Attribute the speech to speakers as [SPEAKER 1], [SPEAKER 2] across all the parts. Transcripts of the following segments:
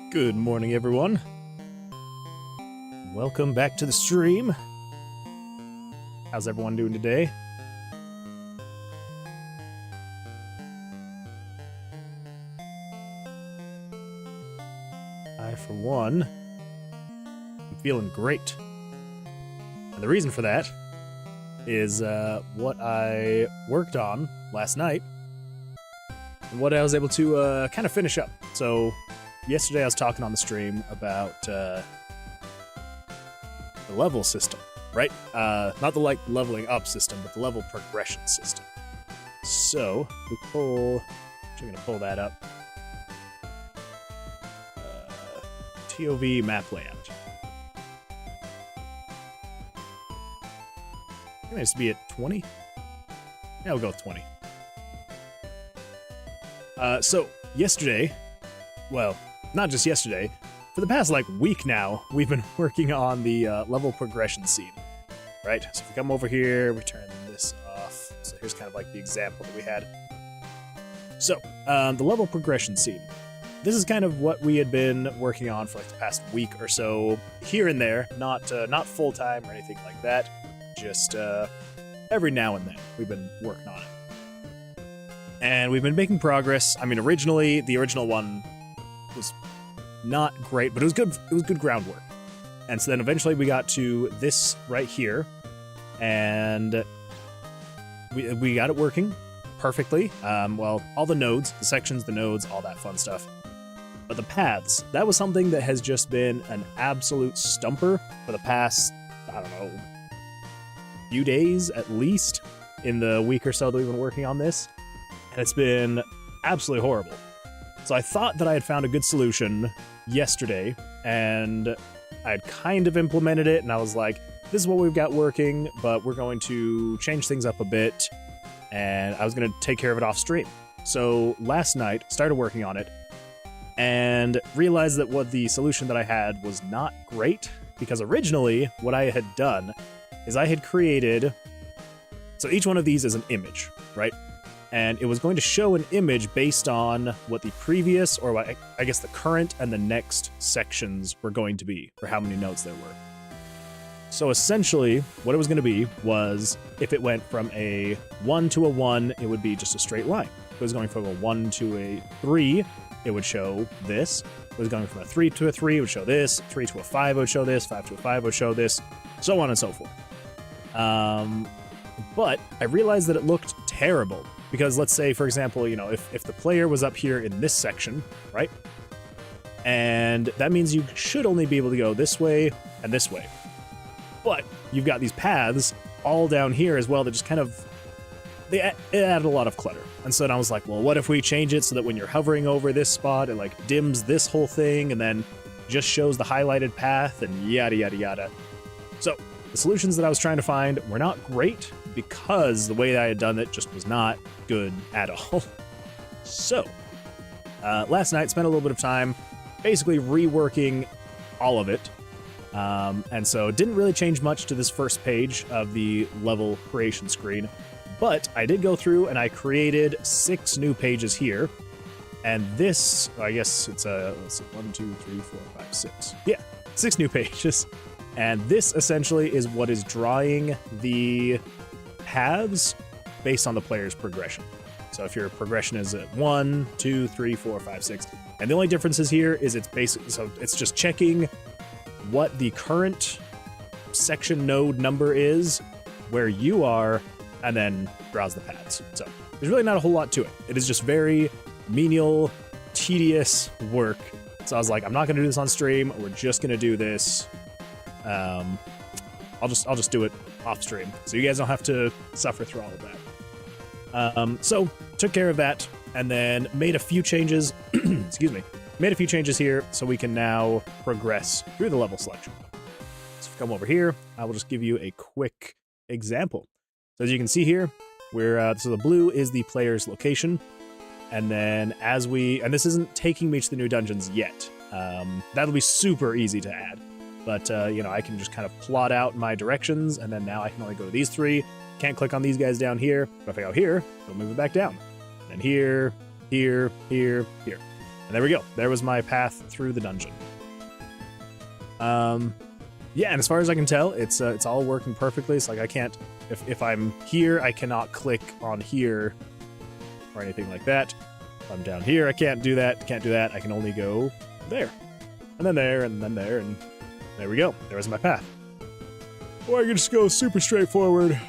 [SPEAKER 1] Good morning, everyone. Welcome back to the stream. How's everyone doing today? I, for one, am feeling great. And the reason for that is what I worked on last night and what I was able to kind of finish up. So yesterday I was talking on the stream about the level system, right? Not the like leveling up system, but the level progression system. So we pull, actually gonna pull that up. TOV map layout. I think it to be at 20. Yeah, we'll go with 20. So yesterday, well, not just yesterday, for the past like week now, we've been working on the level progression scene, right? So if we come over here, we turn this off. So here's kind of like the example that we had. So the level progression scene. This is kind of what we had been working on for like the past week or so, here and there, not full time or anything like that. Just every now and then we've been working on it, and we've been making progress. I mean, originally the original one was not great, but it was good. It was good groundwork. And so then eventually we got to this right here, and we got it working perfectly. Well, all the nodes, the sections, the nodes, all that fun stuff. But the paths, that was something that has just been an absolute stumper for the past, I don't know, few days at least, in the week or so that we've been working on this. And it's been absolutely horrible. So I thought that I had found a good solution yesterday, and I had kind of implemented it, and I was like, this is what we've got working, but we're going to change things up a bit, and I was going to take care of it off stream. So last night, started working on it, and realized that what the solution that I had was not great, because originally what I had done is I had created, so each one of these is an image, right? And it was going to show an image based on what the previous, or what I guess the current and the next sections were going to be, or how many nodes there were. So essentially, what it was going to be was, if it went from a 1 to a 1, it would be just a straight line. If it was going from a 1 to a 3, it would show this. If it was going from a 3 to a 3, it would show this. 3 to a 5 would show this. 5 to a 5 would show this. So on and so forth. But I realized that it looked terrible. Because let's say, for example, you know, if the player was up here in this section, right? And that means you should only be able to go this way and this way. But you've got these paths all down here as well that just kind of, it added a lot of clutter. And so then I was like, well, what if we change it so that when you're hovering over this spot, it like dims this whole thing and then just shows the highlighted path and yada, yada, yada. So the solutions that I was trying to find were not great, because the way that I had done it just was not good at all. So, last night, spent a little bit of time basically reworking all of it. And so didn't really change much to this first page of the level creation screen, but I did go through and I created 6 new pages here. And this, I guess it's let's see, 1, 2, 3, 4, 5, 6. Yeah, 6 new pages. And this essentially is what is drawing the paths based on the player's progression. So if your progression is at 1, 2, 3, 4, 5, 6, and the only difference is here is it's basic, so it's just checking what the current section node number is, where you are, and then draws the paths. So there's really not a whole lot to it. It is just very menial, tedious work. So I was like, I'm not gonna do this on stream. We're just gonna do this. I'll just do it off stream, so you guys don't have to suffer through all of that. So took care of that, and then made a few changes. Excuse me. Made a few changes here, so we can now progress through the level selection. So if you come over here, I will just give you a quick example. So as you can see here, so the blue is the player's location, and then and this isn't taking me to the new dungeons yet. That'll be super easy to add. But, you know, I can just kind of plot out my directions, and then now I can only go to these 3. Can't click on these guys down here. But if I go here, it'll move it back down. And here, here, here, here. And there we go. There was my path through the dungeon. Yeah, and as far as I can tell, it's all working perfectly. It's like I can't, if I'm here, I cannot click on here or anything like that. If I'm down here, I can't do that. Can't do that. I can only go there, and then there, and then there, and there we go. There was my path. Or I can just go super straightforward.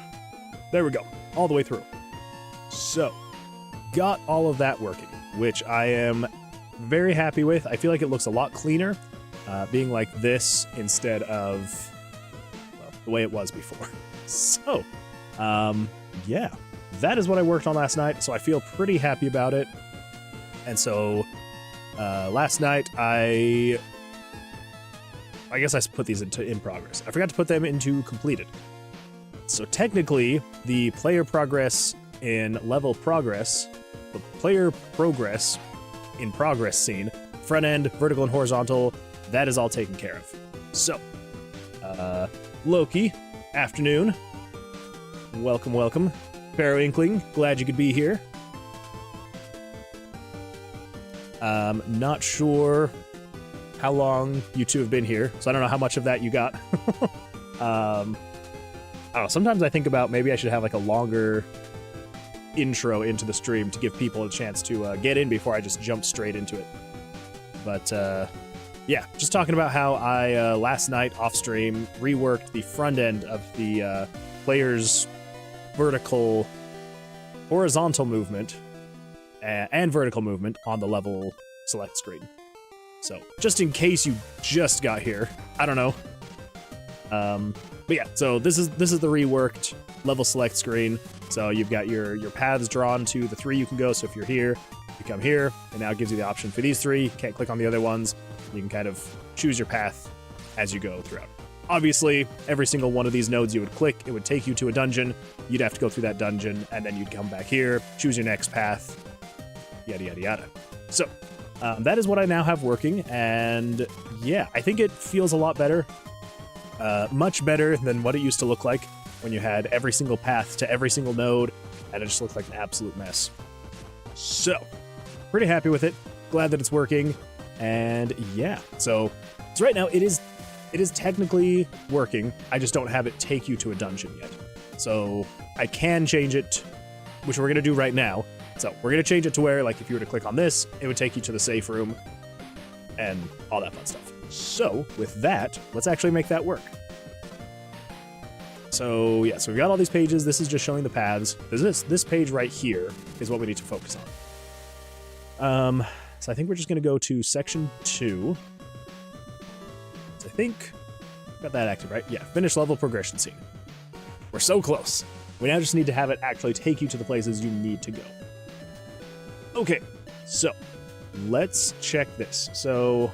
[SPEAKER 1] There we go, all the way through. So, got all of that working, which I am very happy with. I feel like it looks a lot cleaner, being like this instead of, well, the way it was before. So, yeah, that is what I worked on last night, so I feel pretty happy about it. And so, last night, I guess I put these in progress. I forgot to put them into completed. So technically, the player progress in level progress, the player progress in progress scene, front end, vertical and horizontal, that is all taken care of. So, Loki, afternoon. Welcome, welcome. Pharaoh Inkling, glad you could be here. Not sure how long you two have been here, so I don't know how much of that you got. I don't know, sometimes I think about maybe I should have like a longer intro into the stream to give people a chance to get in before I just jump straight into it. But yeah, just talking about how I last night off stream reworked the front end of the player's vertical, horizontal movement and vertical movement on the level select screen. So just in case you just got here, I don't know. But yeah, so this is the reworked level select screen. So you've got your paths drawn to the 3 you can go. So if you're here, you come here, and now it gives you the option for these 3. You can't click on the other ones. You can kind of choose your path as you go throughout. Obviously, every single one of these nodes you would click, it would take you to a dungeon. You'd have to go through that dungeon, and then you'd come back here, choose your next path, yada, yada, yada. So that is what I now have working, and yeah, I think it feels a lot better. Much better than what it used to look like when you had every single path to every single node, and it just looked like an absolute mess. So, pretty happy with it. Glad that it's working, and yeah. So right now it is technically working. I just don't have it take you to a dungeon yet. So I can change it, which we're gonna do right now. So we're gonna change it to where, like, if you were to click on this, it would take you to the safe room and all that fun stuff. So with that, let's actually make that work. So yeah, so we've got all these pages. This is just showing the paths. This page right here is what we need to focus on. So I think we're just gonna go to section 2. So I think got that active, right? Yeah, finish level progression scene. We're so close. We now just need to have it actually take you to the places you need to go. Okay, so let's check this. So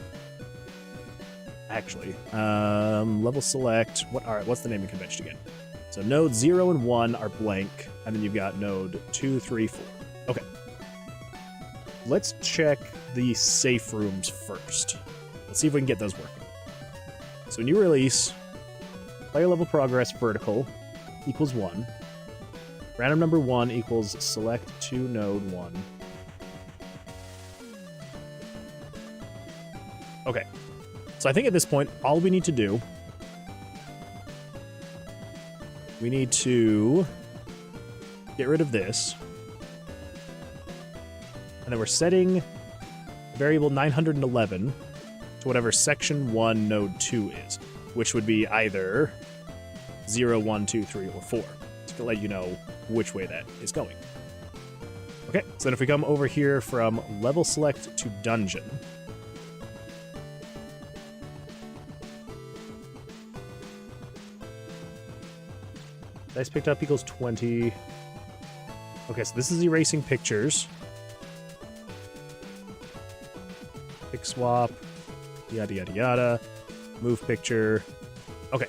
[SPEAKER 1] actually, level select. What's the naming convention again? So nodes 0 and 1 are blank, and then you've got node 2, 3, 4. Okay. Let's check the safe rooms first. Let's see if we can get those working. So when you release, player level progress vertical equals 1. Random number 1 equals select to node 1. Okay. So I think at this point, all we need to do, we need to get rid of this. And then we're setting variable 911 to whatever section 1 node 2 is, which would be either 0, 1, 2, 3, or 4, to let you know which way that is going. Okay, so then if we come over here from level select to dungeon, dice picked up equals 20. Okay, so this is erasing pictures. Pick swap, yada, yada, yada. Move picture. Okay,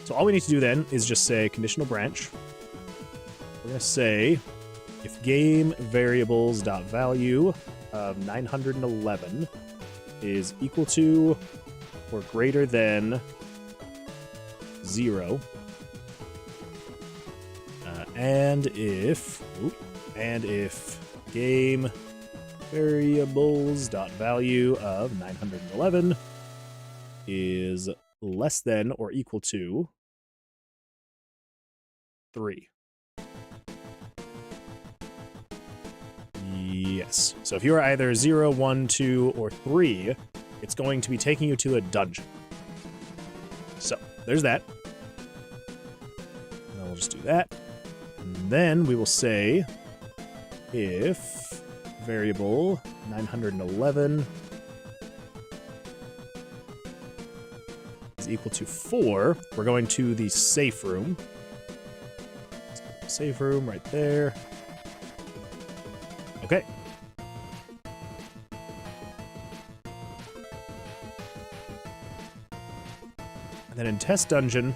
[SPEAKER 1] so all we need to do then is just say conditional branch. We're going to say if game variables dot value of 911 is equal to or greater than 0, and if game variables.value of 911 is less than or equal to 3. Yes. So if you are either 0, 1, 2, or 3, it's going to be taking you to a dungeon. So there's that. And then we'll just do that. And then we will say if variable 911 is equal to 4, we're going to the safe room. Safe room right there. Okay. And then in test dungeon,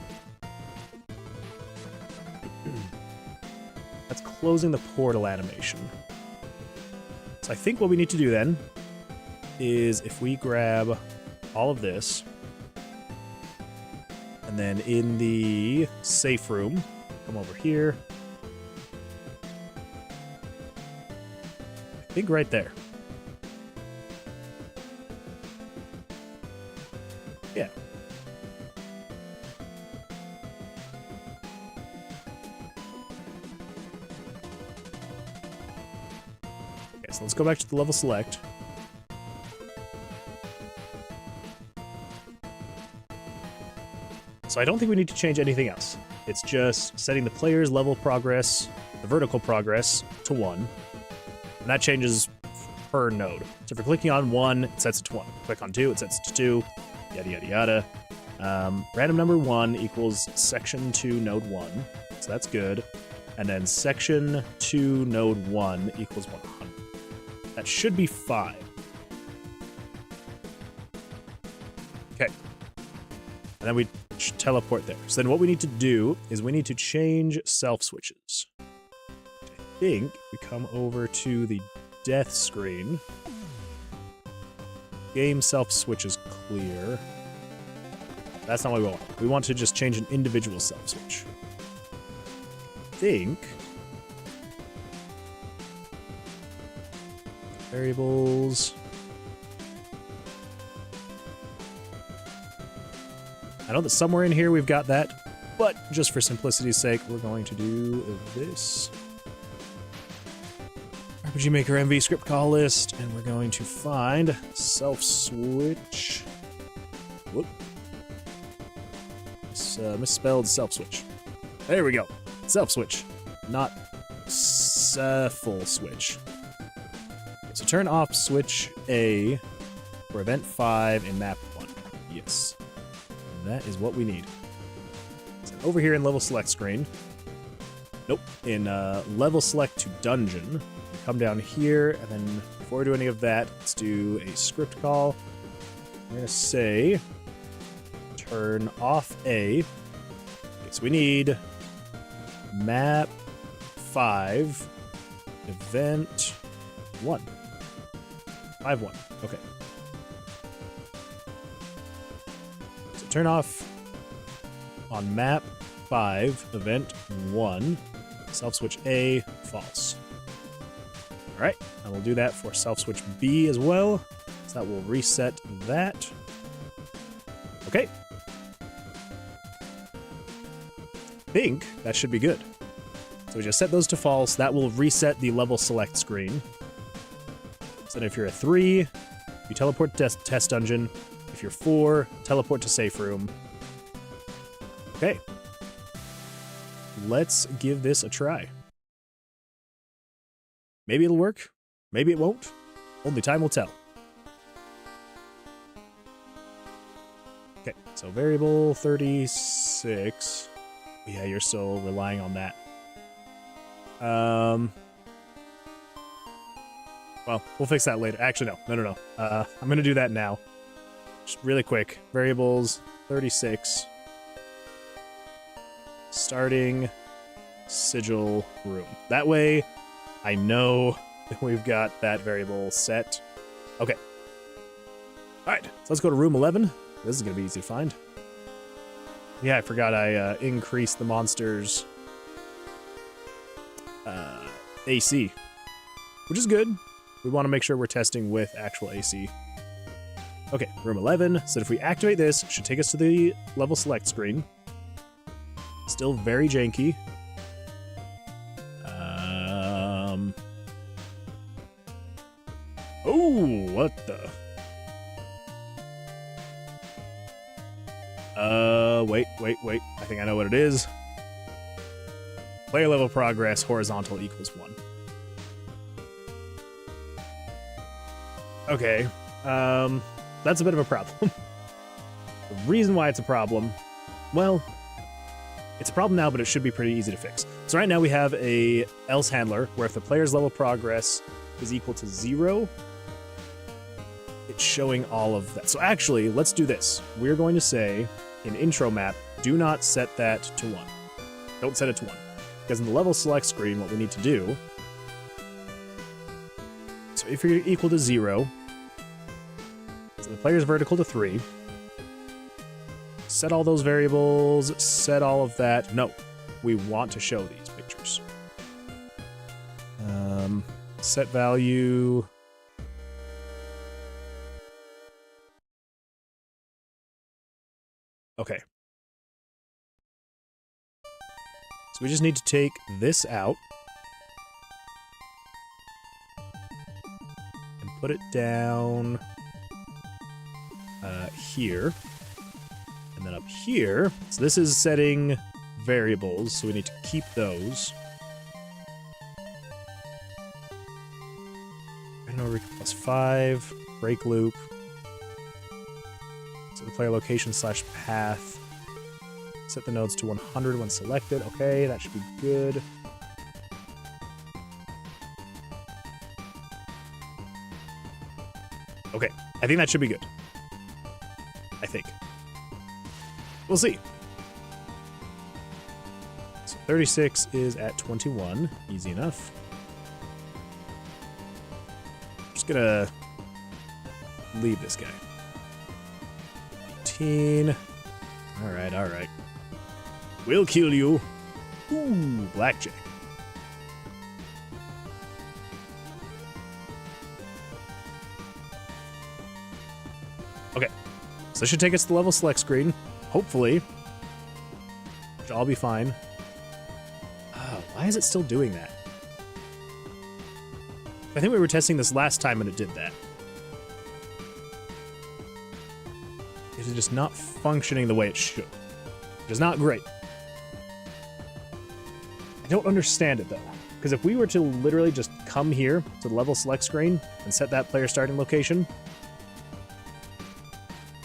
[SPEAKER 1] that's closing the portal animation. So I think what we need to do then is if we grab all of this, and then in the safe room, come over here. I think right there. Yeah. Okay, so let's go back to the level select. So I don't think we need to change anything else. It's just setting the player's level progress, the vertical progress, to 1. And that changes per node. So if you're clicking on 1, it sets it to 1. Click on 2, it sets it to 2. Yada, yada, yada. Random number 1 equals section 2 node 1. So that's good. And then section 2 node 1 equals 100. That should be 5. Okay. And then we teleport there. So then what we need to do is we need to change self switches. I think we come over to the death screen. Game self switch is clear. That's not what we want. We want to just change an individual self switch. I think variables. I know that somewhere in here we've got that, but just for simplicity's sake, we're going to do this. RPG Maker MV script call list, and we're going to find self switch. Whoop. It's misspelled self switch. There we go. Self switch, not full switch. So turn off switch A for event 5 in map 1. Yes. That is what we need. So over here in level select screen. Nope. In level select to dungeon. Come down here, and then before we do any of that, let's do a script call. We're going to say turn off A. Okay, so we need map 5 event 1. 5-1. Okay. Turn off on map 5, event 1, self switch A, false. Alright, and we'll do that for self switch B as well. So that will reset that. Okay. I think that should be good. So we just set those to false. That will reset the level select screen. So then if you're a 3, you teleport to test dungeon. If you're 4, teleport to safe room. Okay. Let's give this a try. Maybe it'll work. Maybe it won't. Only time will tell. Okay, so variable 36. Yeah, you're still relying on that. Well, we'll fix that later. Actually, no. I'm going to do that now. Just really quick. Variables 36. Starting sigil room. That way, I know that we've got that variable set. Okay. Alright, so let's go to room 11. This is going to be easy to find. Yeah, I forgot I increased the monster's AC, which is good. We want to make sure we're testing with actual AC. Okay, room 11. So if we activate this, it should take us to the level select screen. Still very janky. Oh, what the? Wait. I think I know what it is. Player level progress, horizontal equals 1. Okay, that's a bit of a problem. The reason why it's a problem, well, it's a problem now, but it should be pretty easy to fix. So right now we have a else handler, where if the player's level progress is equal to 0, it's showing all of that. So actually, let's do this. We're going to say, in intro map, do not set that to 1. Don't set it to 1. Because in the level select screen, what we need to do, so if you're equal to 0, so the player's vertical to 3, set all those variables, set all of that. No, we want to show these pictures. Set value. Okay. So we just need to take this out and put it down here. And then up here, so this is setting variables, so we need to keep those. Random plus 5, break loop. So the player location / path. Set the nodes to 100 when selected. Okay, that should be good. Okay, I think that should be good. I think. We'll see. So 36 is at 21. Easy enough. Just gonna leave this guy. 18. Alright. We'll kill you. Ooh, Blackjack. Okay. So this should take us to the level select screen. Hopefully. Should all be fine. Oh, why is it still doing that? I think we were testing this last time and it did that. It is just not functioning the way it should. Which is not great. I don't understand it though. Because if we were to literally just come here to the level select screen and set that player starting location.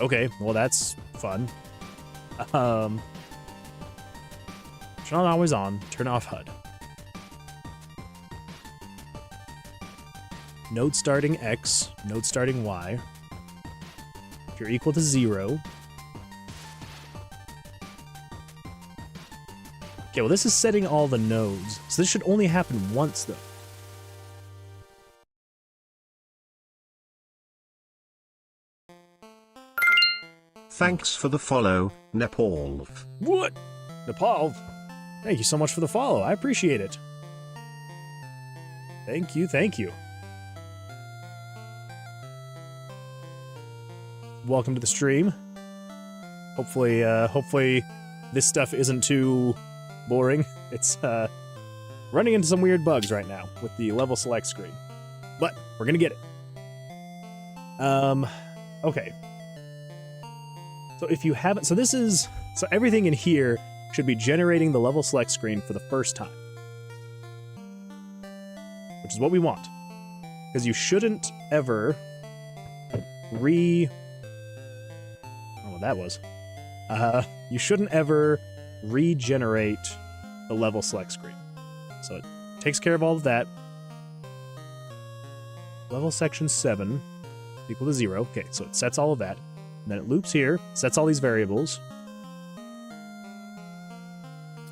[SPEAKER 1] Okay, well that's fun. Turn always on, turn off HUD. Node starting X, node starting Y. If you're equal to 0. Okay, well this is setting all the nodes, so this should only happen once though.
[SPEAKER 2] Thanks for the follow, Nepal.
[SPEAKER 1] What? Nepal? Thank you so much for the follow. I appreciate it. Thank you. Welcome to the stream. Hopefully this stuff isn't too boring. It's running into some weird bugs right now with the level select screen. But we're gonna get it. Okay. So if you haven't, so everything in here should be generating the level select screen for the first time. Which is what we want. Because you shouldn't ever oh, what that was. You shouldn't ever regenerate the level select screen. So it takes care of all of that. Level section 7 equal to 0. Okay, so it sets all of that. And then it loops here, sets all these variables.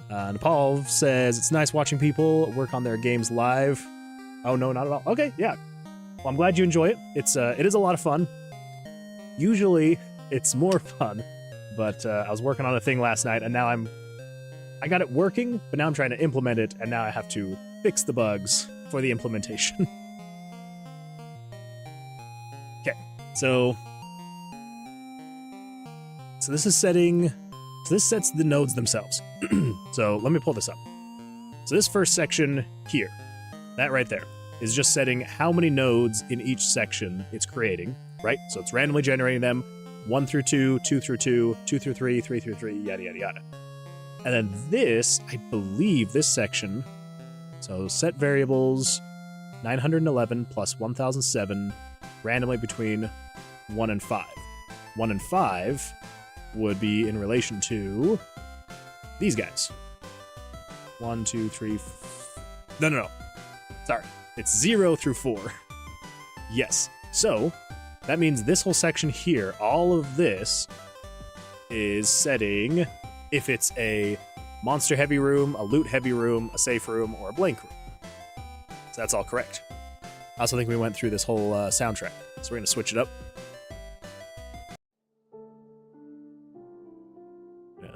[SPEAKER 1] Nepal says, it's nice watching people work on their games live. Oh, no, not at all. Okay, yeah. Well, I'm glad you enjoy it. It is a lot of fun. Usually, it's more fun. But I was working on a thing last night, and now I got it working, but now I'm trying to implement it, and now I have to fix the bugs for the implementation. So this is setting, so this sets the nodes themselves. So let me pull this up. So this first section here, that right there, is just setting how many nodes in each section it's creating, right? So it's randomly generating them, 1 through 2, 2 through 2, 2 through 3, 3 through 3, yada, yada, yada. And then this, I believe this section, so set variables 911 plus 1007, randomly between 1 and 5. 1 and 5 would be in relation to these guys. 1, 2, 3, no. Sorry. It's 0 through 4. Yes. So that means this whole section here, all of this is setting if it's a monster heavy room, a loot heavy room, a safe room, or a blank room. So that's all correct. I also think we went through this whole soundtrack. So we're going to switch it up.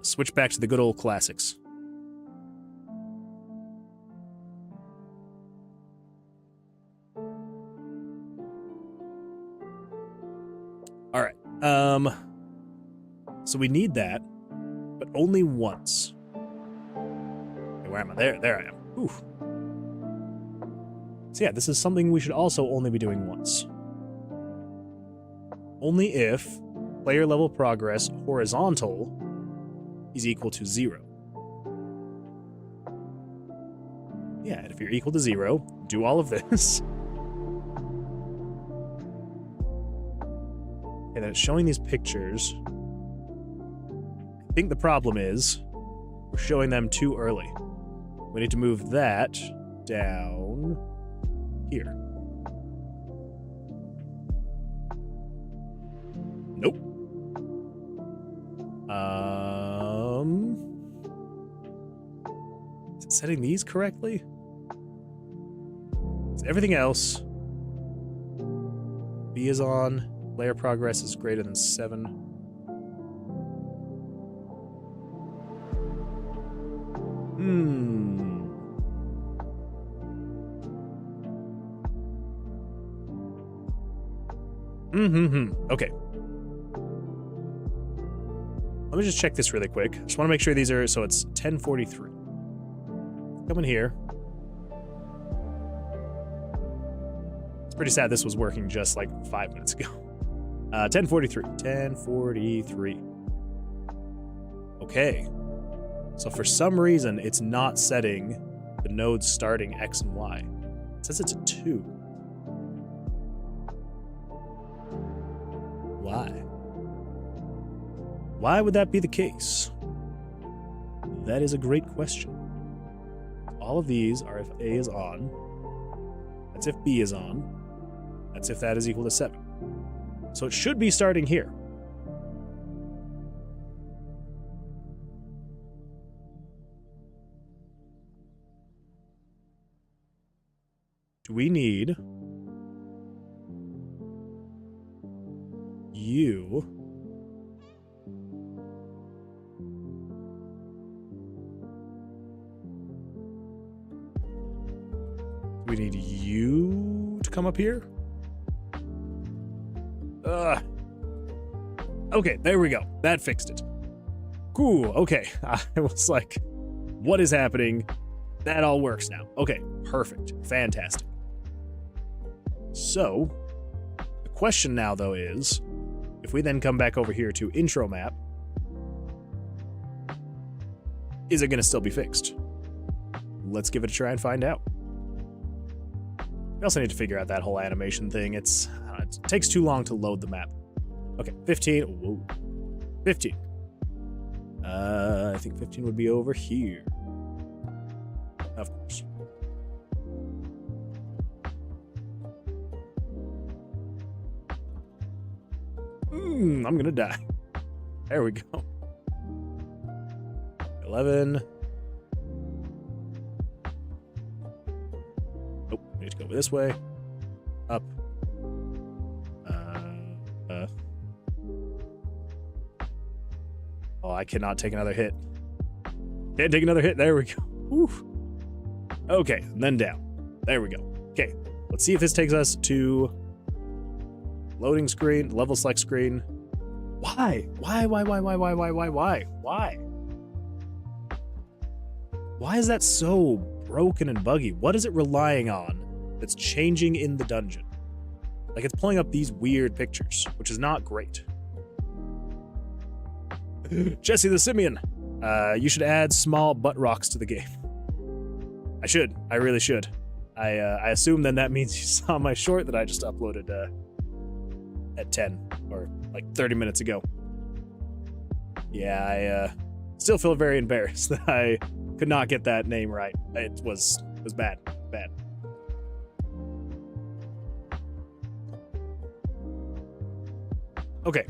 [SPEAKER 1] Switch back to the good old classics. All right. So we need that, but only once. Okay, where am I? There I am. Ooh. So yeah, this is something we should also only be doing once. Only if player level progress horizontal is equal to 0. Yeah, and if you're equal to 0, do all of this. And then it's showing these pictures. I think the problem is we're showing them too early. We need to move that down here. Nope. Is it setting these correctly? Is everything else? B is on. Player progress is greater than 7. Okay. Let me just check this really quick. Just want to make sure these are, so it's 1043. Come in here. It's pretty sad this was working just like 5 minutes ago. 1043. 1043. Okay. So for some reason, it's not setting the nodes starting X and Y. It says it's a 2. Why? Why would that be the case? That is a great question. All of these are if A is on. That's if B is on. That's if that is equal to 7. So it should be starting here. Do we need you to come up here? Okay, there we go. That fixed it. Cool, okay. I was like, what is happening? That all works now. Okay, perfect. Fantastic. So, the question now, though, is, if we then come back over here to intro map, is it going to still be fixed? Let's give it a try and find out. We also need to figure out that whole animation thing. It takes too long to load the map. Okay, 15. Whoa. 15. I think 15 would be over here. Of course. I'm gonna die. There we go. 11. Nope, we need to go this way. Up. Oh, I cannot take another hit. Can't take another hit. There we go. Oof. Okay, and then down. There we go. Okay, let's see if this takes us to loading screen, level select screen. Why? Why? Why is that so broken and buggy? What is it relying on that's changing in the dungeon? Like, it's pulling up these weird pictures, which is not great. Jesse the Simian, you should add small butt rocks to the game. I should. I really should. I assume then that means you saw my short that I just uploaded at 10 or like 30 minutes ago. Yeah, I still feel very embarrassed that I could not get that name right. It was bad. Okay.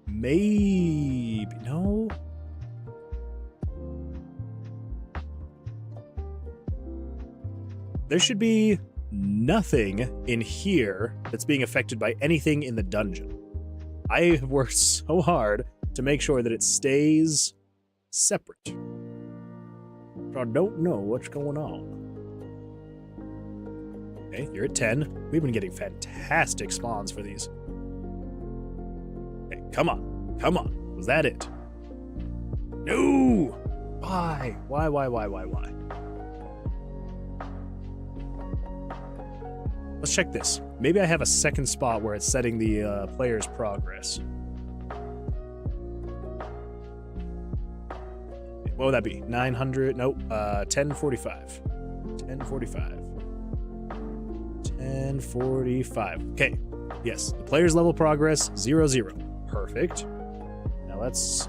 [SPEAKER 1] Maybe no. There should be nothing in here that's being affected by anything in the dungeon. I have worked so hard to make sure that it stays separate. I don't know what's going on. Okay, you're at 10. We've been getting fantastic spawns for these. Okay, come on. Was that it? No! Why? Let's check this. Maybe I have a second spot where it's setting the player's progress. What would that be? 900? Nope. 1045. 1045. Okay. Yes. The player's level progress 0, 0. Perfect. Now let's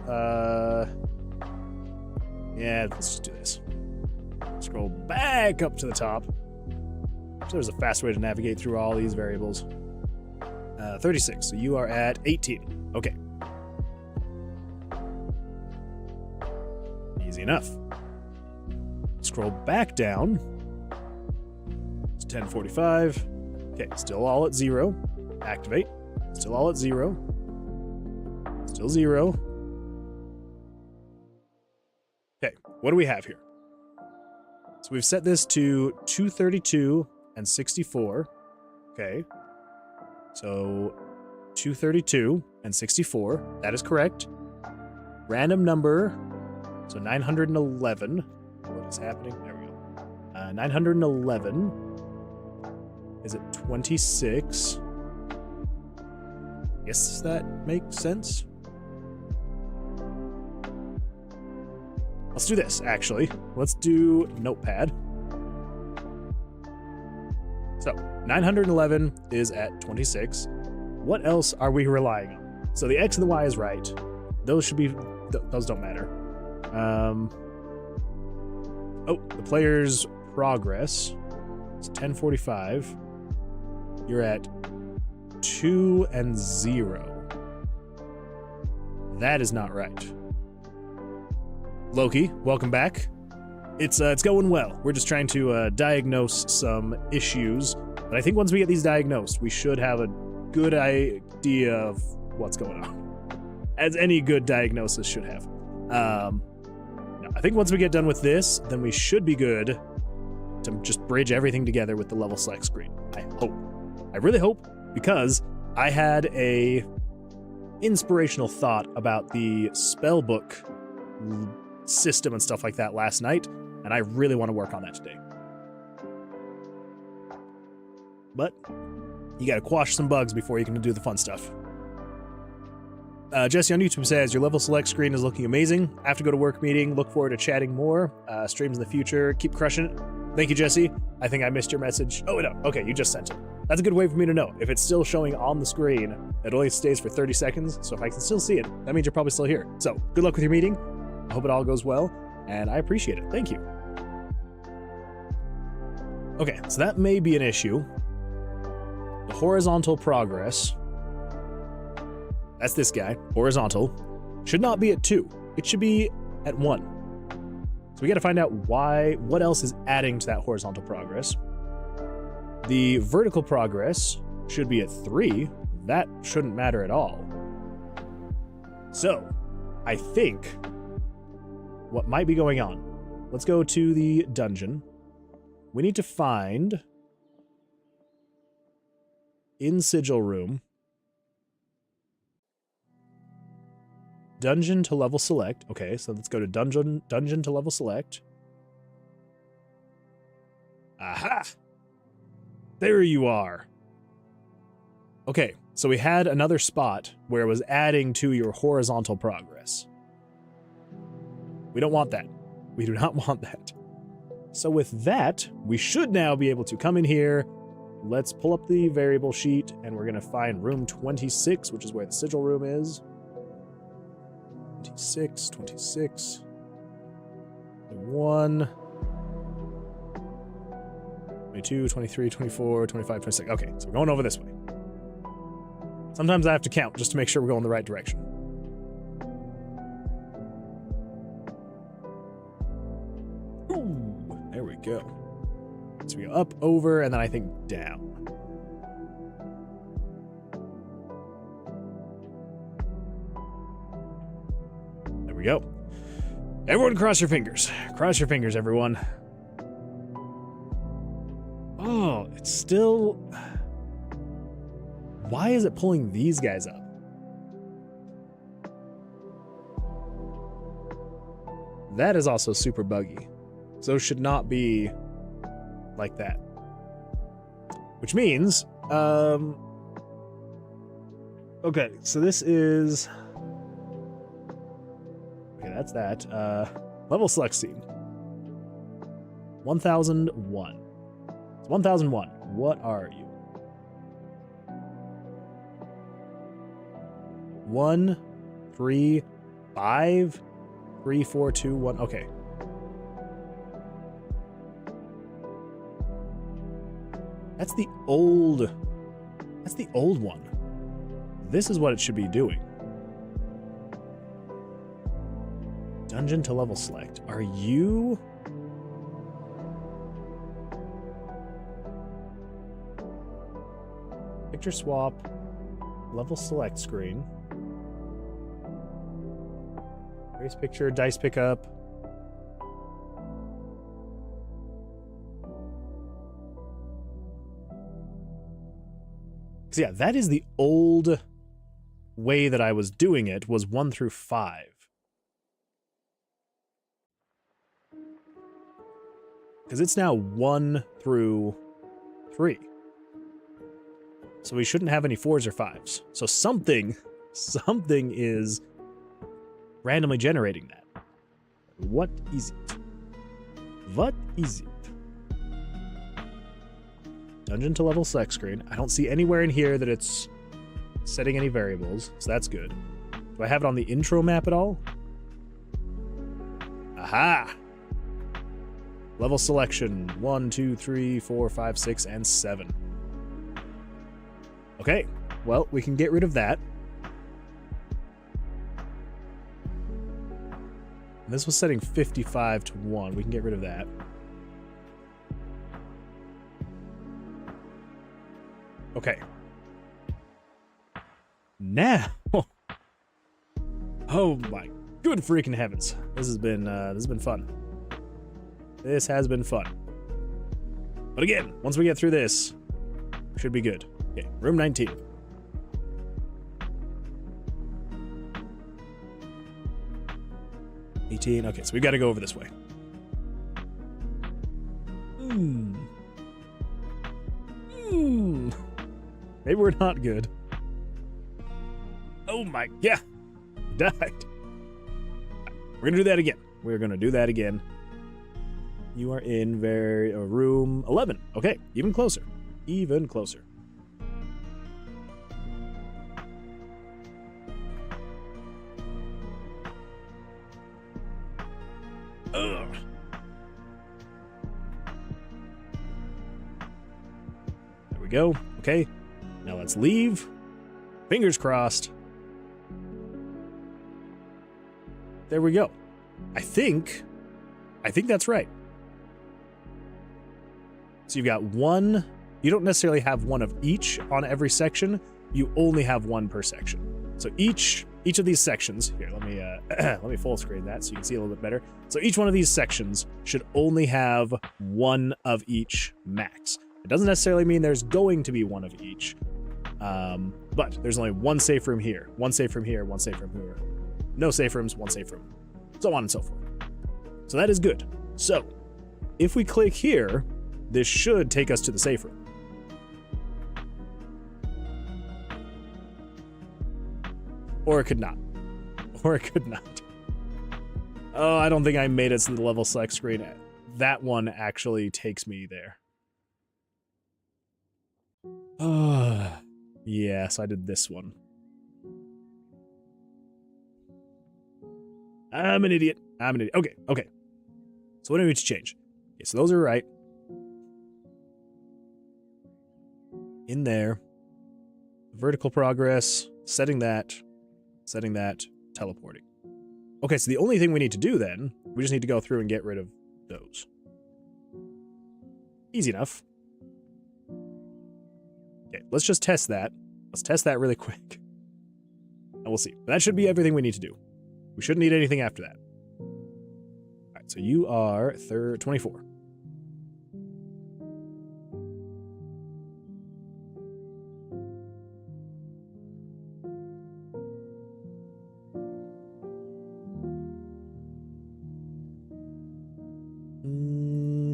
[SPEAKER 1] yeah, let's just do this. Scroll back up to the top. So there's a fast way to navigate through all these variables. 36, so you are at 18. Okay. Easy enough. Scroll back down. It's 1045. Okay, still all at 0. Activate. Still all at 0. Still 0. Okay, what do we have here? So we've set this to 232 and 64. Okay. So 232 and 64. That is correct. Random number. So 911. What is happening? There we go. 911 is at 26. Yes, that makes sense. Let's do this, actually. Let's do Notepad. So, 911 is at 26. What else are we relying on? So the X and the Y is right. Those should be... those don't matter. Oh, the player's progress. It's 1045. You're at 2 and 0. That is not right. Loki, welcome back. It's going well. We're just trying to diagnose some issues, but I think once we get these diagnosed, we should have a good idea of what's going on, as any good diagnosis should have. No, I think once we get done with this, then we should be good to just bridge everything together with the level select screen. I hope. I really hope, because I had a inspirational thought about the spellbook system and stuff like that last night, and I really want to work on that today. But you gotta quash some bugs before you can do the fun stuff. Jesse on YouTube says, your level select screen is looking amazing. I have to go to work meeting. Look forward to chatting more. Streams in the future. Keep crushing it. Thank you, Jesse. I think I missed your message. Oh, no. Okay, you just sent it. That's a good way for me to know. If it's still showing on the screen, it only stays for 30 seconds. So if I can still see it, that means you're probably still here. So good luck with your meeting. I hope it all goes well, and I appreciate it. Thank you. Okay, so that may be an issue. The horizontal progress, that's this guy, horizontal, should not be at 2. It should be at 1. So we got to find out what else is adding to that horizontal progress. The vertical progress should be at 3. That shouldn't matter at all. So, I think what might be going on. Let's go to the dungeon. We need to find in Sigil Room. Dungeon to level select. Okay, so let's go to dungeon to level select. Aha! There you are. Okay, so we had another spot where it was adding to your horizontal progress. We don't want that. We do not want that. So with that, we should now be able to come in here. Let's pull up the variable sheet, and we're going to find room 26, which is where the sigil room is. 26, 26, 21, 22, 23, 24, 25, 26. Okay, so we're going over this way. Sometimes I have to count just to make sure we're going the right direction. Ooh, there we go. So we go up, over, and then I think down. There we go. Everyone cross your fingers. Cross your fingers, everyone. Oh, it's still... Why is it pulling these guys up? That is also super buggy. So it should not be like that. Which means, okay, so this is... Okay, that's that. Level select scene. 1001. It's 1001. What are you? 1, 3, 5, 3, 4, 2, 1. Okay. That's the old one. This is what it should be doing. Dungeon to level select. Are you... Picture swap. Level select screen. Race picture, dice pickup. So yeah, that is the old way that I was doing it, was 1 through 5. Because it's now 1 through 3. So we shouldn't have any 4s or 5s. So something is randomly generating that. What is it? What is it? Dungeon to level select screen. I don't see anywhere in here that it's setting any variables, so that's good. Do I have it on the intro map at all? Aha! Level selection 1, 2, 3, 4, 5, 6, and 7. Okay, well, we can get rid of that. And this was setting 55 to 1. We can get rid of that. Okay. Now, oh my good freaking heavens! This has been fun. This has been fun. But again, once we get through this, we should be good. Okay, room 19. Okay, so we got to go over this way. Maybe we're not good. Oh my, yeah, died. We're gonna do that again. We're gonna do that again. You are in room 11. Okay, even closer. Even closer. Ugh. There we go. Okay. Now let's leave. Fingers crossed. There we go. I think that's right. So you've got one. You don't necessarily have one of each on every section. You only have one per section. So each of these sections, here, let me full screen that so you can see a little bit better. So each one of these sections should only have one of each max. It doesn't necessarily mean there's going to be one of each, But there's only one safe room here, one safe room here, one safe room here. No safe rooms, one safe room. So on and so forth. So that is good. So, if we click here, this should take us to the safe room. Or it could not. Or it could not. Oh, I don't think I made it to the level select screen. That one actually takes me there. Yeah, so I did this one. I'm an idiot. I'm an idiot. Okay, okay. So what do we need to change? Okay, so those are right. In there. Vertical progress. Setting that, teleporting. Okay, so the only thing we need to do then, we just need to go through and get rid of those. Easy enough. Okay, let's just test that. Let's test that really quick. And we'll see. That should be everything we need to do. We shouldn't need anything after that. Alright, so you are 24.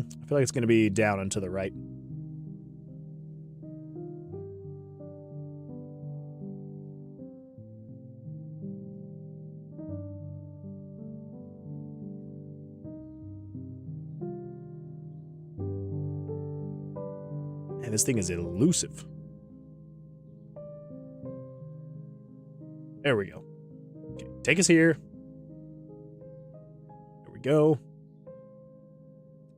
[SPEAKER 1] I feel like it's going to be down and to the right. And this thing is elusive. There we go. Okay, take us here. There we go.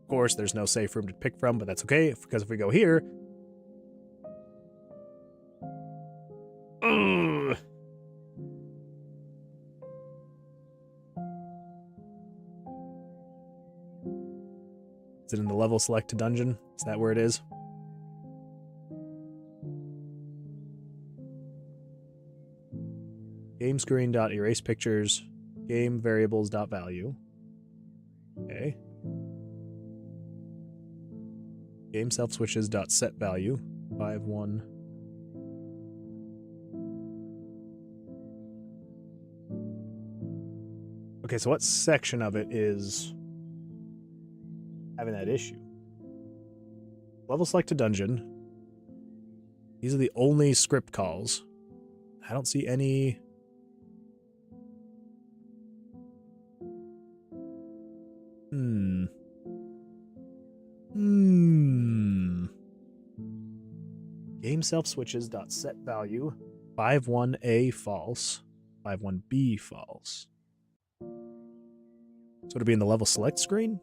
[SPEAKER 1] Of course, there's no safe room to pick from, but that's okay, because if we go here... Ugh. Is it in the level select dungeon? Is that where it is? Game screen dot erase pictures. Game variables dot value. Okay. Game self switches dot set value 5-1. Okay, so what section of it is having that issue? Level select a dungeon. These are the only script calls. I don't see any. Game self switches dot set value 5-1A false 5-1B false. So it'll be in the level select screen?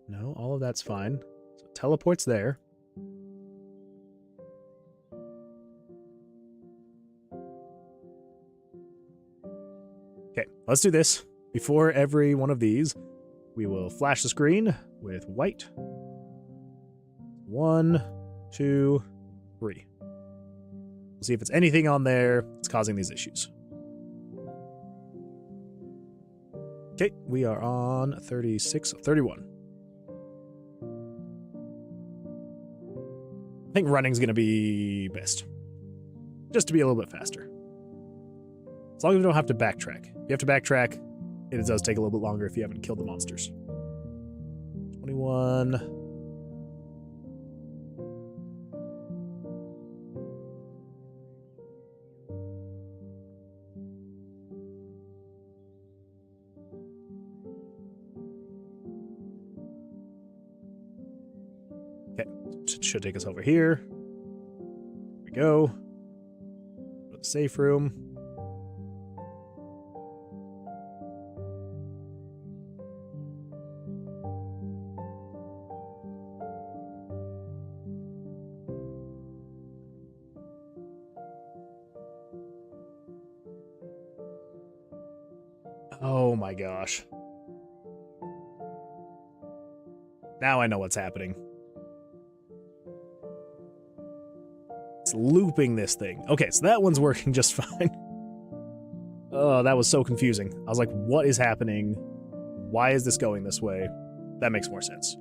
[SPEAKER 1] No, all of that's fine. So it teleports there. Okay, let's do this. Before every one of these, we will flash the screen with white. 1, 2, 3. We'll see if it's anything on there that's causing these issues. Okay, we are on 36, 31. I think running's going to be best. Just to be a little bit faster. As long as we don't have to backtrack. If you have to backtrack, it does take a little bit longer if you haven't killed the monsters. 21. Okay, should take us over here. Here we go. Go to the safe room. Oh my gosh. Now I know what's happening. It's looping this thing. Okay, so that one's working just fine. Oh, that was so confusing. I was like, what is happening? why is this going this way? That makes more sense.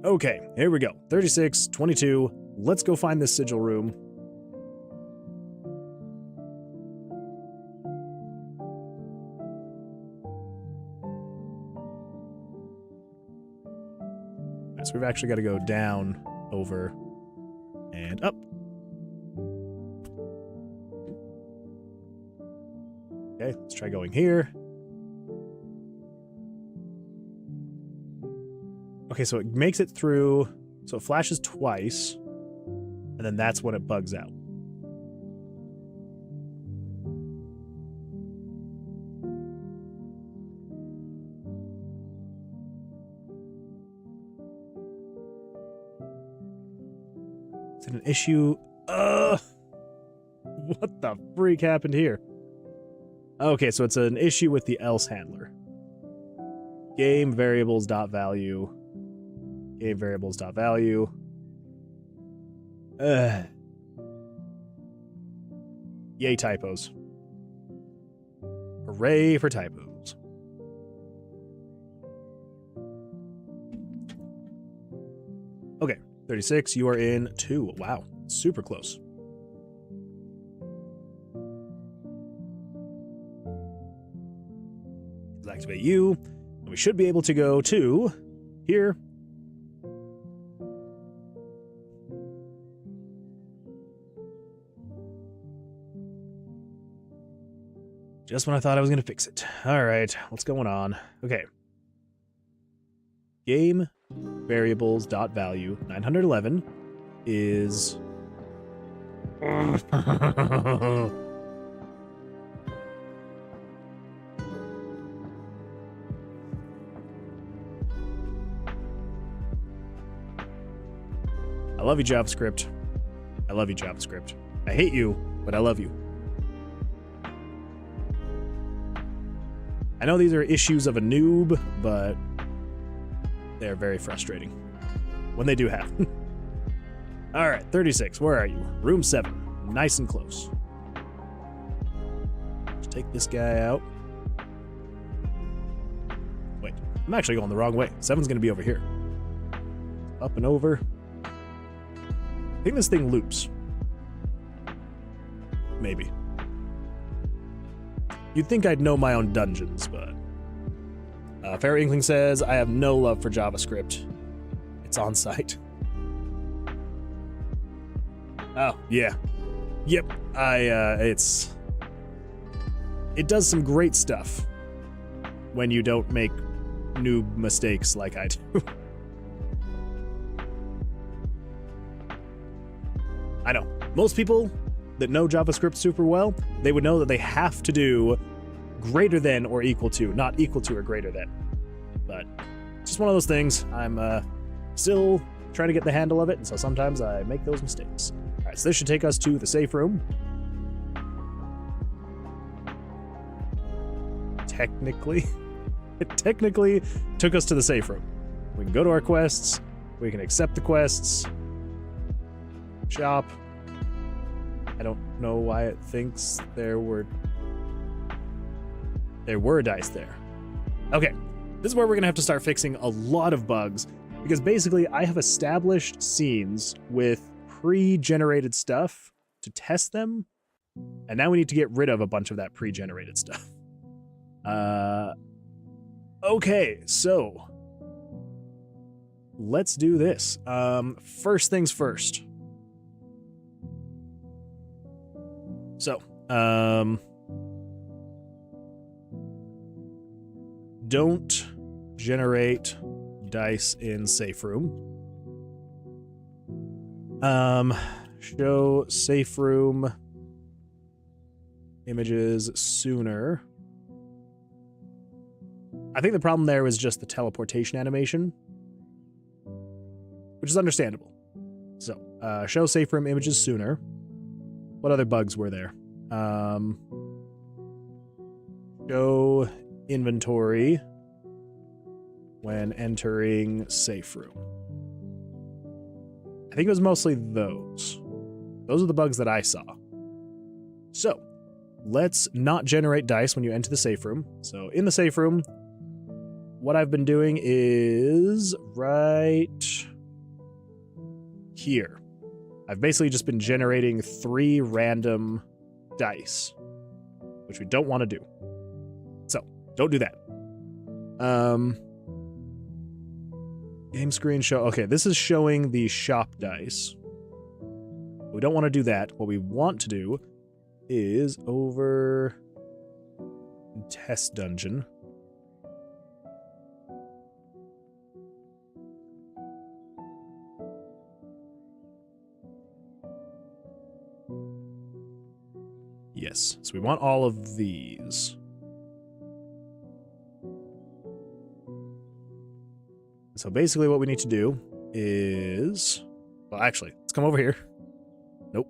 [SPEAKER 1] Okay, here we go. 36, 22. Let's go find this sigil room. So we've actually got to go down, over, and up. Okay, let's try going here. Okay, so it makes it through, so it flashes twice, and then that's when it bugs out. Is it an issue? What the freak happened here? Okay, so it's an issue with the else handler. Game variables dot value. Game variables dot value. Yay, typos. Hooray for typos. Okay, 36, you are in 2. Wow, super close. Let's activate you, and we should be able to go to here. Just when I thought I was going to fix it. All right, what's going on? Okay. Game variables dot value 911 is I love you, JavaScript. I love you, JavaScript. I hate you, but I love you. I know these are issues of a noob, but they're very frustrating when they do happen. All right, 36, where are you? Room 7, nice and close. Let's take this guy out. Wait, I'm actually going the wrong way. 7's gonna be over here. Up and over. I think this thing loops. Maybe. You'd think I'd know my own dungeons, but... Fair Inkling says, I have no love for JavaScript. It's on site. Oh, yeah. Yep, it does some great stuff when you don't make noob mistakes like I do. I know. Most people that know JavaScript super well, they would know that they have to do greater than or equal to, not equal to or greater than. But it's just one of those things. I'm still trying to get the handle of it, and so sometimes I make those mistakes. All right, so this should take us to the safe room. Technically, it technically took us to the safe room. We can go to our quests. We can accept the quests. Shop. I don't know why it thinks there were dice there. Okay, this is where we're gonna have to start fixing a lot of bugs, because basically I have established scenes with pre-generated stuff to test them, and now we need to get rid of a bunch of that pre-generated stuff. Okay, so let's do this. First things first. So, don't generate dice in safe room. Show safe room images sooner. I think the problem there was just the teleportation animation, which is understandable. So, show safe room images sooner. What other bugs were there? Show inventory when entering safe room. I think it was mostly those. Those are the bugs that I saw. So, let's not generate dice when you enter the safe room. So, in the safe room, what I've been doing is right here. I've basically just been generating 3 random dice, which we don't want to do. So, don't do that. Game screen show. Okay, this is showing the shop dice. We don't want to do that. What we want to do is over test dungeon. Yes, so we want all of these. So basically what we need to do is, well, actually, let's come over here. Nope,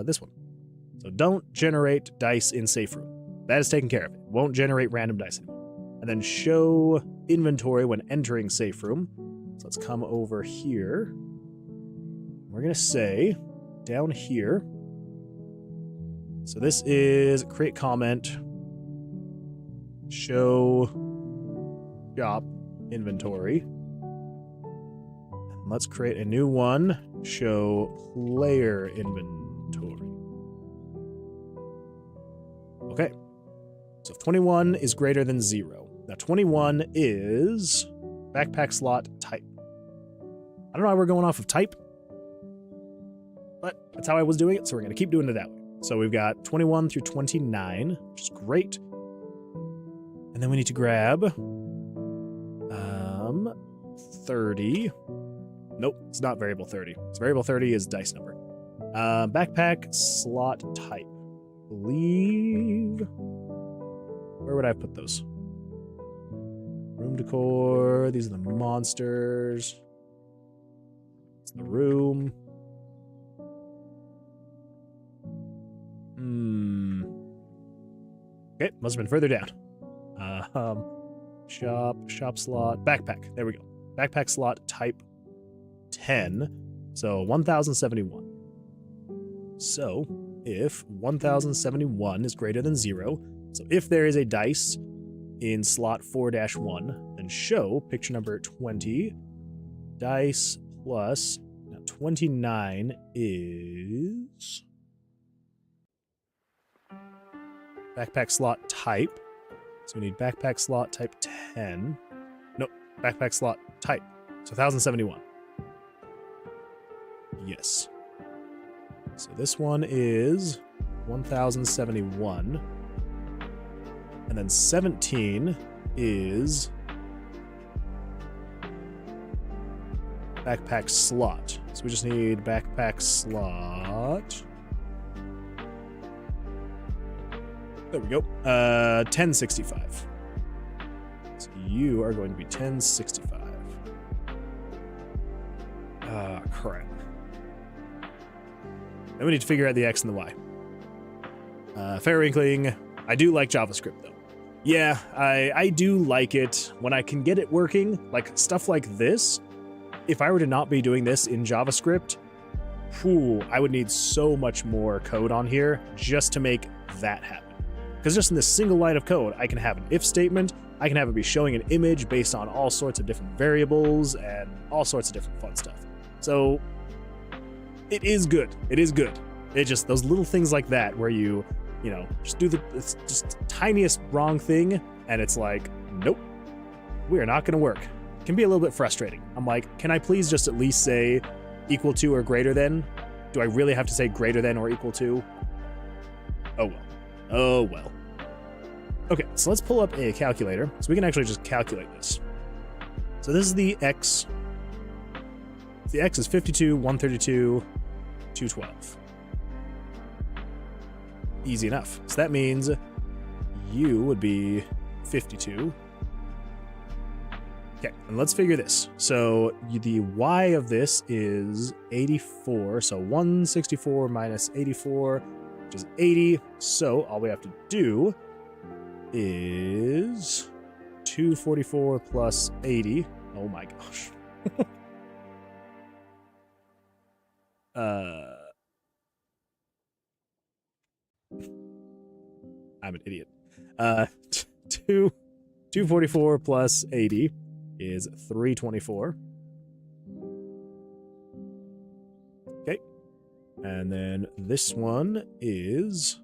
[SPEAKER 1] this one. So don't generate dice in safe room. That is taken care of. It won't generate random dice anymore. And then show inventory when entering safe room. So let's come over here. We're gonna say down here. So this is create comment, show shop inventory. And let's create a new one, show player inventory. Okay, so if 21 is greater than 0. Now 21 is backpack slot type. I don't know how we're going off of type, but that's how I was doing it, so we're going to keep doing it that way. So we've got 21 through 29, which is great. And then we need to grab 30. Nope, it's not variable 30. So variable 30 is dice number. Backpack slot type. I believe. Where would I put those? Room decor. These are the monsters. It's the room. Okay, must have been further down. Shop slot, backpack. There we go. Backpack slot type 10. So 1071. So if 1071 is greater than 0, so if there is a dice in slot 4-1, then show picture number 20. Dice plus 29 is backpack slot type. So we need backpack slot type 10. Nope, backpack slot type. So 1071. Yes. So this one is 1071. And then 17 is backpack slot. So we just need backpack slot. There we go. 1065. So you are going to be 1065. Crap. Then we need to figure out the X and the Y. Fair inkling. I do like JavaScript though. Yeah, I do like it when I can get it working. Like stuff like this. If I were to not be doing this in JavaScript, I would need so much more code on here just to make that happen. Because just in this single line of code, I can have an if statement, I can have it be showing an image based on all sorts of different variables and all sorts of different fun stuff. So it is good. It is good. It just, those little things like that where you know, just do the just tiniest wrong thing and it's like, nope, we are not going to work. It can be a little bit frustrating. I'm like, can I please just at least say equal to or greater than? Do I really have to say greater than or equal to? Oh well. Oh well. Okay, so let's pull up a calculator so we can actually just calculate this. So this is the X. The X is 52, 132, 212. Easy enough. So that means you would be 52. Okay, and let's figure this. So the Y of this is 84. So 164 minus 84, which is 80. So all we have to do is 244 plus 80. Oh my gosh. I'm an idiot. 2 244 plus 80 is 324. Okay. And then this one is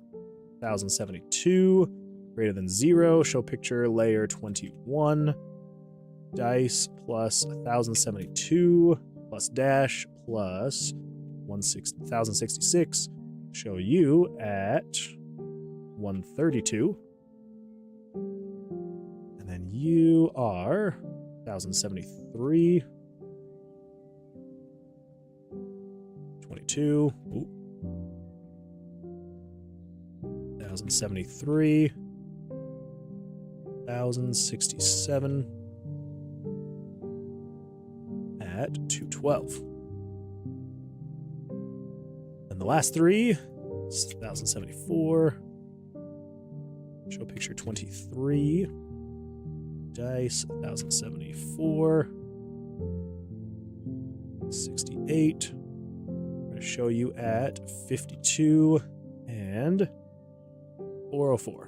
[SPEAKER 1] 1072. Greater than 0. Show picture layer 21. Dice plus 1072 plus dash plus 1066. Show you at 132. And then you are 1073. 22. Ooh. 1073. 1067. At 212. And the last three is 1074. Show picture 23. Dice 1074. 68. I'm going to show you at 52 and 404.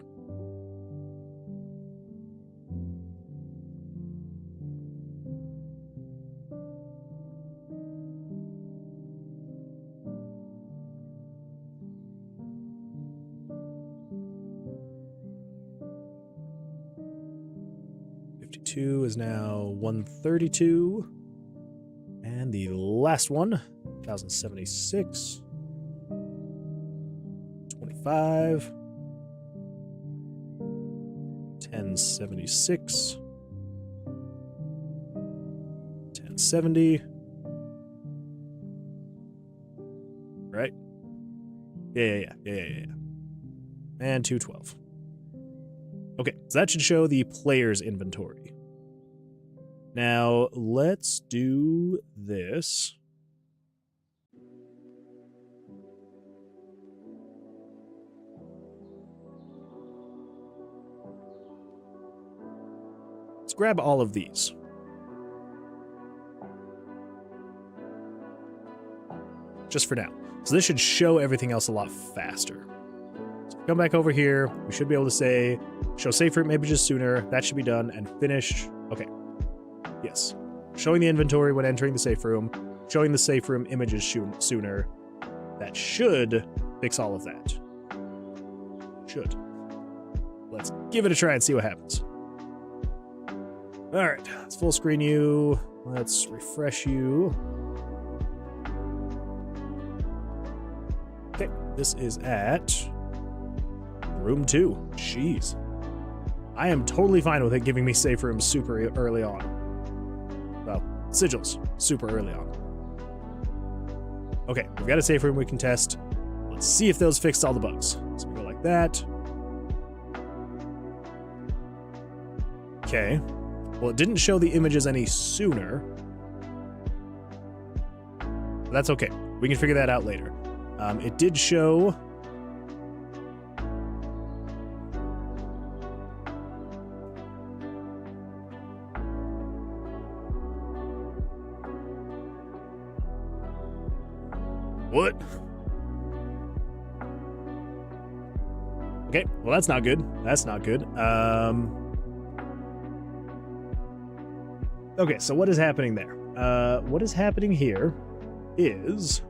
[SPEAKER 1] Is now 132. And the last one, 1076. 25. 1076. 1070. Right? Yeah. And 212. Okay, so that should show the player's inventory. Now, let's do this. Let's grab all of these. Just for now. So this should show everything else a lot faster. So come back over here. We should be able to say, show safe room images sooner. That should be done. And finish. Okay. Yes. Showing the inventory when entering the safe room. Showing the safe room images sooner. That should fix all of that. Should. Let's give it a try and see what happens. Alright, let's full screen you. Let's refresh you. Okay, this is at room 2. Jeez. I am totally fine with it giving me safe rooms super early on. Well, sigils super early on. Okay, we've got a safe room we can test. Let's see if those fixed all the bugs. So we go like that. Okay. Well, it didn't show the images any sooner. But that's okay. We can figure that out later. It did show... What? Okay, well that's not good. That's not good. Okay, so what is happening there? What is happening here is...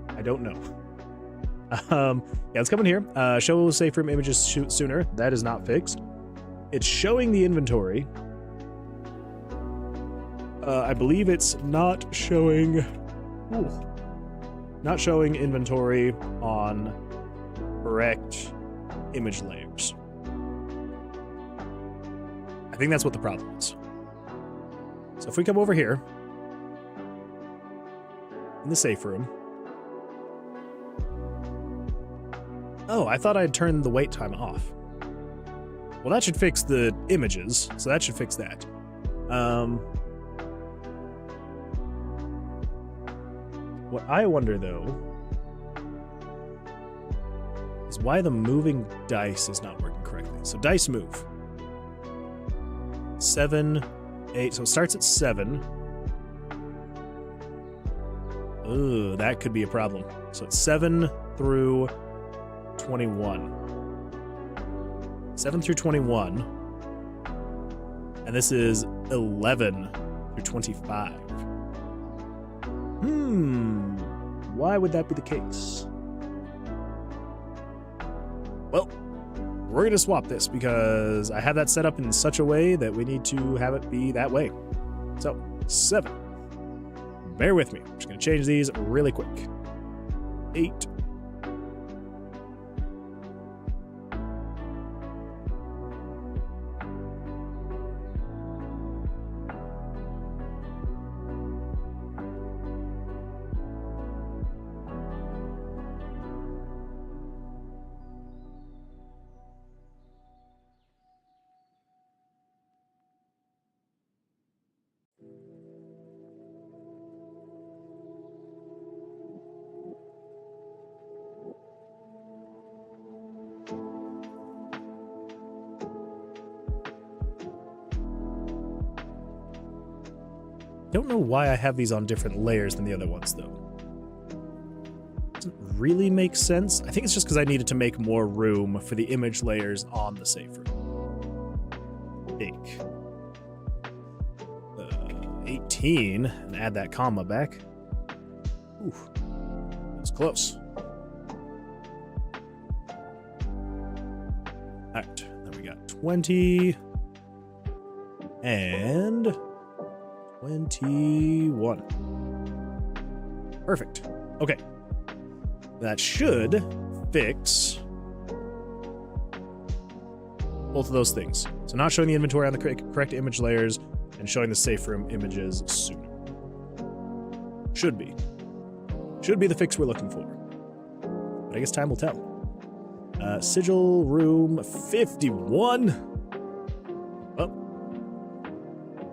[SPEAKER 1] I don't know. Yeah, let's come in here. Show safe room images sooner. That is not fixed. It's showing the inventory. I believe it's not showing... Ooh, not showing inventory on correct image layers. I think that's what the problem is. So if we come over here in the safe room. Oh, I thought I'd turned the wait time off. Well, that should fix the images, so that should fix that. What I wonder, though, is why the moving dice is not working correctly. So dice move. 7, 8, so it starts at 7. Ooh, that could be a problem. So it's 7 through 21. 7 through 21. And this is 11 through 25. Why would that be the case? Well, we're going to swap this because I have that set up in such a way that we need to have it be that way. So, 7. Bear with me. I'm just going to change these really quick. 8. Don't know why I have these on different layers than the other ones, though. Doesn't really make sense. I think it's just because I needed to make more room for the image layers on the safe room. I think. 18, and add that comma back. Ooh, that's close. Alright, then we got 20. And 21. Perfect. Okay. That should fix both of those things. So not showing the inventory on the correct image layers and showing the safe room images sooner. Should be. Should be the fix we're looking for. But I guess time will tell. Sigil room 51.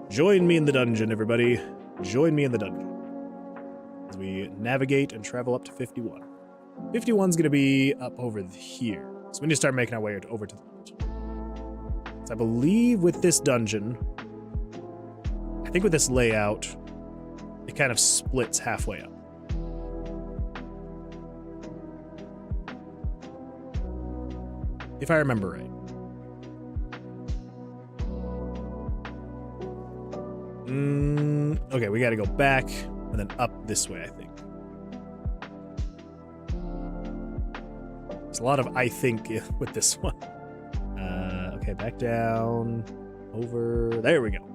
[SPEAKER 1] Join me in the dungeon, everybody. Join me in the dungeon. As we navigate and travel up to 51. 51's going to be up over here. So we need to start making our way over to the left. So I believe with this dungeon, I think with this layout, it kind of splits halfway up. If I remember right. Okay, we gotta go back and then up this way, I think. There's a lot of I think with this one. Okay, back down, over, there we go.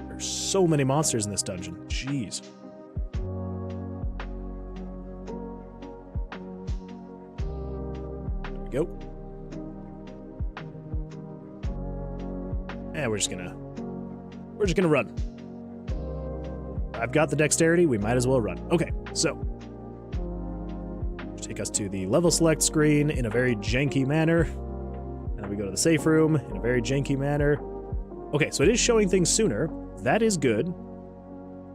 [SPEAKER 1] There's so many monsters in this dungeon, jeez. There we go. And we're just gonna run. I've got the dexterity, we might as well run. Okay, so take us to the level select screen in a very janky manner. And then we go to the safe room in a very janky manner. Okay, so it is showing things sooner. That is good.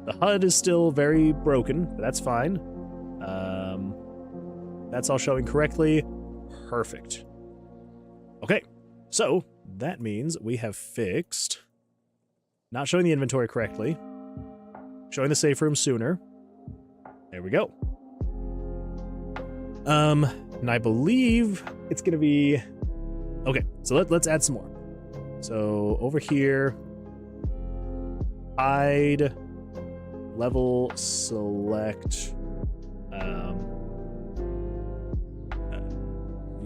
[SPEAKER 1] The HUD is still very broken, but that's fine. That's all showing correctly. Perfect. Okay, so that means we have fixed not showing the inventory correctly, showing the safe room sooner. There we go. And I believe it's gonna be okay. So let's add some more. So over here, hide, level select,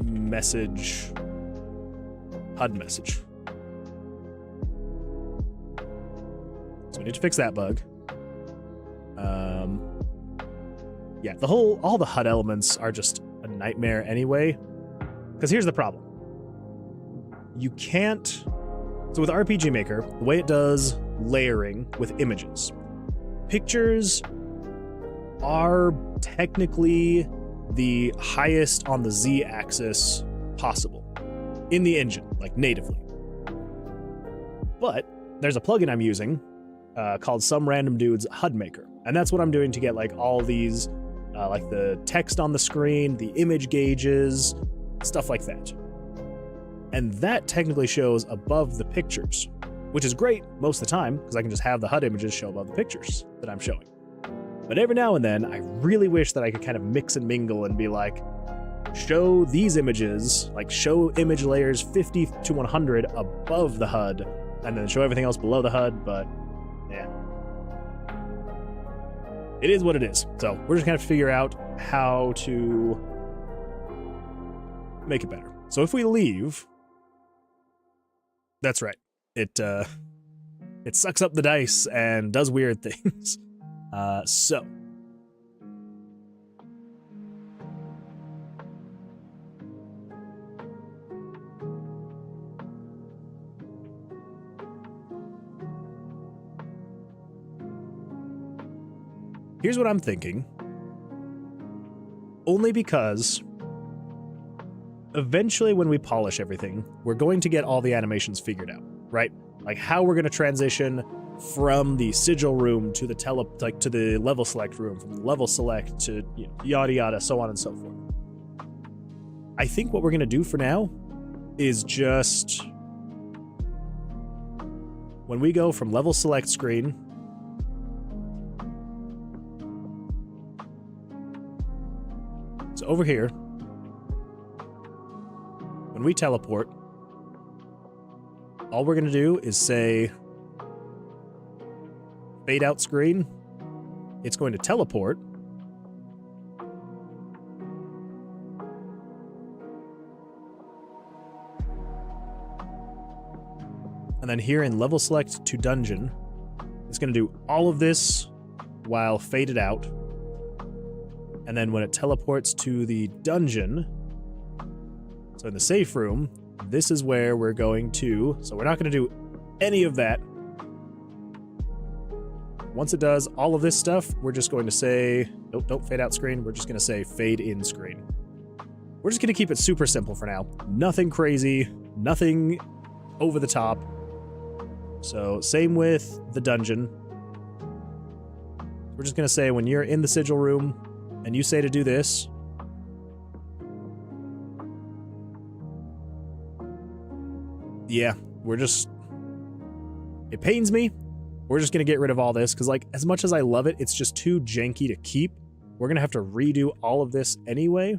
[SPEAKER 1] message. HUD message. So we need to fix that bug. Yeah, all the HUD elements are just a nightmare anyway. Because here's the problem. You can't, so with RPG Maker, the way it does layering with images, pictures are technically the highest on the Z-axis possible in the engine, like natively. But there's a plugin I'm using called Some Random Dude's HUD Maker, and that's what I'm doing to get like all these, like the text on the screen, the image gauges, stuff like that. And that technically shows above the pictures, which is great most of the time because I can just have the HUD images show above the pictures that I'm showing. But every now and then, I really wish that I could kind of mix and mingle and be like, show these images, like show image layers 50 to 100 above the HUD, and then show everything else below the HUD, but yeah. It is what it is. So we're just gonna have to figure out how to make it better. So if we leave, that's right. It sucks up the dice and does weird things. So here's what I'm thinking. Only because eventually when we polish everything, we're going to get all the animations figured out, right? Like how we're going to transition from the sigil room to the to the level select room, from the level select to yada yada, so on and so forth. I think what we're going to do for now is just when we go from level select screen so over here, when we teleport, all we're going to do is say fade out screen. It's going to teleport. And then here in level select to dungeon, it's going to do all of this while faded out. And then when it teleports to the dungeon, so in the safe room, this is where we're going to, so we're not going to do any of that. Once it does all of this stuff, we're just going to say, nope, don't fade out screen. We're just going to say fade in screen. We're just going to keep it super simple for now. Nothing crazy, nothing over the top. So same with the dungeon. We're just going to say when you're in the sigil room and you say to do this, yeah, it pains me. We're just going to get rid of all this because, like, as much as I love it, it's just too janky to keep. We're going to have to redo all of this anyway.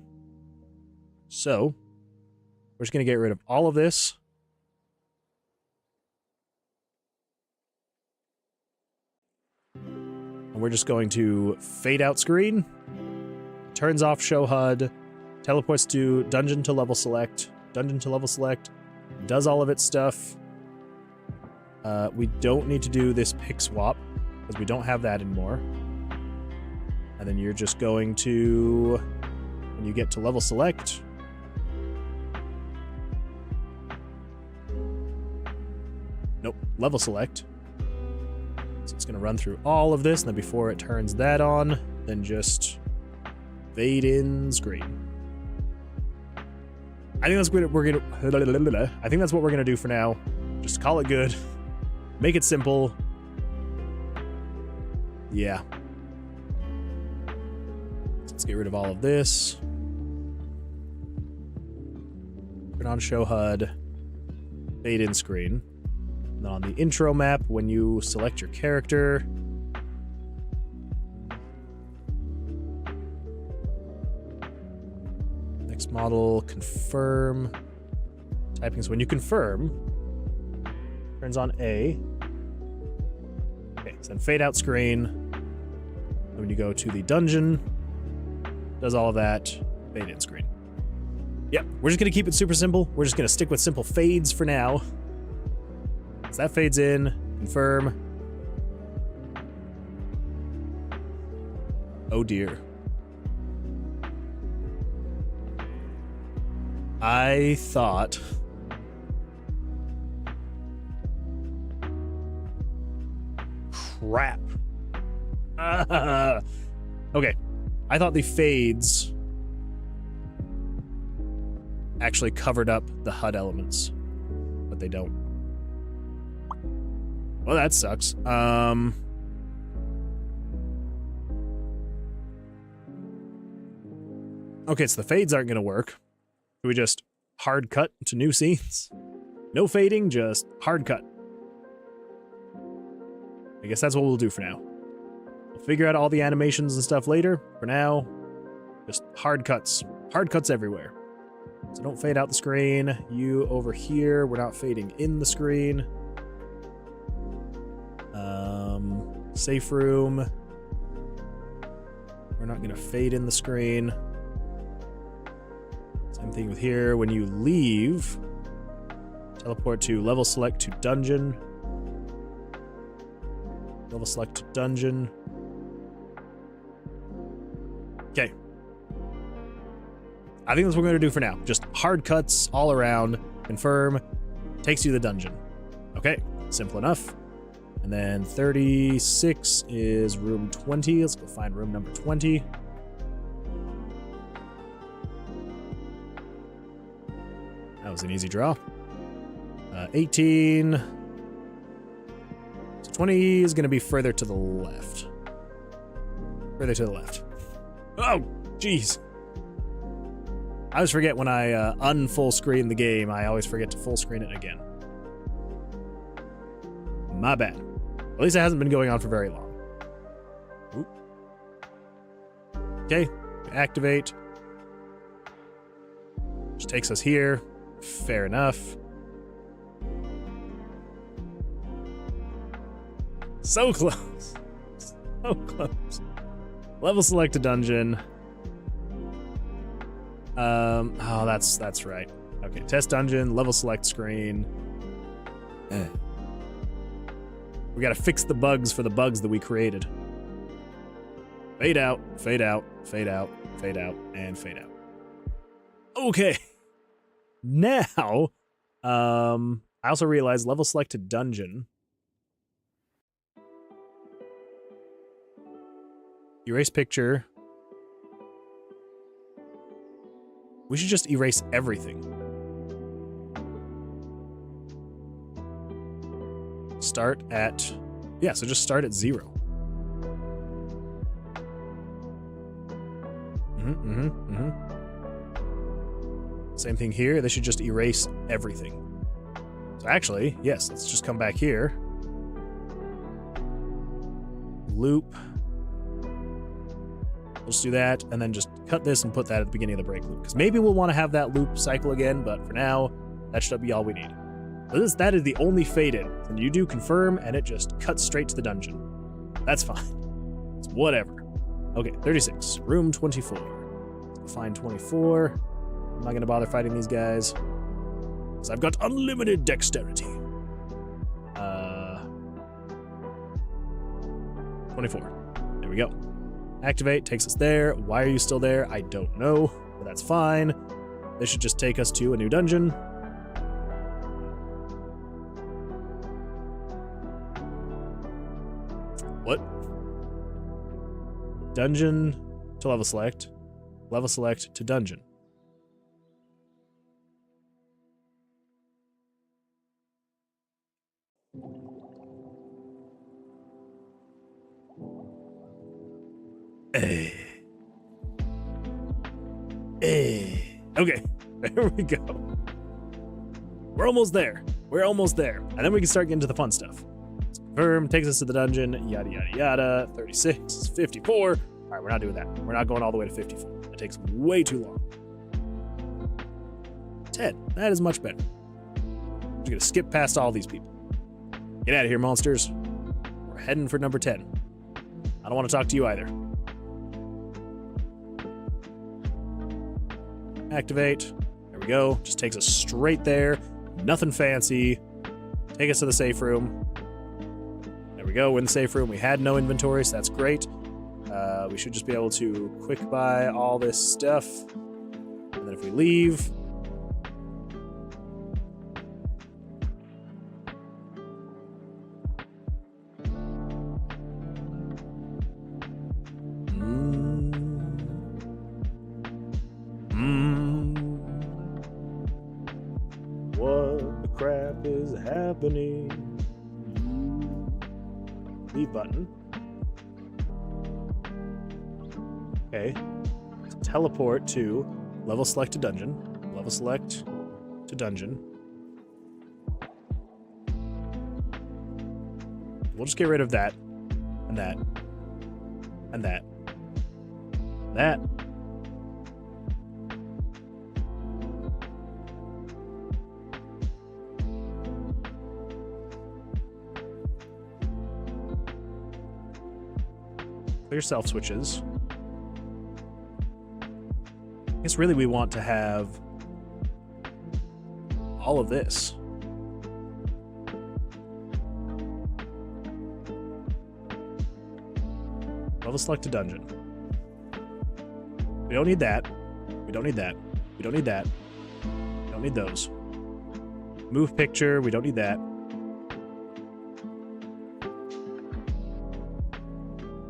[SPEAKER 1] So we're just going to get rid of all of this. And we're just going to fade out screen, turns off show HUD, teleports to dungeon to level select, does all of its stuff. We don't need to do this pick swap because we don't have that anymore. And then you're just going to, when you get to level select, nope, level select. So it's going to run through all of this, and then before it turns that on, then just fade in screen. I think that's what we're gonna do for now. Just call it good. Make it simple. Yeah. Let's get rid of all of this. Turn on show HUD. Fade in screen. And then on the intro map, when you select your character, next model, confirm. Typing is when you confirm, turns on A. Okay, so then fade out screen. And when you go to the dungeon, does all of that, fade in screen. Yep, we're just gonna keep it super simple. We're just gonna stick with simple fades for now. So that fades in, confirm. Oh dear. I thought crap. Okay. I thought the fades actually covered up the HUD elements, but they don't. Well, that sucks. Okay, so the fades aren't going to work. Do we just hard cut to new scenes? No fading, just hard cut. I guess that's what we'll do for now. We'll We'll figure out all the animations and stuff later. For now, just hard cuts. Hard cuts everywhere. So don't fade out the screen. You over here, we're not fading in the screen. Safe room. We're not going to fade in the screen. Same thing with here. When you leave, teleport to level select to dungeon. Level select to dungeon. Okay. I think that's what we're going to do for now. Just hard cuts all around. Confirm. Takes you to the dungeon. Okay. Simple enough. And then 36 is room 20. Let's go find room number 20. That was an easy draw. 18. So 20 is going to be further to the left. Further to the left. Oh, jeez. I always forget when I unfull screen the game. I always forget to full screen it again. My bad. At least it hasn't been going on for very long. Oop. Okay, activate. Which takes us here. Fair enough. So close. So close. Level select a dungeon. Oh, that's right. Okay, test dungeon, level select screen. We gotta fix the bugs for the bugs that we created. Fade out, fade out, fade out, fade out, and fade out. Okay. Now, I also realized level select to dungeon. Erase picture. We should just erase everything. Start at... Yeah, so just start at 0. Same thing here. They should just erase everything. So actually, yes, let's just come back here. Loop. We'll just do that, and then just cut this and put that at the beginning of the break loop. Because maybe we'll want to have that loop cycle again, but for now, that should be all we need. That is the only fade in. And you do confirm, and it just cuts straight to the dungeon. That's fine. It's whatever. Okay, 36. Room 24. Let's find 24. I'm not going to bother fighting these guys. Because I've got unlimited dexterity. 24. There we go. Activate, takes us there. Why are you still there? I don't know, but that's fine. This should just take us to a new dungeon. What? Dungeon to level select. Level select to dungeon. Okay, there we go. We're almost there. We're almost there. And then we can start getting to the fun stuff. So confirm, takes us to the dungeon, yada, yada, yada. 36, 54. All right, we're not doing that. We're not going all the way to 54. That takes way too long. 10, that is much better. I'm just gonna skip past all these people. Get out of here, monsters. We're heading for number 10. I don't want to talk to you either. Activate. There we go. Just takes us straight there. Nothing fancy. Take us to the safe room. There we go. We're in the safe room. We had no inventory, so that's great. We should just be able to quick buy all this stuff. And then if we leave... What the crap is happening? Leave button. Okay. Teleport to level select to dungeon. Level select to dungeon. We'll just get rid of that and that. And that. That. Clear self switches. I guess really we want to have all of this. Level select a dungeon. We don't need that. We don't need that. We don't need that. We don't need those. Move picture. We don't need that.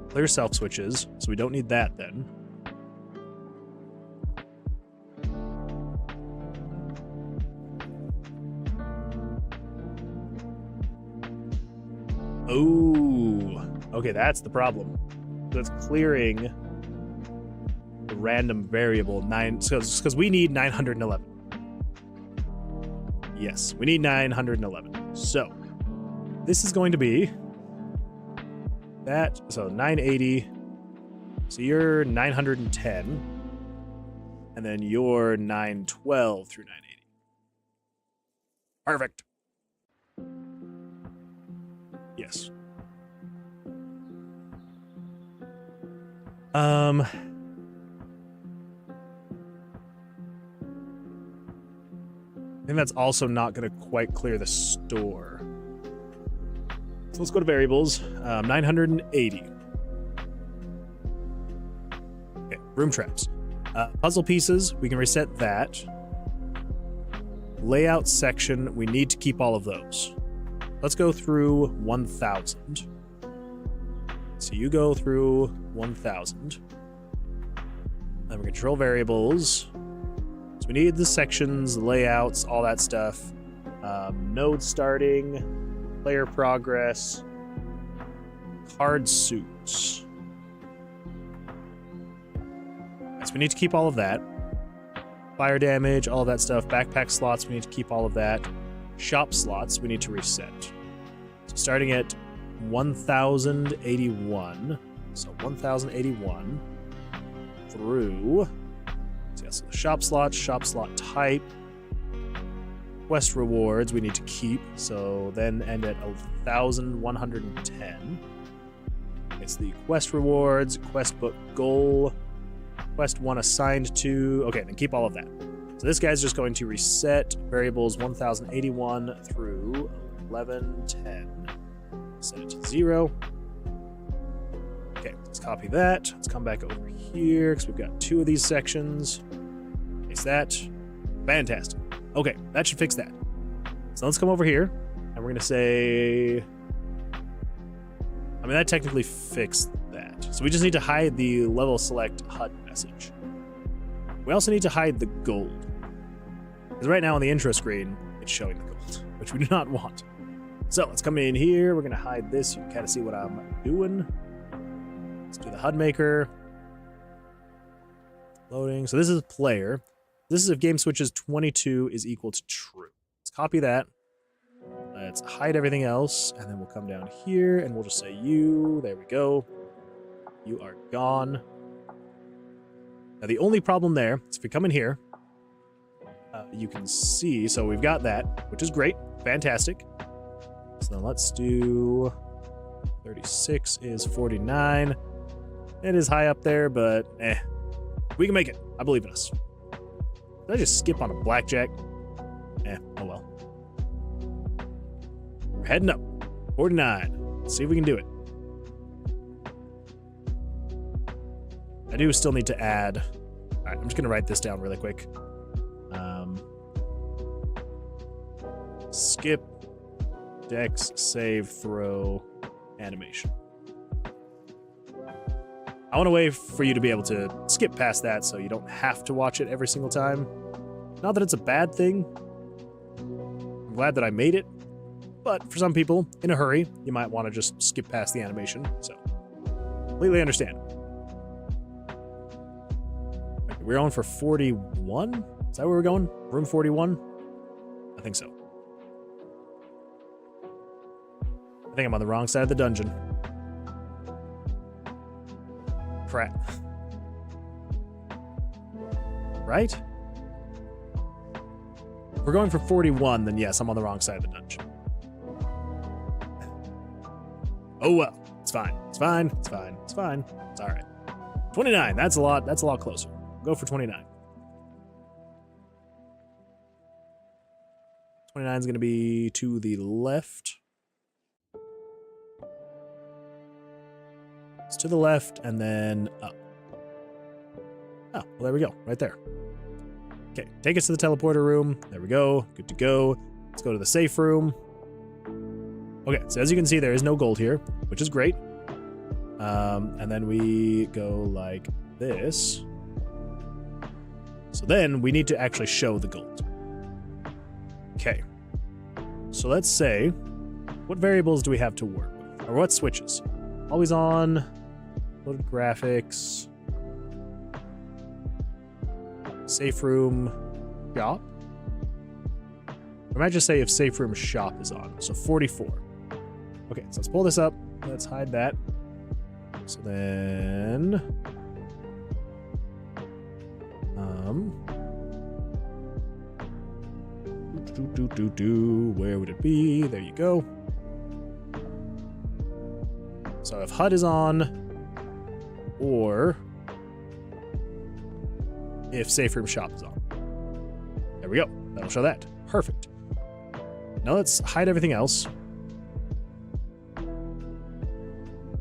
[SPEAKER 1] Clear self switches. So we don't need that then. Oh, okay, that's the problem. That's clearing the random variable 9, because we need 911. Yes, we need 911. So this is going to be that. So 980. So you're 910, and then you're 912 through 980. Perfect. Yes. I think that's also not going to quite clear the store. So let's go to variables. 980. Okay, room traps. Puzzle pieces, we can reset that. Layout section, we need to keep all of those. Let's go through 1000. So you go through 1000. Then we control variables. So we need the sections, the layouts, all that stuff. Node starting, player progress, card suits. So we need to keep all of that. Fire damage, all of that stuff. Backpack slots, we need to keep all of that. Shop slots, we need to reset. So starting at 1081. So 1081 through. So yes, the shop slot type. Quest rewards we need to keep. So then end at 1110. It's the quest rewards, quest book goal, quest one assigned to. Okay, then keep all of that. So this guy's just going to reset variables 1081 through 1110. Set it to 0. Okay, let's copy that. Let's come back over here because we've got 2 of these sections. Fix that. Fantastic. Okay, that should fix that. So let's come over here and we're going to say... I mean, that technically fixed that. So we just need to hide the level select HUD message. We also need to hide the gold. Because right now on the intro screen, it's showing the gold, which we do not want. So let's come in here. We're going to hide this. You can kind of see what I'm doing. Let's do the HUD maker. Loading. So this is player. This is if game switches 22 is equal to true. Let's copy that. Let's hide everything else. And then we'll come down here and we'll just say you. There we go. You are gone. Now the only problem there is if we come in here, you can see, so we've got that, which is great. Fantastic. So then let's do 36 is 49. It is high up there, but we can make it. I believe in us. Did I just skip on a blackjack? Oh well. We're heading up. 49. Let's see if we can do it. I do still need to add. All right, I'm just going to write this down really quick. Skip, dex, save, throw, animation. I want a way for you to be able to skip past that so you don't have to watch it every single time. Not that it's a bad thing. I'm glad that I made it. But for some people, in a hurry, you might want to just skip past the animation. So, completely understand. We're on for 41? Is that where we're going? Room 41? I think so. I think I'm on the wrong side of the dungeon. Crap. Right? If we're going for 41, then yes, I'm on the wrong side of the dungeon. Oh well. It's fine. It's fine. It's fine. It's fine. It's alright. 29. That's a lot closer. Go for 29. 29 is going to be to the left. It's to the left and then up. Oh, well, there we go. Right there. Okay, take us to the teleporter room. There we go. Good to go. Let's go to the safe room. Okay, so as you can see, there is no gold here, which is great. And then we go like this. So then we need to actually show the gold. Okay. So let's say, what variables do we have to work with? Or what switches? Always on, loaded graphics, safe room, shop. I might just say if safe room shop is on. So 44. Okay, so let's pull this up. Let's hide that. So then, where would it be? There you go. So if HUD is on, or if safe room shop is on. There we go. That'll show that. Perfect. Now let's hide everything else.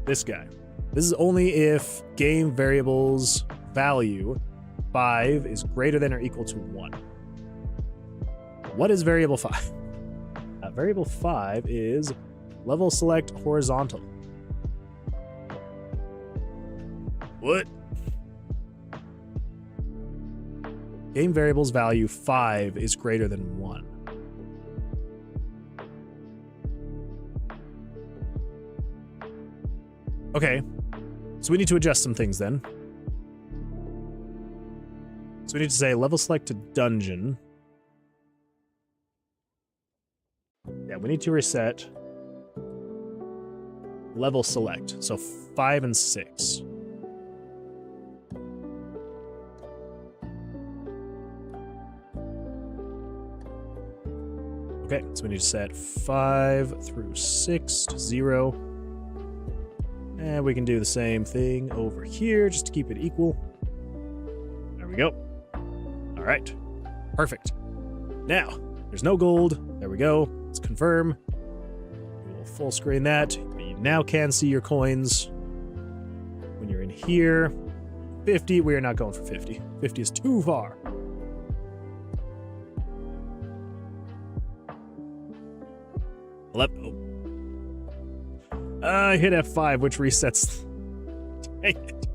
[SPEAKER 1] This guy. This is only if game variables value 5 is greater than or equal to 1. What is variable 5? Variable 5 is level select horizontal. What? Game variables value 5 is greater than 1. Okay, so we need to adjust some things then. So we need to say level select to dungeon. Yeah, we need to reset level select. So 5 and 6. Okay, so we need to set 5 through 6 to 0. And we can do the same thing over here just to keep it equal. There we go. All right, perfect. Now, there's no gold. There we go. Let's confirm. We'll full screen that. You now can see your coins. When you're in here, 50, we are not going for 50. 50 is too far. I hit F5, which resets. Dang it.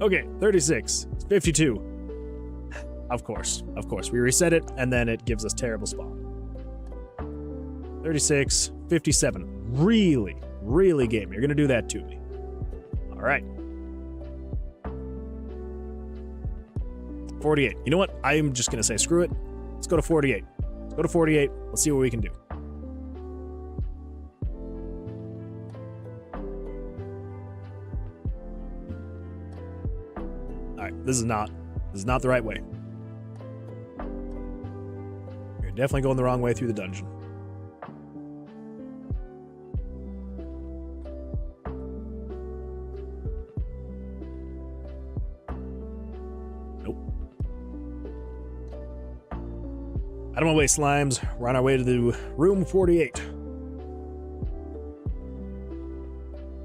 [SPEAKER 1] Okay, 36. It's 52. Of course. We reset it, and then it gives us terrible spawn. 36, 57. Really game. You're going to do that to me. All right. 48. You know what? I'm just going to say screw it. Let's go to 48. Let's go to 48. Let's see what we can do. This is not the right way. You're definitely going the wrong way through the dungeon. Nope. Out of my way, slimes. We're on our way to the room 48.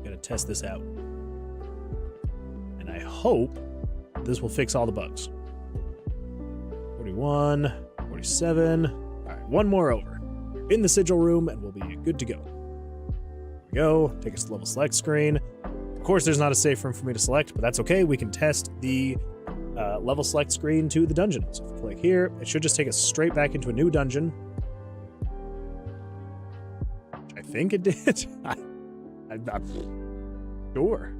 [SPEAKER 1] Gotta test this out. And I hope this will fix all the bugs. 41, 47. All right, one more over. We're in the sigil room, and we'll be good to go. There we go. Take us to the level select screen. Of course, there's not a safe room for me to select, but that's okay. We can test the level select screen to the dungeon. So if we click here, it should just take us straight back into a new dungeon. I think it did. I'm not sure.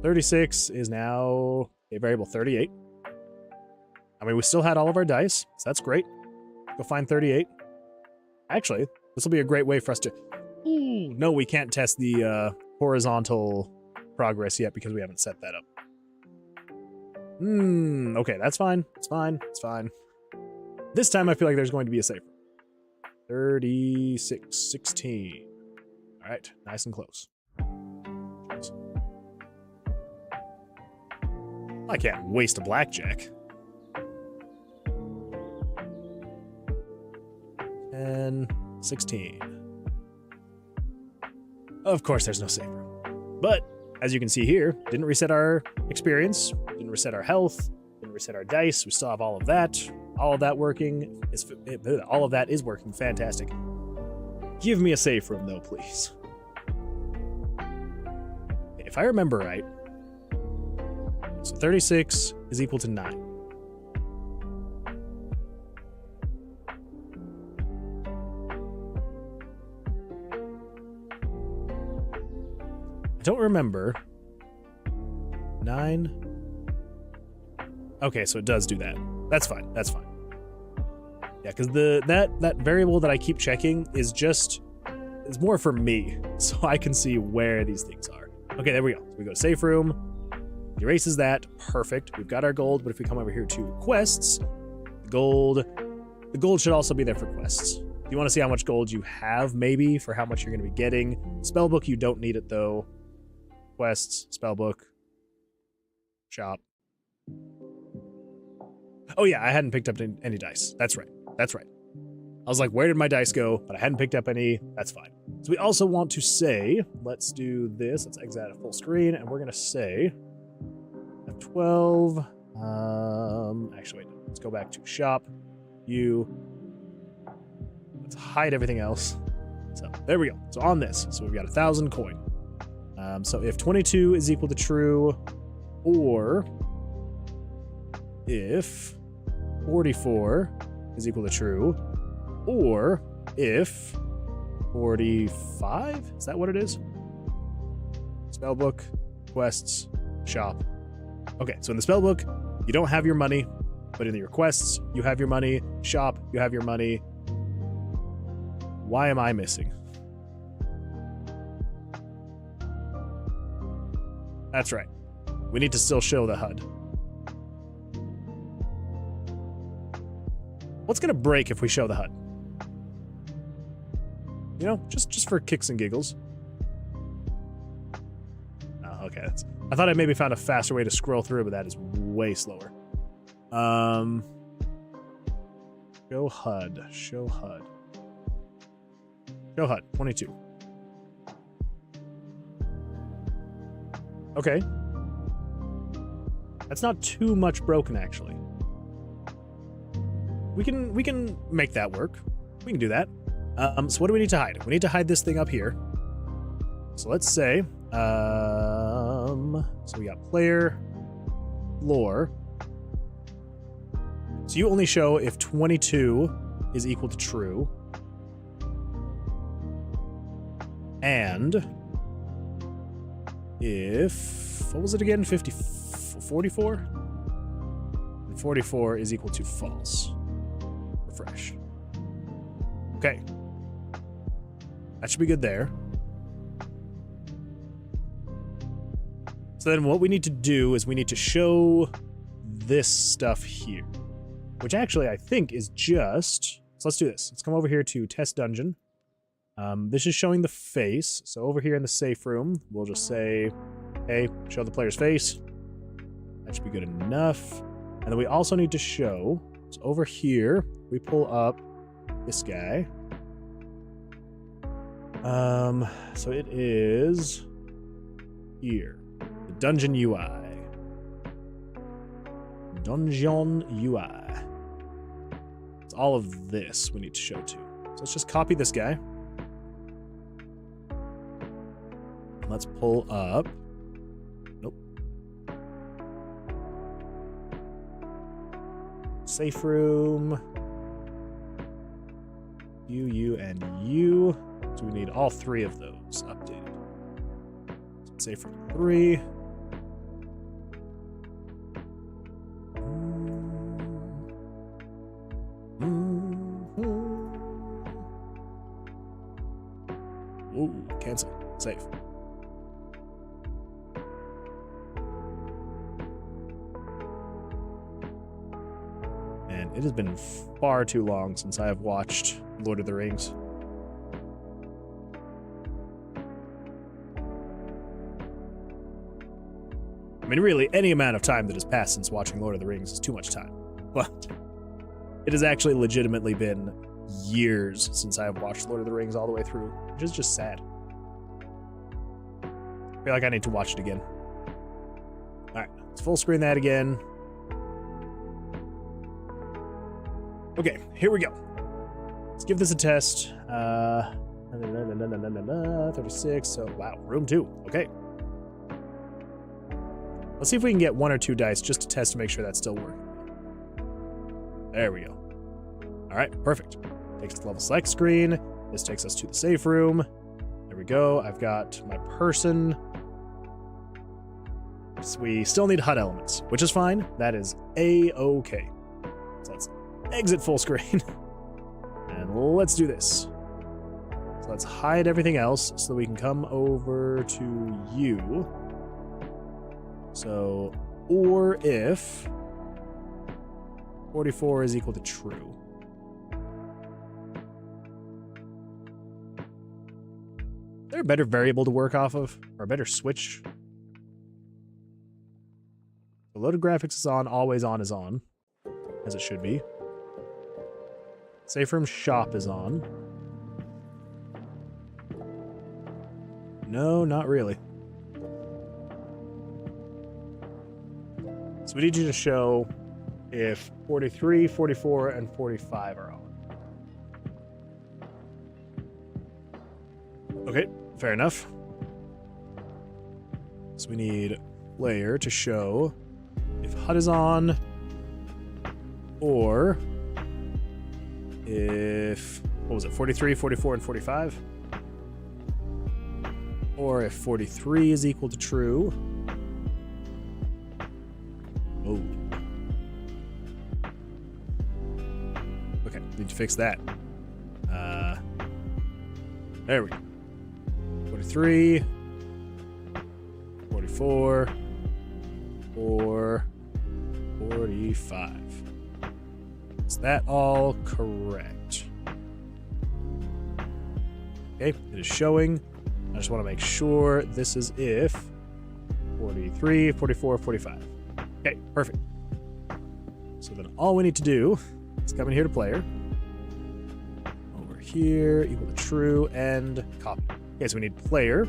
[SPEAKER 1] 36 is now a variable 38. I mean, we still had all of our dice, so that's great. Go find 38. Actually, this will be a great way for us to... Ooh, no, we can't test the horizontal progress yet because we haven't set that up. Okay, that's fine. It's fine. It's fine. This time I feel like there's going to be a safe room. 36, 16. All right, nice and close. I can't waste a blackjack. 10, 16. Of course, there's no safe room. But as you can see here, didn't reset our experience, didn't reset our health, didn't reset our dice. We still have all of that. All of that working is all of that is working fantastic. Give me a safe room though, please. If I remember right, so 36 is equal to 9. I don't remember. 9. Okay, so it does do that. That's fine. That's fine. Yeah, because that variable that I keep checking is it's more for me, so I can see where these things are. Okay, there we go. So we go to safe room. Erases that. Perfect. We've got our gold, but if we come over here to quests, the gold should also be there for quests. If you want to see how much gold you have, maybe, for how much you're going to be getting. Spellbook, you don't need it, though. Quests, spellbook, shop. Oh, yeah, I hadn't picked up any dice. That's right. That's right. I was like, where did my dice go? But I hadn't picked up any. That's fine. So we also want to say, let's do this. Let's exit out of full screen, and we're going to say F12. Actually, wait. Let's go back to shop. Let's hide everything else. So there we go. So on this, so we've got 1,000 coin. So if 22 is equal to true, or if 44 is equal to true, or if 45, is that what it is? Spellbook, quests, shop. Okay, so in the spellbook, you don't have your money, but in your quests, you have your money. Shop, you have your money. Why am I missing? That's right. We need to still show the HUD. What's gonna break if we show the HUD? You know, just for kicks and giggles. Oh, okay. I thought I maybe found a faster way to scroll through, but that is way slower. Show HUD. Show HUD. Show HUD. 22. Okay. That's not too much broken, actually. We can make that work. We can do that. So what do we need to hide? We need to hide this thing up here. So let's say, so we got player, floor. So you only show if 22 is equal to true. And if, what was it again? 44? And 44 is equal to false. Refresh. Okay. That should be good there. So then what we need to do is we need to show this stuff here, which actually I think is just, so let's do this. Let's come over here to test dungeon. This is showing the face. So over here in the safe room, we'll just say, hey, show the player's face. That should be good enough. And then we also need to show, so over here, we pull up this guy. So it is here. The dungeon UI. Dungeon UI. It's all of this we need to show too. So let's just copy this guy. Let's pull up. Nope. Safe room. You, and you. So we need all three of those updated. So safe room 3. Ooh, cancel. Save. Man, it has been far too long since I have watched Lord of the Rings. I mean, really, any amount of time that has passed since watching Lord of the Rings is too much time. But it has actually legitimately been years since I have watched Lord of the Rings all the way through, which is just sad. I feel like I need to watch it again. Alright, let's full screen that again. Okay, here we go. Let's give this a test. 36, so wow, room 2. Okay. Let's see if we can get 1 or 2 dice just to test to make sure that's still working. There we go. All right, perfect. Takes us to the level select screen. This takes us to the safe room. There we go. I've got my person. So we still need HUD elements, which is fine. That is a-okay. So let's exit full screen. And let's do this. So let's hide everything else so that we can come over to you. So, or if 44 is equal to true. Is there a better variable to work off of? Or a better switch? The loaded graphics is on, always on is on. As it should be. Safe room shop is on. No, not really. So we need you to show if 43, 44, and 45 are on. Okay, fair enough. So we need player to show if HUD is on, or if, what was it, 43, 44, and 45? Or if 43 is equal to true. Oh. Okay, need to fix that. There we go. 43, 44, or 45. Is that all correct? Okay, it is showing. I just want to make sure this is if 43, 44, 45. Okay, perfect. So then all we need to do is come in here to player. Over here, equal to true, and copy. Okay, so we need player.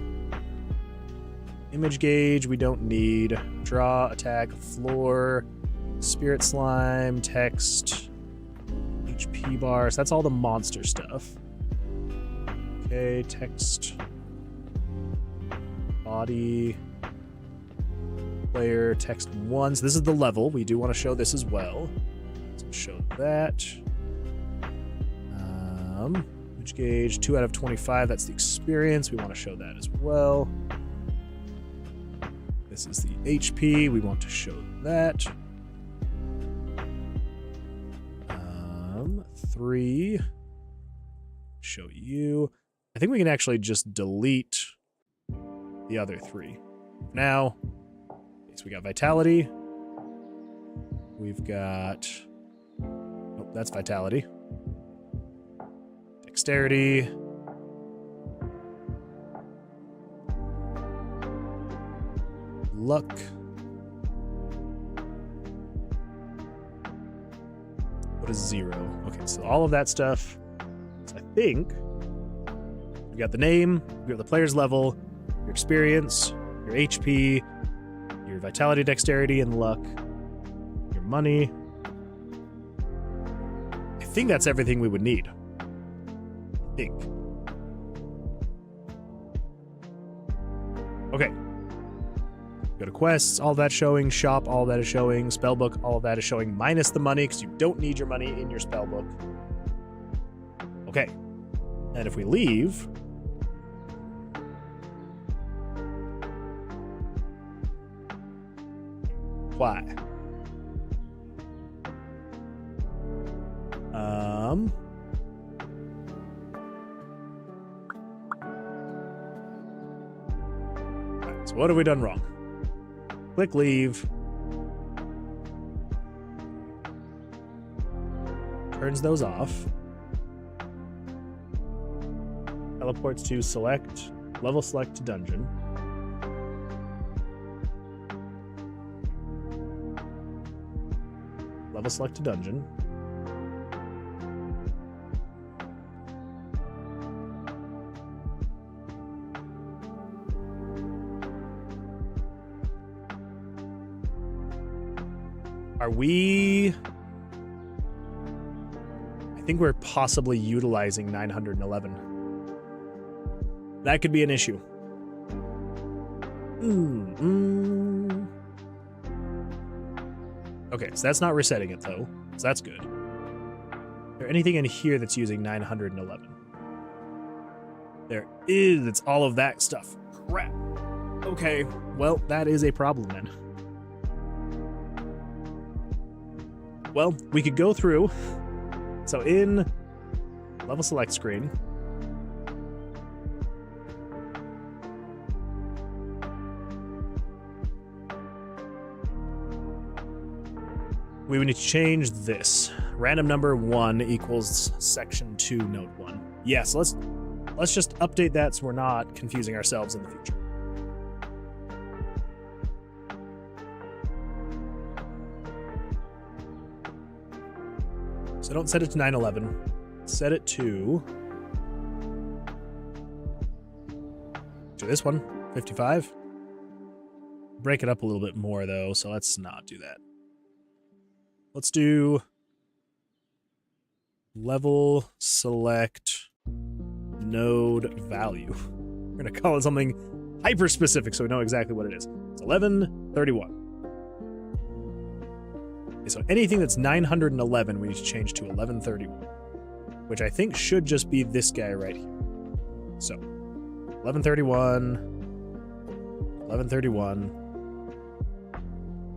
[SPEAKER 1] Image gauge, we don't need. Draw, attack, floor, spirit slime, text, HP bar. So that's all the monster stuff. Okay, text, body, player, text 1. So this is the level. We do want to show this as well. So show that. Image gauge, 2 out of 25. That's the experience. We want to show that as well. This is the HP. We want to show that. 3. Show you. I think we can actually just delete the other 3. Now, so we got vitality. We've got... Oh, that's vitality. Dexterity. Luck. What is 0? Okay, so all of that stuff. So I think we got the name, we got the player's level, your experience, your HP, your vitality, dexterity, and luck, your money. I think that's everything we would need. I think. Okay. Go to quests, all that showing. Shop, all that is showing. Spellbook, all of that is showing. Minus the money, because you don't need your money in your spellbook. Okay. And if we leave... Why? Right, so what have we done wrong? Click leave. turns those off. Teleports to select, level select to dungeon. Level select to dungeon. Are we... I think we're possibly utilizing 911. That could be an issue. Okay, so that's not resetting it, though. So that's good. Is there anything in here that's using 911? There is. It's all of that stuff. Crap. Okay, well, that is a problem then. Well, we could go through. So in level select screen, we would need to change this. Random number 1 equals section 2, note 1. Yeah, so let's just update that so we're not confusing ourselves in the future. So don't set it to 911. Set it to this one, 55. Break it up a little bit more though, so let's not do that. Let's do level select node value. We're gonna call it something hyper specific so we know exactly what it is. It's 1131. Okay, so anything that's 911 we need to change to 1131, which I think should just be this guy right here. So 1131, 1131,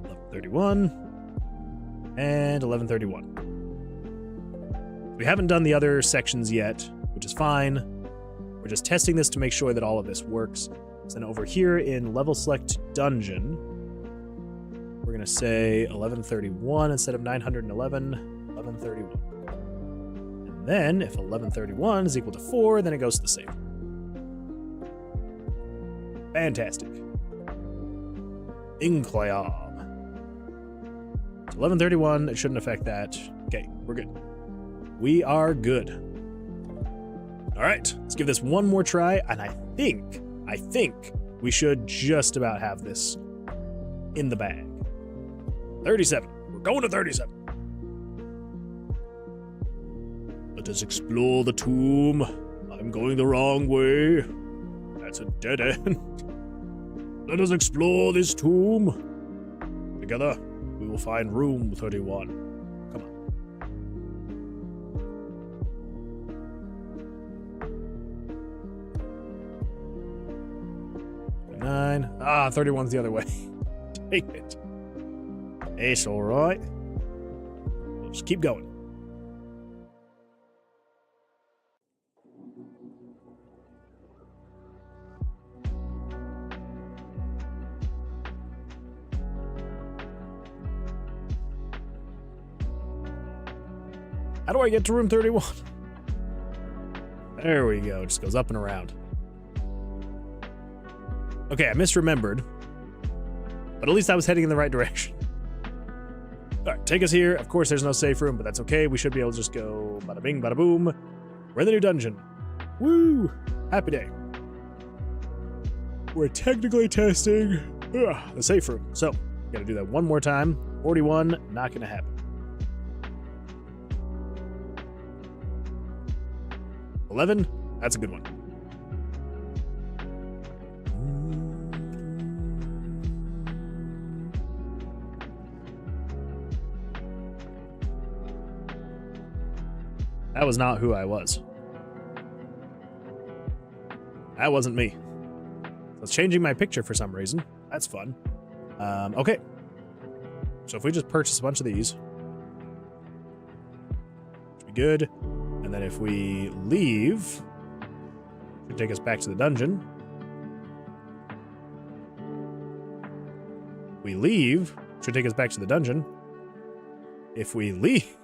[SPEAKER 1] 1131. And 1131. We haven't done the other sections yet, which is fine. We're just testing this to make sure that all of this works. So then over here in level select dungeon, we're going to say 1131 instead of 911, 1131. And then if 1131 is equal to 4, then it goes to the save. Fantastic. Incroyable. 1131, it shouldn't affect that. Okay, we're good. We are good. All right, let's give this one more try, and I think we should just about have this in the bag. 37. We're going to 37. Let us explore the tomb. I'm going the wrong way. That's a dead end. Let us explore this tomb. Together, we will find room 31. Come on. 9. 31's the other way. Take it. It's alright. We'll just keep going. How do I get to room 31? There we go. It just goes up and around. Okay, I misremembered. But at least I was heading in the right direction. Alright, take us here. Of course, there's no safe room, but that's okay. We should be able to just go bada bing, bada boom. We're in the new dungeon. Woo! Happy day. We're technically testing the safe room. So, gotta do that one more time. 41, not gonna happen. 11, that's a good one. That was not who I was. That wasn't me. So it's changing my picture for some reason. That's fun. Okay. So if we just purchase a bunch of these, should be good. And then if we leave, should take us back to the dungeon. We leave, should take us back to the dungeon. If we leave,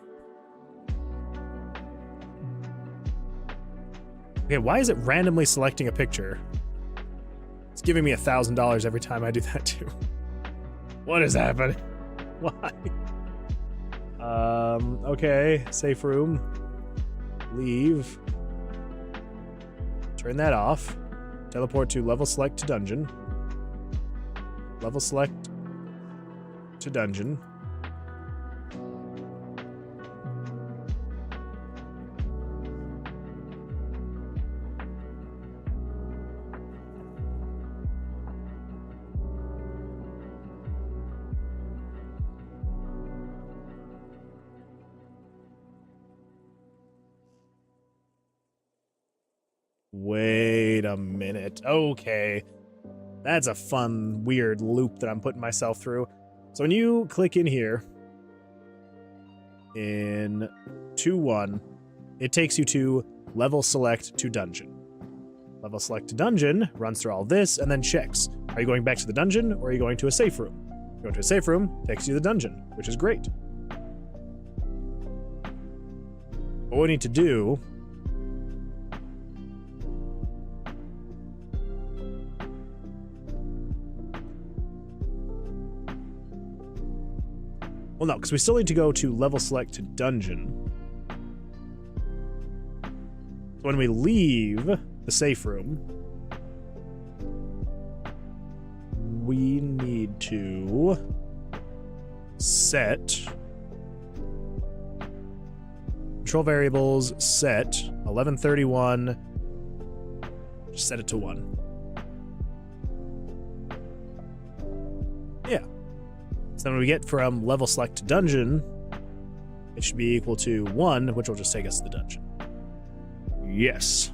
[SPEAKER 1] Okay, why is it randomly selecting a picture? It's giving me $1,000 every time I do that too. What is happening? Why? Okay, safe room. Leave. Turn that off. Teleport to level select to dungeon. Level select to dungeon. Wait a minute. Okay. That's a fun, weird loop that I'm putting myself through. So when you click in here, in 2.1, it takes you to level select to dungeon. Level select to dungeon runs through all this and then checks. Are you going back to the dungeon or are you going to a safe room? Going to a safe room takes you to the dungeon, which is great. What we need to do well, no, because we still need to go to level select to dungeon. So when we leave the safe room, we need to set control variables, set 1131, just set it to 1. Yeah. So then when we get from level select to dungeon, it should be equal to 1, which will just take us to the dungeon. Yes.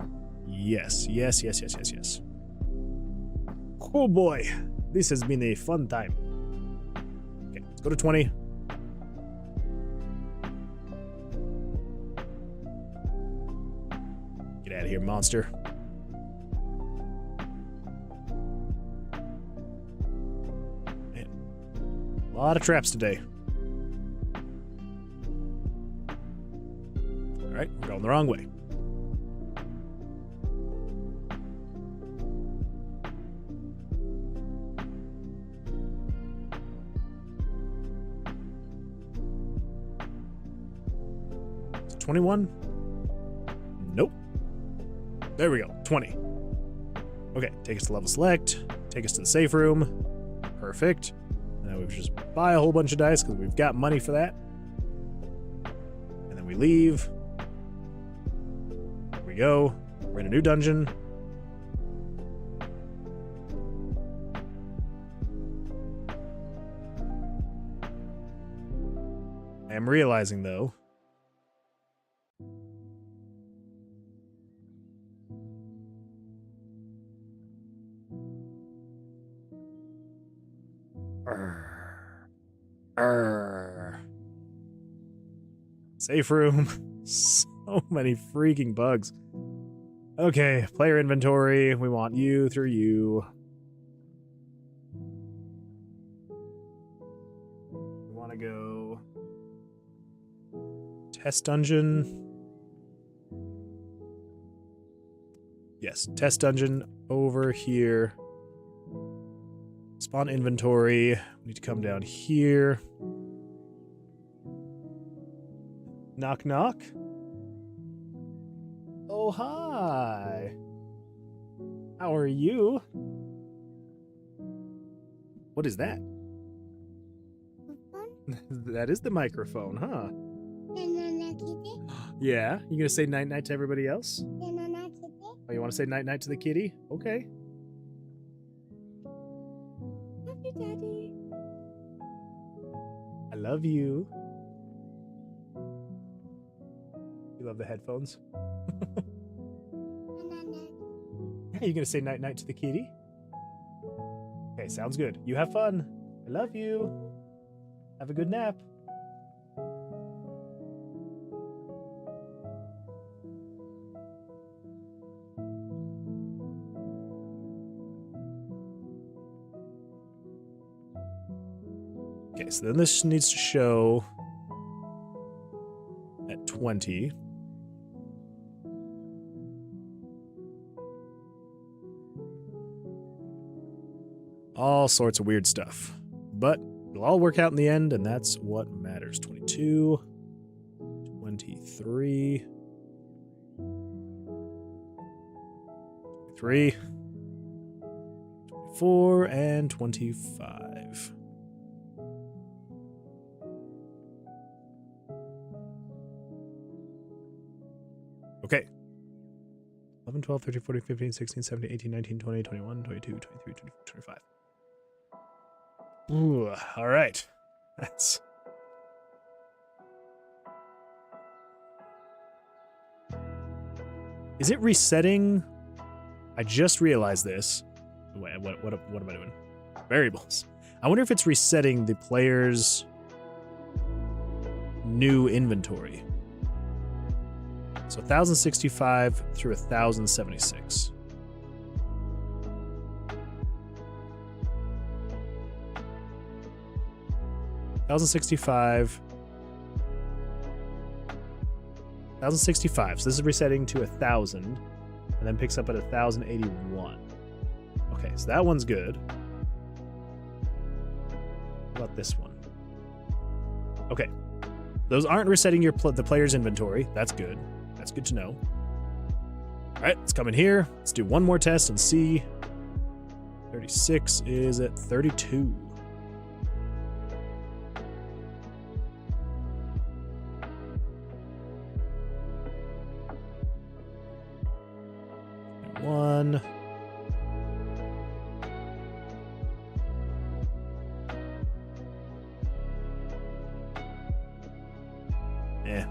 [SPEAKER 1] Yes, yes, yes, yes, yes, yes. Oh boy, this has been a fun time. Okay, let's go to 20. Get out of here, monster. Man, a lot of traps today. All right, we're going the wrong way. Is it 21? Nope. There we go, 20. Okay, take us to level select, take us to the safe room. Perfect. Now we just buy a whole bunch of dice because we've got money for that. And then we leave. Here we go. We're in a new dungeon. I am realizing, though, safe room. So many freaking bugs. Okay, player inventory. We want you through you. We want to go test dungeon. Yes, test dungeon over here. Spawn inventory. We need to come down here. Knock, knock. Oh, hi. How are you? What is that? That is the microphone, huh? Yeah? You gonna say night-night to everybody else? Oh, you want to say night-night to the kitty? Okay.
[SPEAKER 3] Love you, Daddy.
[SPEAKER 1] I love you. You love the headphones? Yeah, you gonna say night-night to the kitty? Okay, sounds good. You have fun. I love you. Have a good nap. Okay, so then this needs to show at 20. All sorts of weird stuff. But it'll all work out in the end, and that's what matters. 22, 23, 23, 24, and 25. Okay. 11, 12, 13, 14, 15, 16, 17, 18, 19, 20, 21, 22, 23, 24, 25. Ooh, all right. That's... Is it resetting? I just realized this. Wait, what am I doing? Variables. I wonder if it's resetting the player's new inventory. So 1065 through 1076. $1,065. 1065. So this is resetting to 1000, and then picks up at 1081. Okay, so that one's good. What about this one? Okay, those aren't resetting the player's inventory. That's good. That's good to know. All right, let's come in here. Let's do one more test and see. 36 is at 32. One. Yeah.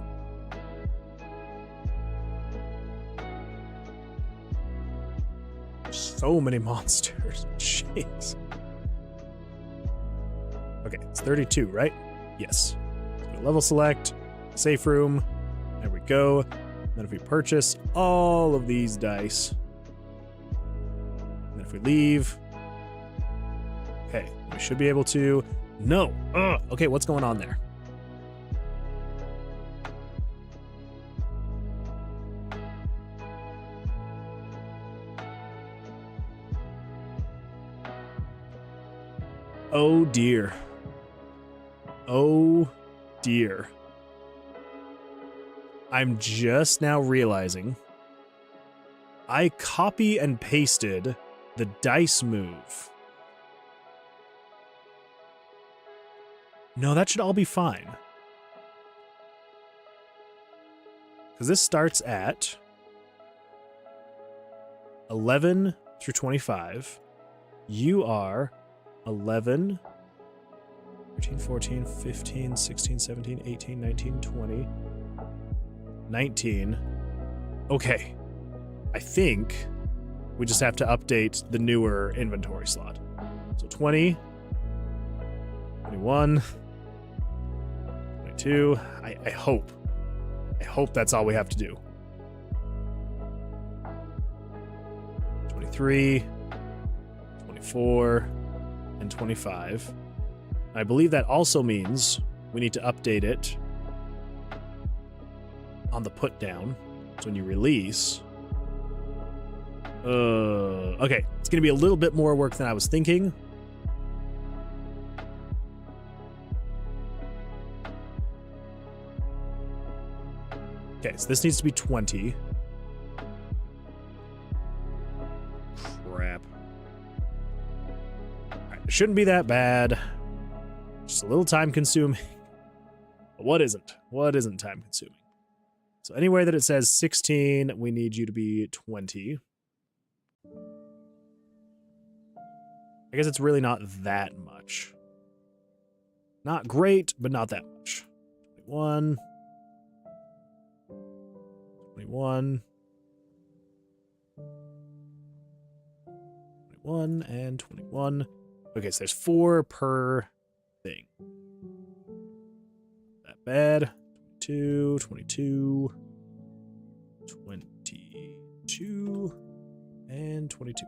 [SPEAKER 1] So many monsters. Jeez. Okay, it's 32, right? Yes. So level select, safe room. There we go. Then if we purchase all of these dice, and then if we leave, okay, we should be able to. No. Ugh. Okay, what's going on there? Oh dear. Oh dear. I'm just now realizing I copy and pasted the dice move. No, that should all be fine. Because this starts at 11 through 25. You are 11, 13, 14, 15, 16, 17, 18, 19, 20, 19. Okay. I think we just have to update the newer inventory slot. So 20, 21, 22. I hope. I hope that's all we have to do. 23, 24, and 25. I believe that also means we need to update it on the put down. So when you release, okay, it's gonna be a little bit more work than I was thinking. Okay, so this needs to be 20. Crap. All right, it shouldn't be that bad. Just a little time consuming. But what isn't? What isn't time consuming? So anywhere that it says 16, we need you to be 20. I guess it's really not that much. Not great, but not that much. 21. 21. 21 and 21. Okay, so there's 4 per thing. Not that bad. 22, 22, 22, and 22.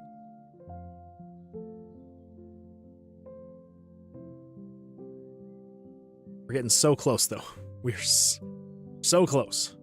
[SPEAKER 1] We're getting so close, though. We're so close.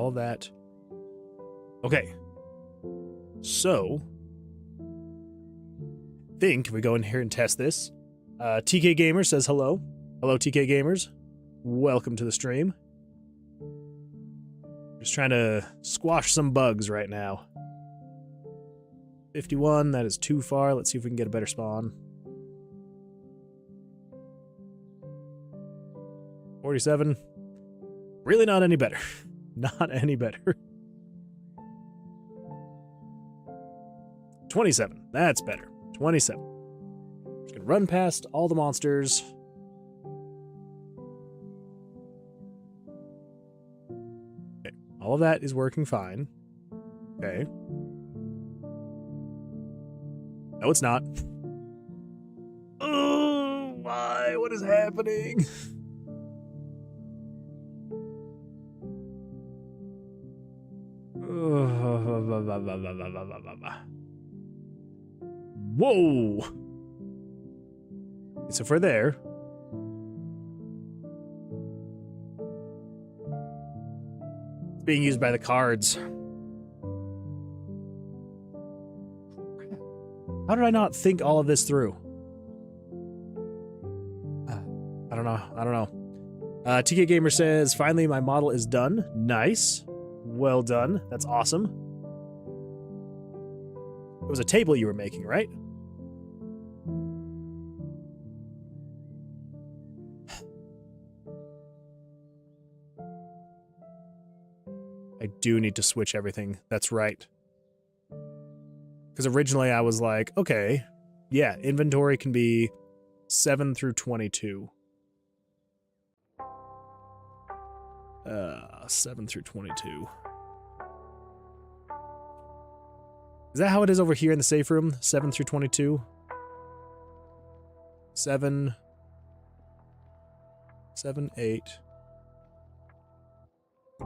[SPEAKER 1] all that. Okay. So, I think we go in here and test this. TK Gamer says hello. Hello, TK Gamers. Welcome to the stream. Just trying to squash some bugs right now. 51, that is too far. Let's see if we can get a better spawn. 47. Really not any better. Not any better. 27. That's better. 27. Just gonna run past all the monsters. Okay. All of that is working fine. Okay. No, it's not. Oh, why? What is happening? Whoa! So if we're there, it's being used by the cards. How did I not think all of this through? I don't know. TK Gamer says, finally my model is done. Nice. Well done. That's awesome. It was a table you were making, right? I do need to switch everything. That's right. Because originally I was like, okay, yeah, inventory can be 7 through 22. 7 through 22. Is that how it is over here in the safe room? 7 through 22? 7, 8,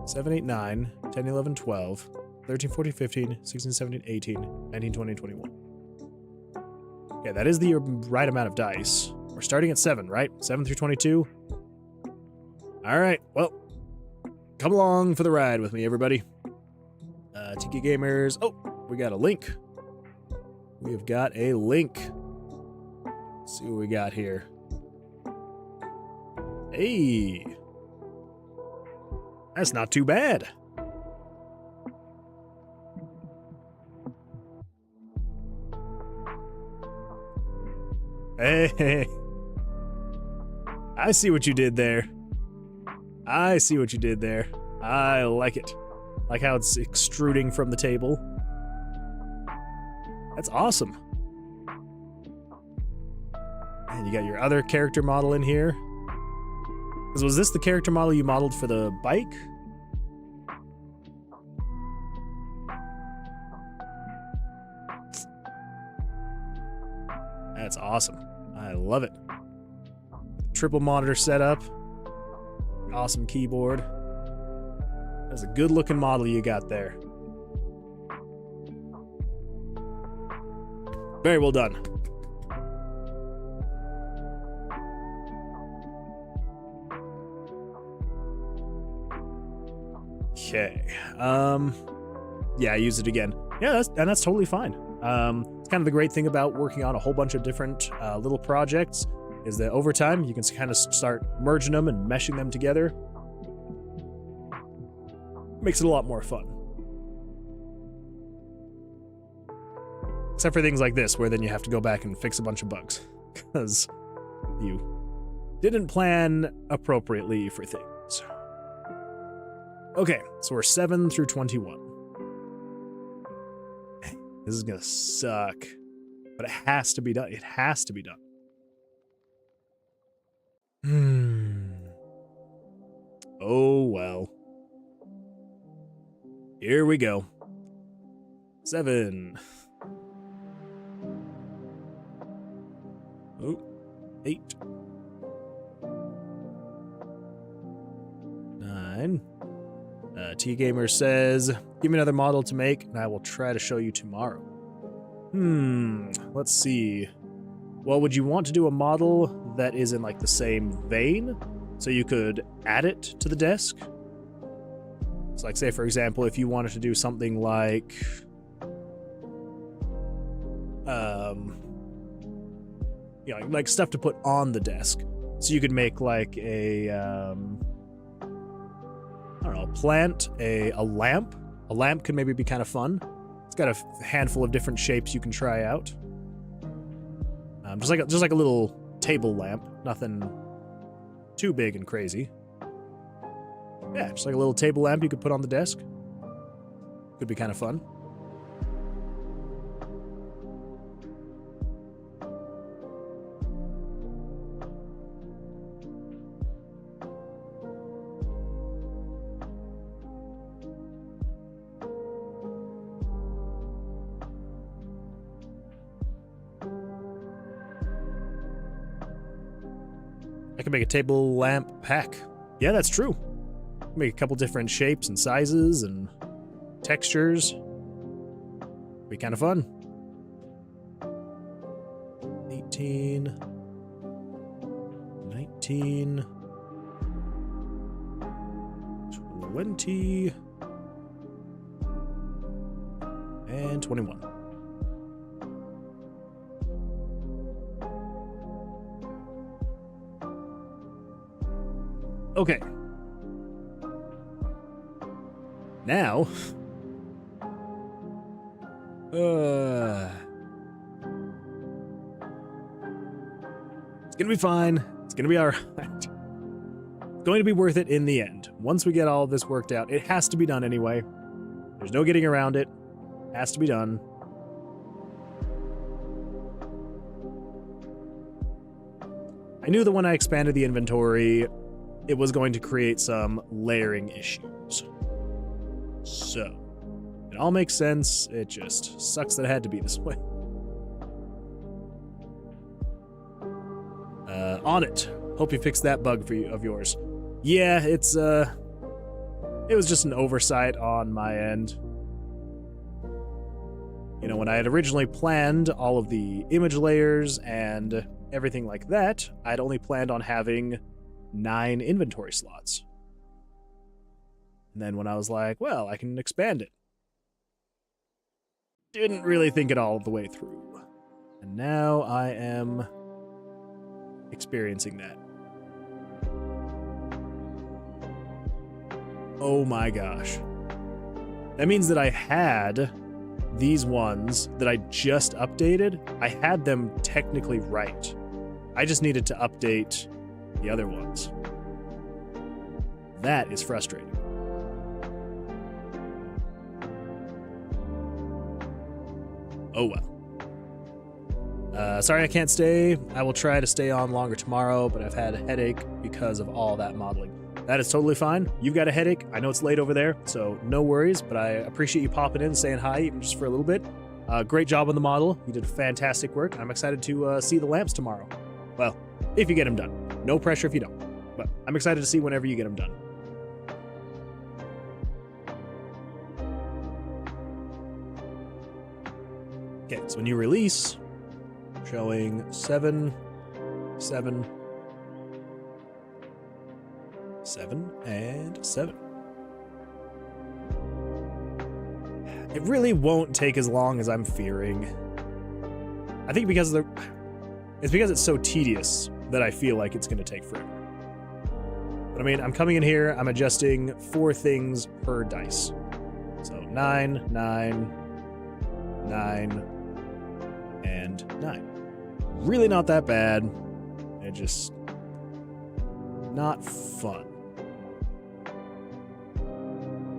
[SPEAKER 1] 7, 8, 9, 10, 11, 12, 13, 14, 15, 16, 17, 18, 19, 20, 21. Okay, that is the right amount of dice. We're starting at 7, right? 7 through 22? Alright, well, come along for the ride with me, everybody. TK Gamers. Oh, we got a link. We have got a link. Let's see what we got here. Hey. That's not too bad. Hey. I see what you did there. I see what you did there. I like it. Like how it's extruding from the table. That's awesome. And you got your other character model in here. Was this the character model you modeled for the bike? That's awesome. I love it. Triple monitor setup. Awesome keyboard. That's a good looking model you got there. Very well done. Okay. Yeah, I used it again. Yeah, that's totally fine. It's kind of the great thing about working on a whole bunch of different little projects is that over time you can kind of start merging them and meshing them together. Makes it a lot more fun. Except for things like this, where then you have to go back and fix a bunch of bugs. Because you didn't plan appropriately for things. Okay, so we're 7 through 21. This is gonna suck. But it has to be done. It has to be done. Oh, well. Here we go. 7. Oh, 8. 9. T-Gamer says, give me another model to make, and I will try to show you tomorrow. Let's see. Well, would you want to do a model that is in, like, the same vein? So you could add it to the desk? So like say for example, if you wanted to do something like you know, like stuff to put on the desk. So you could make like a I don't know, a plant, a lamp. A lamp could maybe be kind of fun. It's got a handful of different shapes you can try out. Just like a little table lamp, nothing too big and crazy. Yeah, just like a little table lamp you could put on the desk. Could be kind of fun. I can make a table lamp pack. Yeah, that's true. Make a couple different shapes and sizes and textures. Be kind of fun. 18, 19, 20, and 21. Okay. Now, it's gonna be fine. It's gonna be all right. It's going to be worth it in the end. Once we get all of this worked out, it has to be done anyway. There's no getting around it. It has to be done. I knew that when I expanded the inventory, it was going to create some layering issues. So, it all makes sense. It just sucks that it had to be this way. On it. Hope you fixed that bug of yours. Yeah, it was just an oversight on my end. You know, when I had originally planned all of the image layers and everything like that, I'd only planned on having 9 inventory slots. And then when I was like, well, I can expand it. Didn't really think it all the way through. And now I am experiencing that. Oh my gosh. That means that I had these ones that I just updated. I had them technically right. I just needed to update the other ones. That is frustrating. Oh well. Sorry I can't stay. I will try to stay on longer tomorrow, but I've had a headache because of all that modeling. That is totally fine. You've got a headache. I know it's late over there, so no worries, but I appreciate you popping in, saying hi, even just for a little bit. Great job on the model. You did fantastic work. I'm excited to see the lamps tomorrow. Well, if you get them done. No pressure if you don't. But I'm excited to see whenever you get them done. Okay, so when you release, showing 7, 7, 7, and 7. It really won't take as long as I'm fearing. I think because it's so tedious that I feel like it's going to take forever. But I mean, I'm coming in here, I'm adjusting 4 things per dice. So 9, 9, 9, and 9. Really not that bad. It just not fun.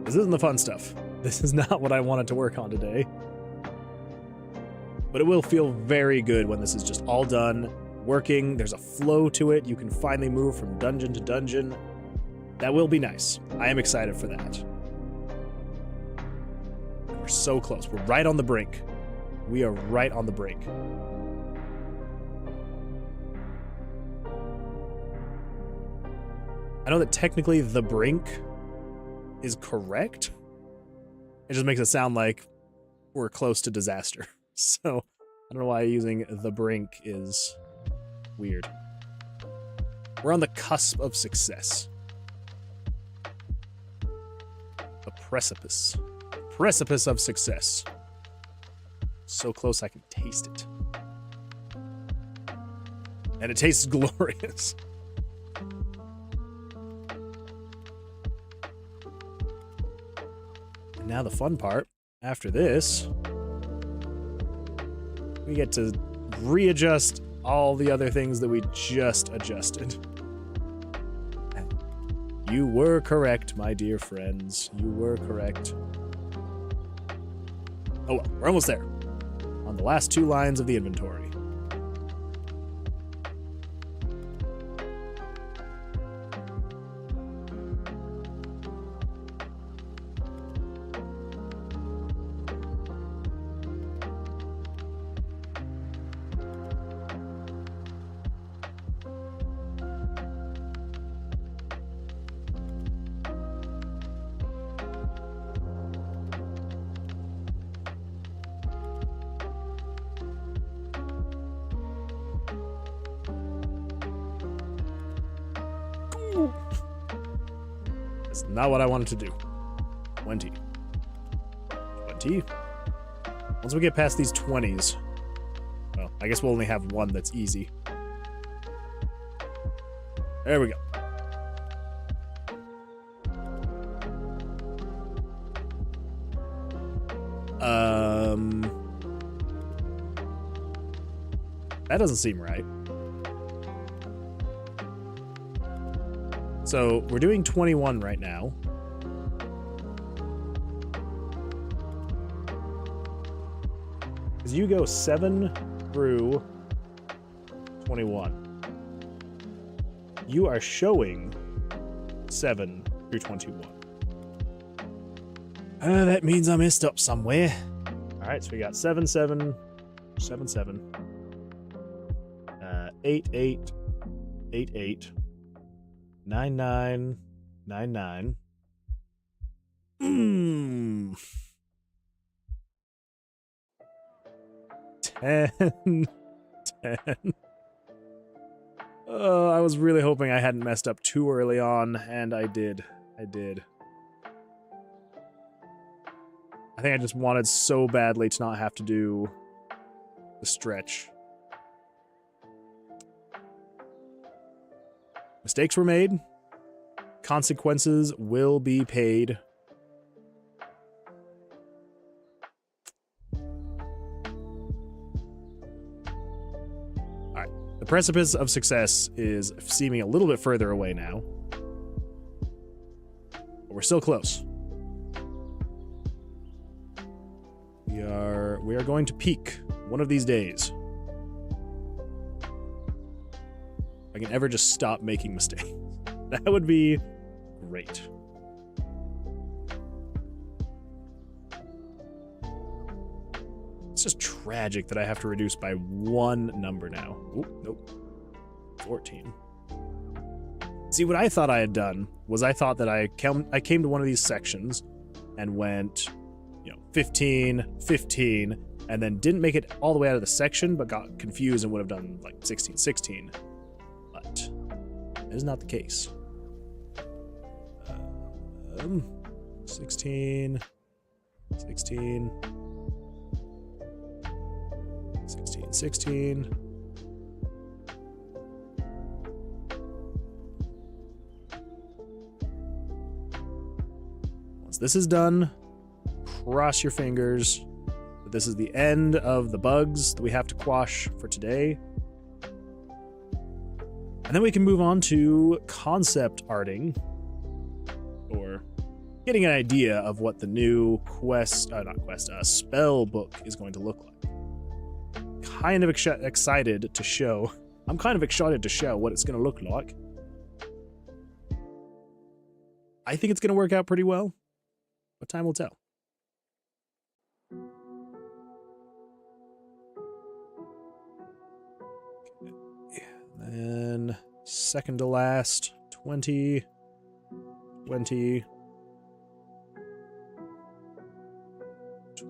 [SPEAKER 1] This isn't the fun stuff. This is not what I wanted to work on today. But it will feel very good when this is just all done, working. There's a flow to it. You can finally move from dungeon to dungeon. That will be nice. I am excited for that. We're so close. We're right on the brink. We are right on the brink. I know that technically the brink is correct. It just makes it sound like we're close to disaster. So I don't know why using the brink is weird. We're on the cusp of success. A precipice. Precipice of success. So close I can taste it. And it tastes glorious. And now the fun part. After this, we get to readjust all the other things that we just adjusted. You were correct, my dear friends. You were correct. Oh well, we're almost there. On the last 2 lines of the inventory. That's not what I wanted to do. 20. 20. Once we get past these 20s, well, I guess we'll only have one that's easy. There we go. That doesn't seem right. So we're doing 21 right now. Because you go 7 through 21. You are showing 7 through 21. That means I messed up somewhere. Alright, so we got 7, 7, 7, 7. 8, 8, 8, 8. 9, 9, 9, 9. 10, 10. I was really hoping I hadn't messed up too early on, and I did. I did. I think I just wanted so badly to not have to do the stretch. Mistakes were made. Consequences will be paid. Alright. The precipice of success is seeming a little bit further away now. But we're still close. We are going to peak one of these days. If I can ever just stop making mistakes. That would be great. It's just tragic that I have to reduce by 1 number now. Oop, nope. 14. See, what I thought I had done was I thought that I came to one of these sections and went, 15, 15, and then didn't make it all the way out of the section, but got confused and would have done like 16, 16. But that is not the case. 16, 16, 16, 16. Once this is done, cross your fingers that this is the end of the bugs that we have to quash for today. And then we can move on to concept arting, or getting an idea of what the new spell book is going to look like. Kind of excited to show. I'm kind of excited to show what it's going to look like. I think it's going to work out pretty well, but time will tell. And second to last, 20, 20,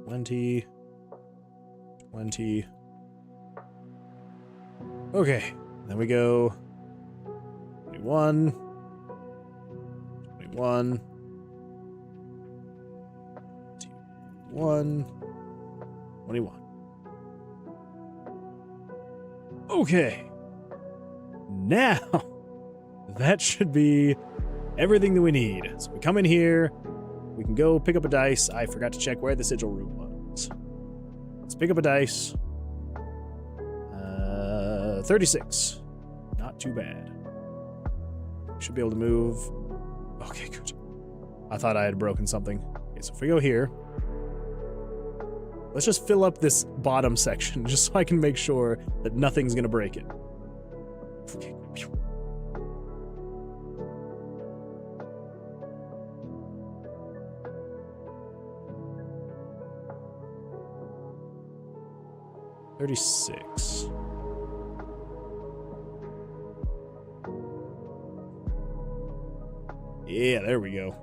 [SPEAKER 1] 20, 20. Okay, then we go 21, 21, 21. 21. Okay. Now, that should be everything that we need. So we come in here, we can go pick up a dice. I forgot to check where the sigil room was. Let's pick up a dice. 36. Not too bad. Should be able to move. Okay, good. I thought I had broken something. Okay, so if we go here, let's just fill up this bottom section just so I can make sure that nothing's gonna break it. Okay. 36. Yeah, there we go.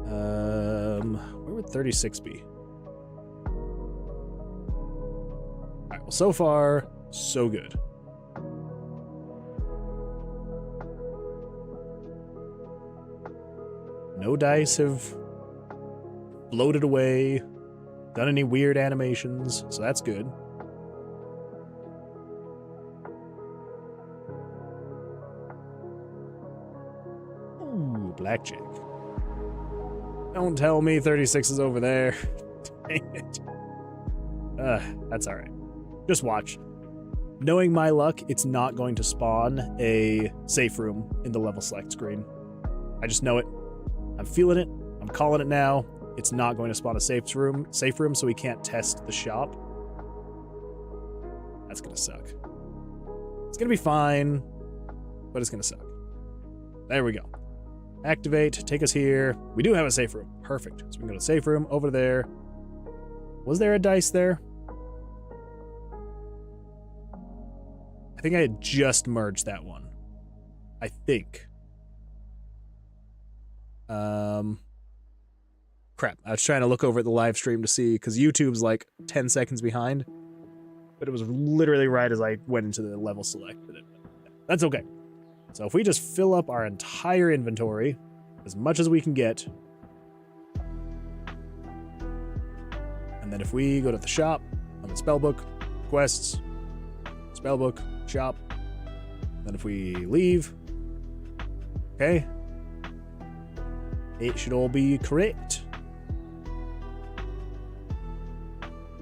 [SPEAKER 1] Where would 36 be? Alright, well, so far, so good. No dice have floated away, done any weird animations, so that's good. Ooh, Blackjack. Don't tell me 36 is over there. Dang it. That's alright. Just watch. Knowing my luck, it's not going to spawn a safe room in the level select screen. I just know it. I'm feeling it. I'm calling it now. It's not going to spawn a safe room, so we can't test the shop. That's gonna suck. It's gonna be fine, but it's gonna suck. There we go. Activate, take us here. We do have a safe room. Perfect. So we can go to safe room, over there. Was there a dice there? I think I had just merged that one. I think. Crap. I was trying to look over at the live stream to see, because YouTube's like 10 seconds behind. But it was literally right as I went into the level select. That's okay. So if we just fill up our entire inventory, as much as we can get, and then if we go to the shop, on the spellbook, quests, spellbook, shop, then if we leave, okay, it should all be correct.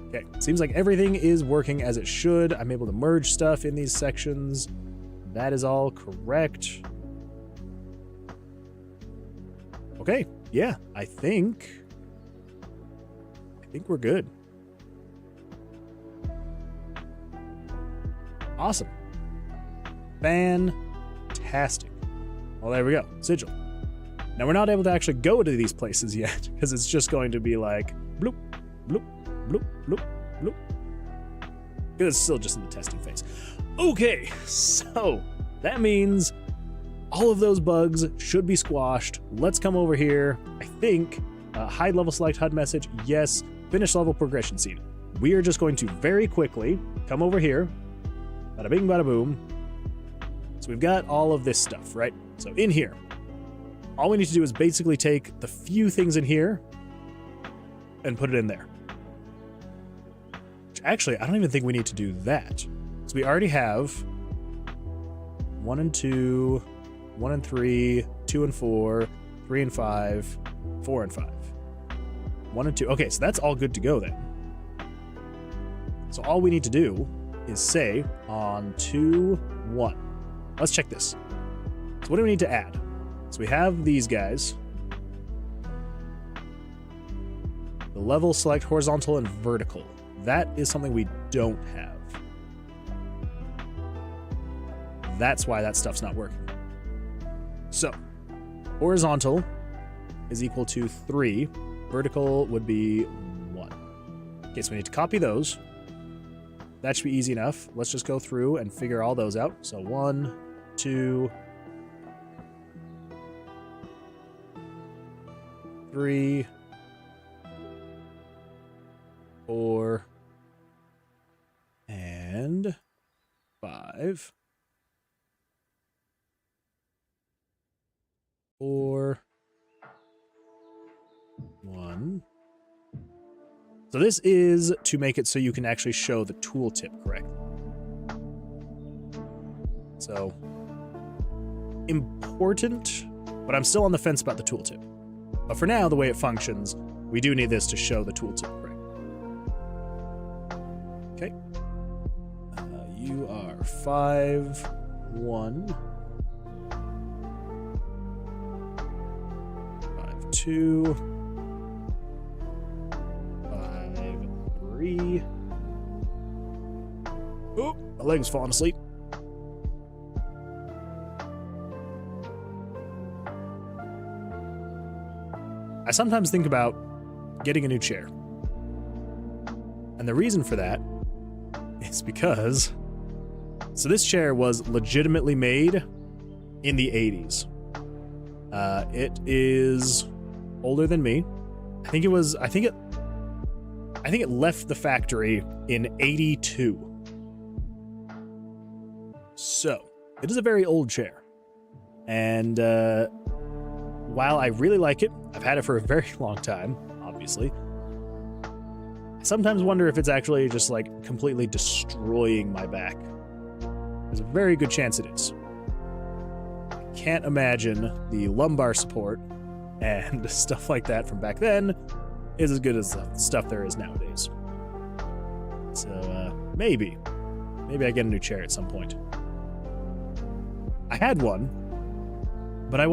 [SPEAKER 1] Okay, seems like everything is working as it should. I'm able to merge stuff in these sections. That is all correct. Okay, yeah, I think we're good. Awesome. Fantastic. Well, there we go. Sigil. Now, we're not able to actually go to these places yet, because it's just going to be like, bloop, bloop, bloop, bloop, bloop. Because it's still just in the testing phase. Okay, so that means all of those bugs should be squashed. Let's come over here. I think hide level select HUD message. Yes. Finish level progression seed. We are just going to very quickly come over here. Bada bing, bada boom. So we've got all of this stuff, right? So in here, all we need to do is basically take the few things in here and put it in there. Which actually, I don't even think we need to do that. So we already have 1 and 2, 1 and 3, 2 and 4, 3 and 5, 4 and 5. 1 and 2. Okay, so that's all good to go then. So all we need to do is say on 2, 1. Let's check this. So what do we need to add? So we have these guys. The level select horizontal and vertical. That is something we don't have. That's why that stuff's not working. So, horizontal is equal to 3. Vertical would be 1. Okay, so we need to copy those. That should be easy enough. Let's just go through and figure all those out. So 1, 2, 3, 4, and 5. 4, 1, one. So this is to make it so you can actually show the tooltip correctly. So, important, but I'm still on the fence about the tooltip. But for now, the way it functions, we do need this to show the tooltip correctly. Okay. You are 5-1. 5-2. 5-3. Oh, my leg's falling asleep. I sometimes think about getting a new chair. And the reason for that is because... So this chair was legitimately made in the 80s. It is older than me. I think it left the factory in 82. So, it is a very old chair. And while I really like it, I've had it for a very long time, obviously. I sometimes wonder if it's actually just like completely destroying my back. There's a very good chance it is. I can't imagine the lumbar support and stuff like that from back then is as good as the stuff there is nowadays. So, maybe I get a new chair at some point. I had one, but I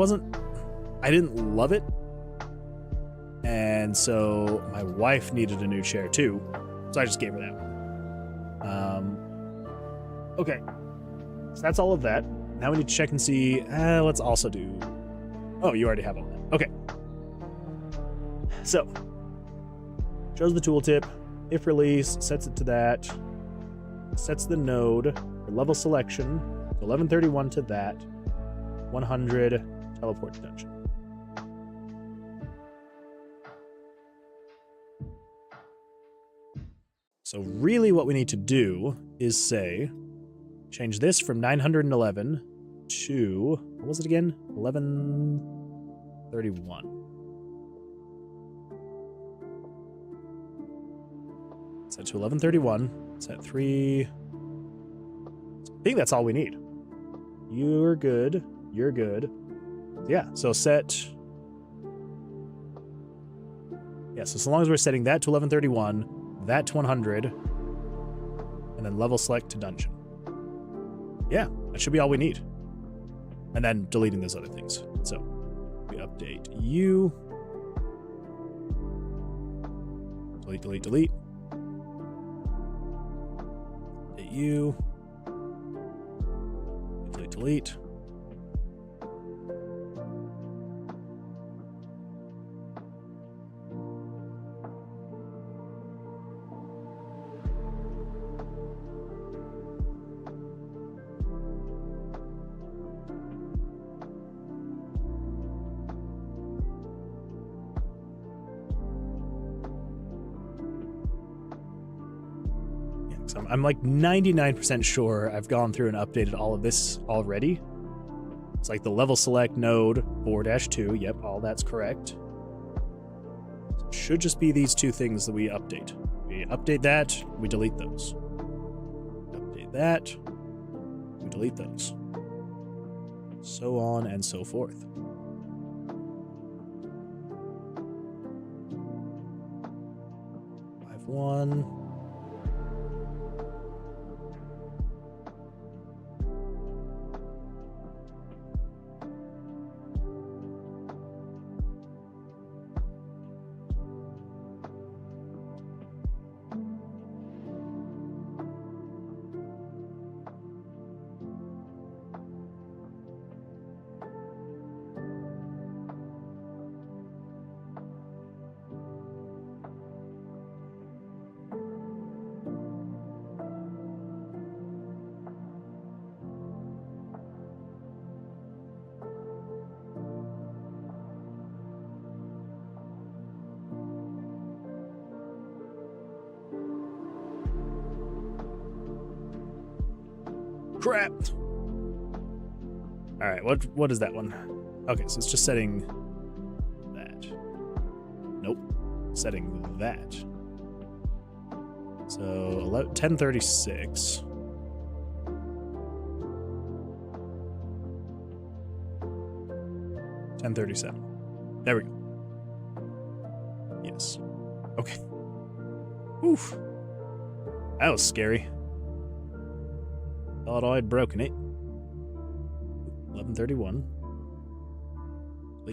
[SPEAKER 1] didn't love it. And so my wife needed a new chair too, so I just gave her that one. Okay. So that's all of that. Now we need to check and see. Let's also do... Oh, you already have all that. Okay. So, shows the tooltip. If release, sets it to that. Sets the node for level selection. 1131 to that. 100, teleport to dungeon. So really what we need to do is say... Change this from 911 to, what was it again? 1131. Set to 1131. Set 3. I think that's all we need. You're good. You're good. Yeah, so set... Yeah, so long as we're setting that to 1131, that to 100, and then level select to dungeon. Yeah, that should be all we need. And then deleting those other things. So, we update you. Delete, delete, delete. Update you. Delete, delete. I'm like 99% sure I've gone through and updated all of this already. It's like the level select node 4-2. Yep, all that's correct. So it should just be these two things that we update. We update that, we delete those. Update that, we delete those. So on and so forth. 5-1. Crap. All right, what is that one? Okay, so it's just setting that. Nope. setting that. So 1036. $10.37. There we go. Yes. Okay. Oof. That was scary. Thought I'd broken it. 11:31.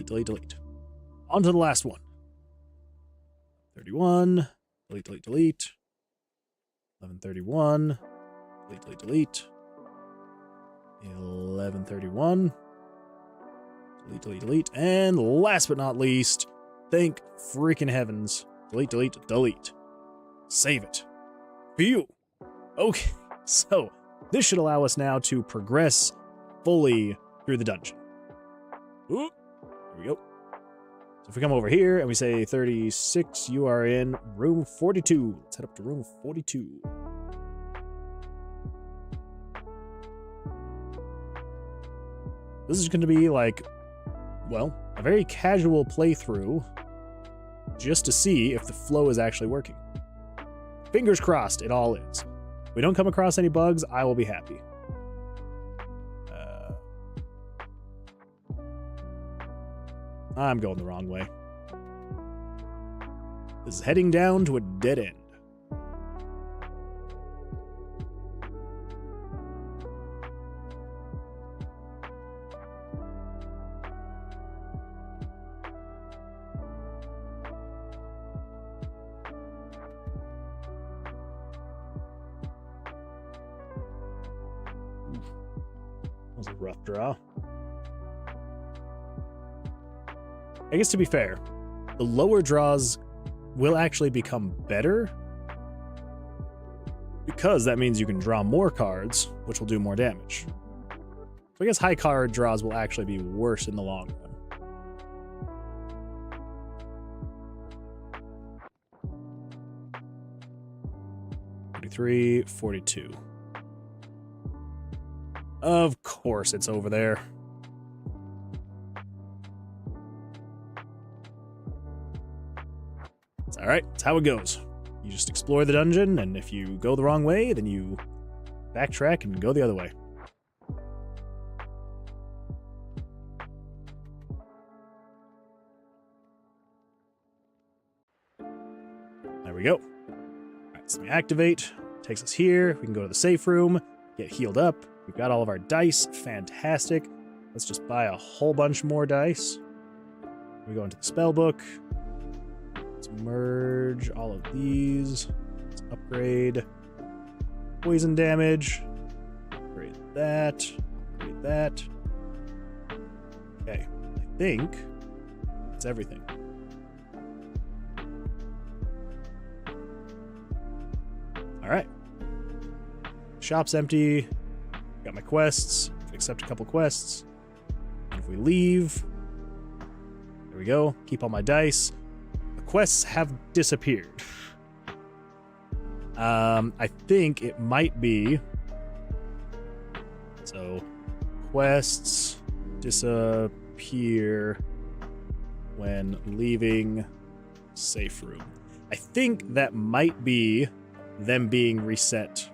[SPEAKER 1] Delete. On to the last one. 31. Delete. 11:31. Delete. 11:31. Delete. And last but not least, thank freaking heavens. Delete. Save it. Phew. Okay, so this should allow us now to progress fully through the dungeon. Ooh, there we go. So if we come over here and we say 36, you are in room 42. Let's head up to room 42. This is going to be like, well, a very casual playthrough just to see if the flow is actually working. Fingers crossed it all is. If we don't come across any bugs, I will be happy. I'm going the wrong way. This is heading down to a dead end. That was a rough draw. I guess to be fair, the lower draws will actually become better because that means you can draw more cards, which will do more damage. So I guess high card draws will actually be worse in the long run. $43, $42. Of course it's over there. It's alright, it's how it goes. You just explore the dungeon, and if you go the wrong way, then you backtrack and go the other way. There we go. Alright, so we activate. Takes us here. We can go to the safe room, get healed up. We've got all of our dice. Fantastic. Let's just buy a whole bunch more dice. We go into the spell book. Let's merge all of these. Let's upgrade poison damage. Upgrade that. Upgrade that. Okay. I think that's everything. All right. Shop's empty. Got my quests. Accept a couple quests. And if we leave, there we go. Keep all my dice. The quests have disappeared. I think it might be. So, quests disappear when leaving safe room. I think that might be them being reset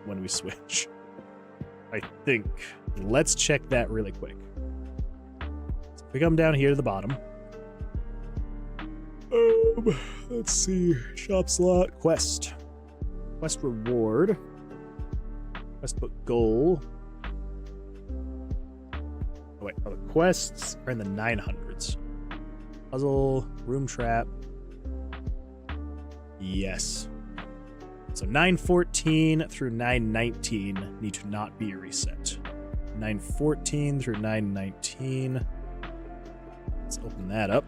[SPEAKER 1] when we switch. I think. Let's check that really quick. So if we come down here to the bottom. Let's see. Shop slot. Quest. Quest reward. Quest book goal. Oh wait, the quests are in the 900s. Puzzle, room trap. Yes. So 914 through 919 need to not be reset. 914 through 919. Let's open that up.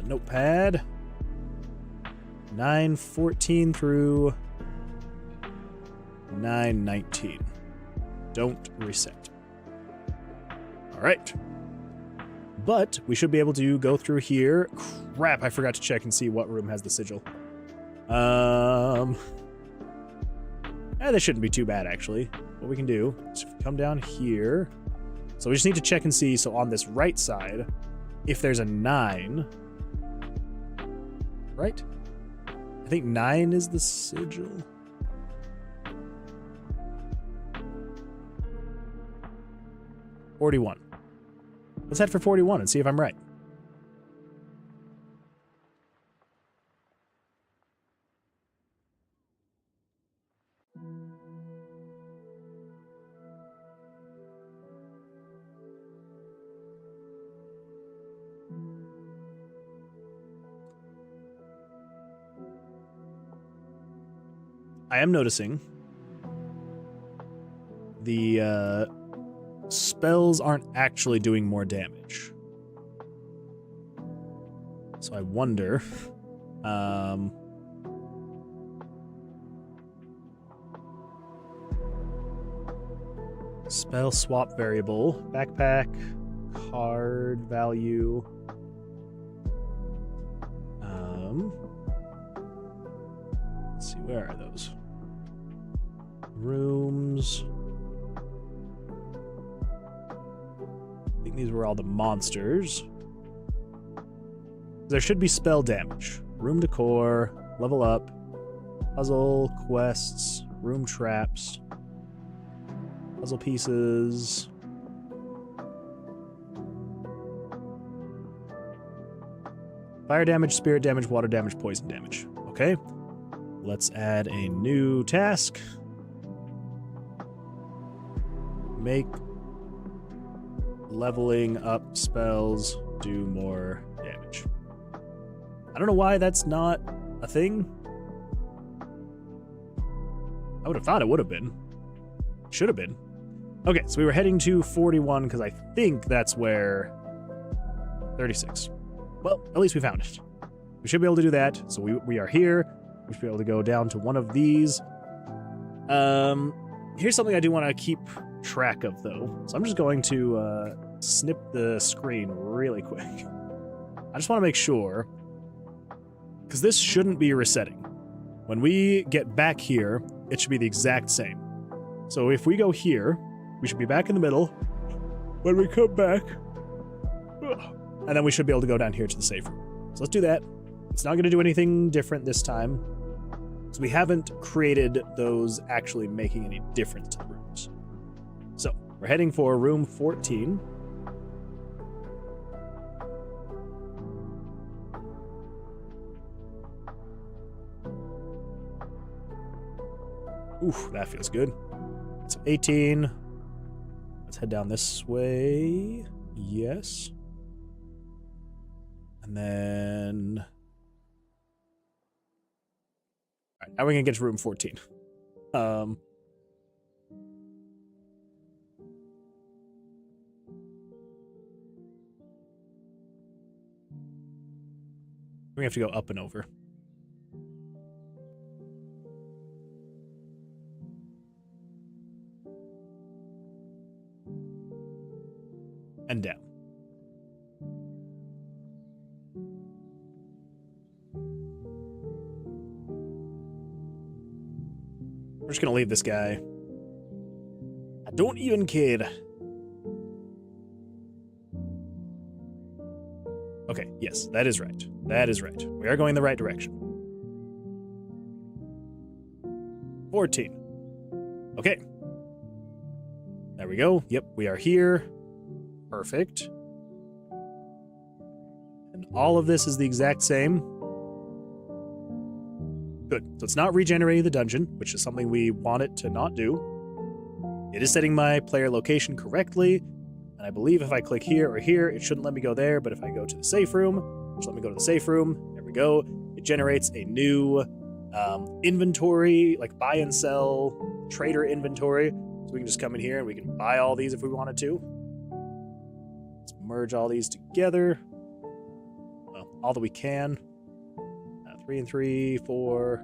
[SPEAKER 1] Notepad. 914 through 919. Don't reset. All right. But we should be able to go through here. Crap, I forgot to check and see what room has the sigil. This shouldn't be too bad, actually. What we can do is if we come down here. So we just need to check and see. So on this right side, if there's a 9, right? I think 9 is the sigil. $41. Let's head for 41 and see if I'm right. I am noticing the spells aren't actually doing more damage. So I wonder, spell swap variable, backpack, card value. Let's see, where are those? Rooms. I think these were all the monsters. There should be spell damage. Room decor, level up, puzzle, quests, room traps, puzzle pieces. Fire damage, spirit damage, water damage, poison damage. Okay. Let's add a new task. Make leveling up spells do more damage. I don't know why that's not a thing. I would have thought it would have been. Should have been. Okay, so we were heading to 41 because I think that's where 36. Well, at least we found it. We should be able to do that. So we are here. We should be able to go down to one of these. Here's something I do want to keep track of, though. So I'm just going to snip the screen really quick. I just want to make sure, because this shouldn't be resetting. When we get back here, it should be the exact same. So if we go here, we should be back in the middle. When we come back, and then we should be able to go down here to the safe room. So let's do that. It's not going to do anything different this time. So we haven't created those actually making any difference to the rooms. So we're heading for room 14. Oof, that feels good. So 18. Let's head down this way. Yes. And then... Alright, now we're going to get to room 14. We have to go up and over. And down. We're just gonna leave this guy. I don't even care. Okay, yes, that is right. That is right. We are going the right direction. 14. Okay. There we go. Yep, we are here. Perfect. And all of this is the exact same. Good. So it's not regenerating the dungeon, which is something we want it to not do. It is setting my player location correctly, and I believe if I click here or here, it shouldn't let me go there, but if I go to the safe room, which let me go to the safe room, there we go, it generates a new inventory, like buy and sell trader inventory, so we can just come in here and we can buy all these if we wanted to. Let's merge all these together. Well, all that we can. 3 and 3, 4,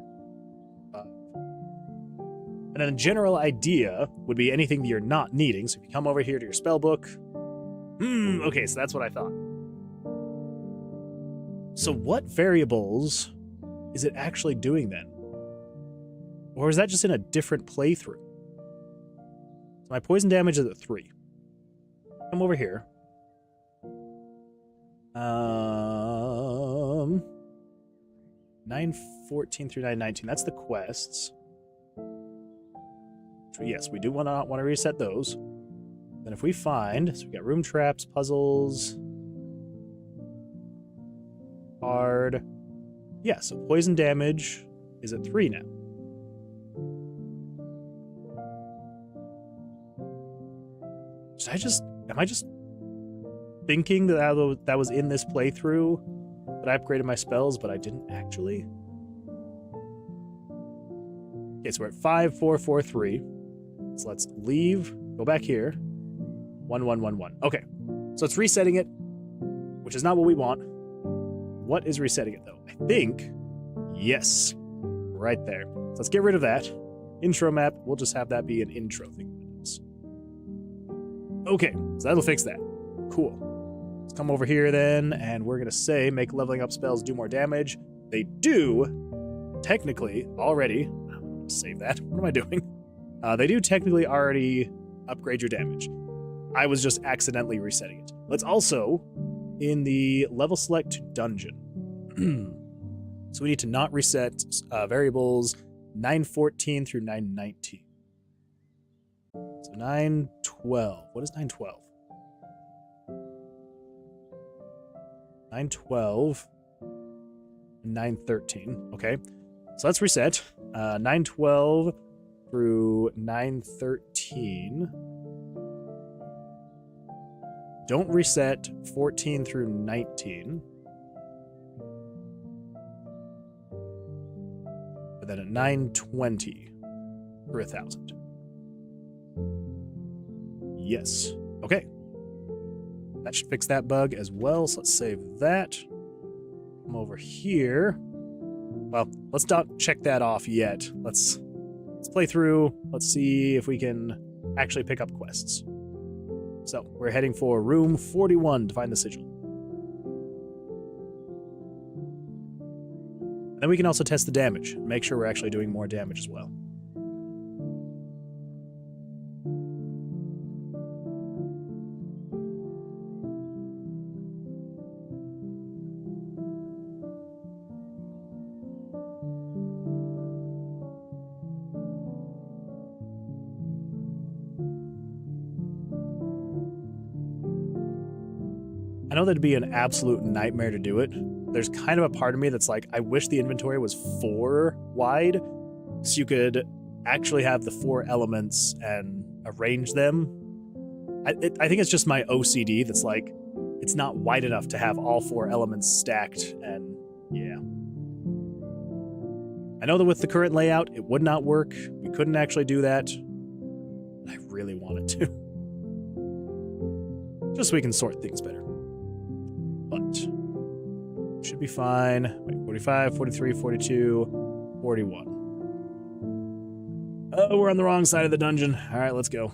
[SPEAKER 1] 5. And then a general idea would be anything that you're not needing. So if you come over here to your spell book. Okay, so that's what I thought. So what variables is it actually doing then? Or is that just in a different playthrough? So my poison damage is at 3. Come over here. 914 through 919. That's the quests. Yes, we do want to reset those. Then if we find, so we got room traps, puzzles, hard. Yeah, so poison damage is at 3 now. Am I just thinking that was in this playthrough, that I upgraded my spells, but I didn't actually? Okay, so we're at 5, 4, 4, 3. So let's leave, go back here. 1, 1, 1, 1. Okay, so it's resetting it, which is not what we want. What is resetting it, though? I think, yes, right there. So let's get rid of that. Intro map, we'll just have that be an intro thing. Okay, so that'll fix that. Cool. Let's come over here then, and we're going to say make leveling up spells do more damage. They do, technically, already. Save that. What am I doing? They do technically already upgrade your damage. I was just accidentally resetting it. Let's also, in the level select to dungeon. So we need to not reset variables 914 through 919. So 912. What is 912? 912 and 913. Okay. So let's reset. 912 through 913. Don't reset 14 through 19. But then at 920 for 1,000. Yes. Okay. That should fix that bug as well. So let's save that. Come over here. Well, let's not check that off yet. Let's play through. Let's see if we can actually pick up quests. So we're heading for room 41 to find the sigil. And then we can also test the damage. Make sure we're actually doing more damage as well. I know that'd be an absolute nightmare to do it. There's kind of a part of me that's like, I wish the inventory was 4 wide, so you could actually have the 4 elements and arrange them. I think it's just my OCD that's like, it's not wide enough to have all 4 elements stacked, and yeah. I know that with the current layout, it would not work. We couldn't actually do that. I really wanted to. Just so we can sort things better. But should be fine. Wait, 45, 43, 42, 41. Oh, we're on the wrong side of the dungeon. All right, let's go.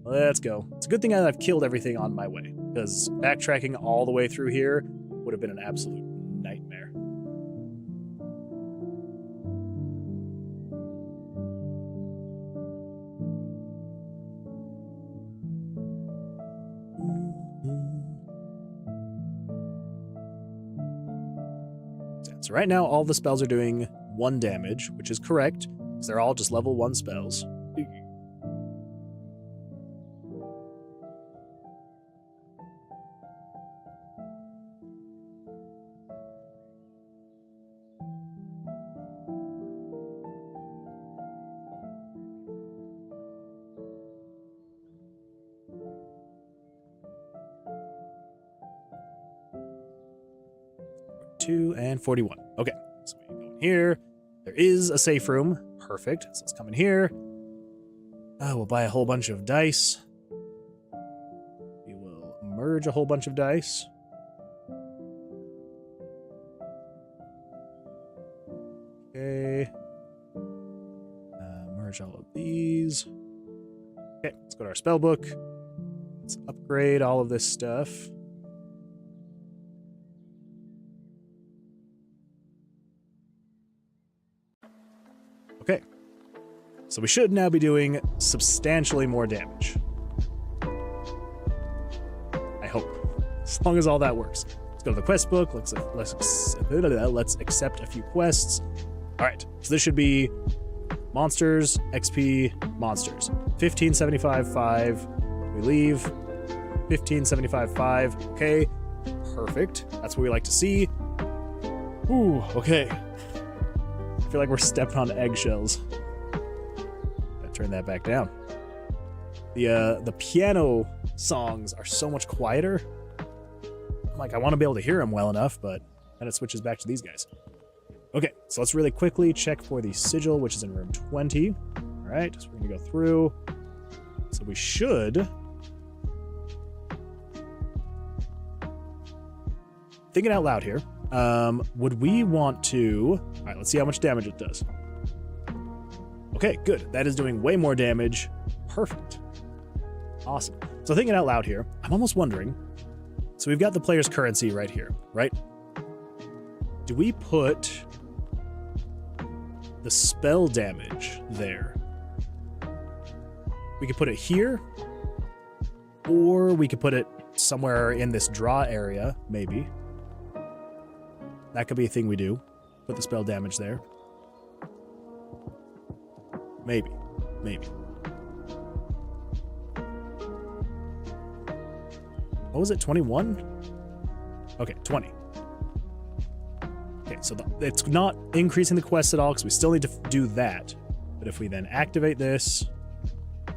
[SPEAKER 1] Let's go. It's a good thing that I've killed everything on my way, because backtracking all the way through here would have been an absolute nightmare. So right now, all the spells are doing 1 damage, which is correct, because they're all just level 1 spells. And 41. Okay, so we go in here. There is a safe room. Perfect. So let's come in here. We'll buy a whole bunch of dice. We will merge a whole bunch of dice. Okay. Merge all of these. Okay, let's go to our spell book. Let's upgrade all of this stuff. Okay, so we should now be doing substantially more damage. I hope, as long as all that works. Let's go to the quest book. Let's accept a few quests. All right, so this should be monsters, XP, monsters. 1575, 5. We leave. 1575, 5. Okay, perfect. That's what we like to see. Ooh, okay. I feel like we're stepping on eggshells. Gotta turn that back down. The piano songs are so much quieter. I'm like, I want to be able to hear them well enough, but then it switches back to these guys. Okay, so let's really quickly check for the sigil, which is in room 20. All right, so we're gonna go through. So we should... Thinking out loud here, would we want to... All right, let's see how much damage it does. Okay, good. That is doing way more damage. Perfect. Awesome. So thinking out loud here, I'm almost wondering, so we've got the player's currency right here, right? Do we put the spell damage there? We could put it here, or we could put it somewhere in this draw area, maybe. That could be a thing we do. Put the spell damage there. Maybe. What was it, 21? Okay, 20. Okay, so it's not increasing the quest at all because we still need to do that. But if we then activate this,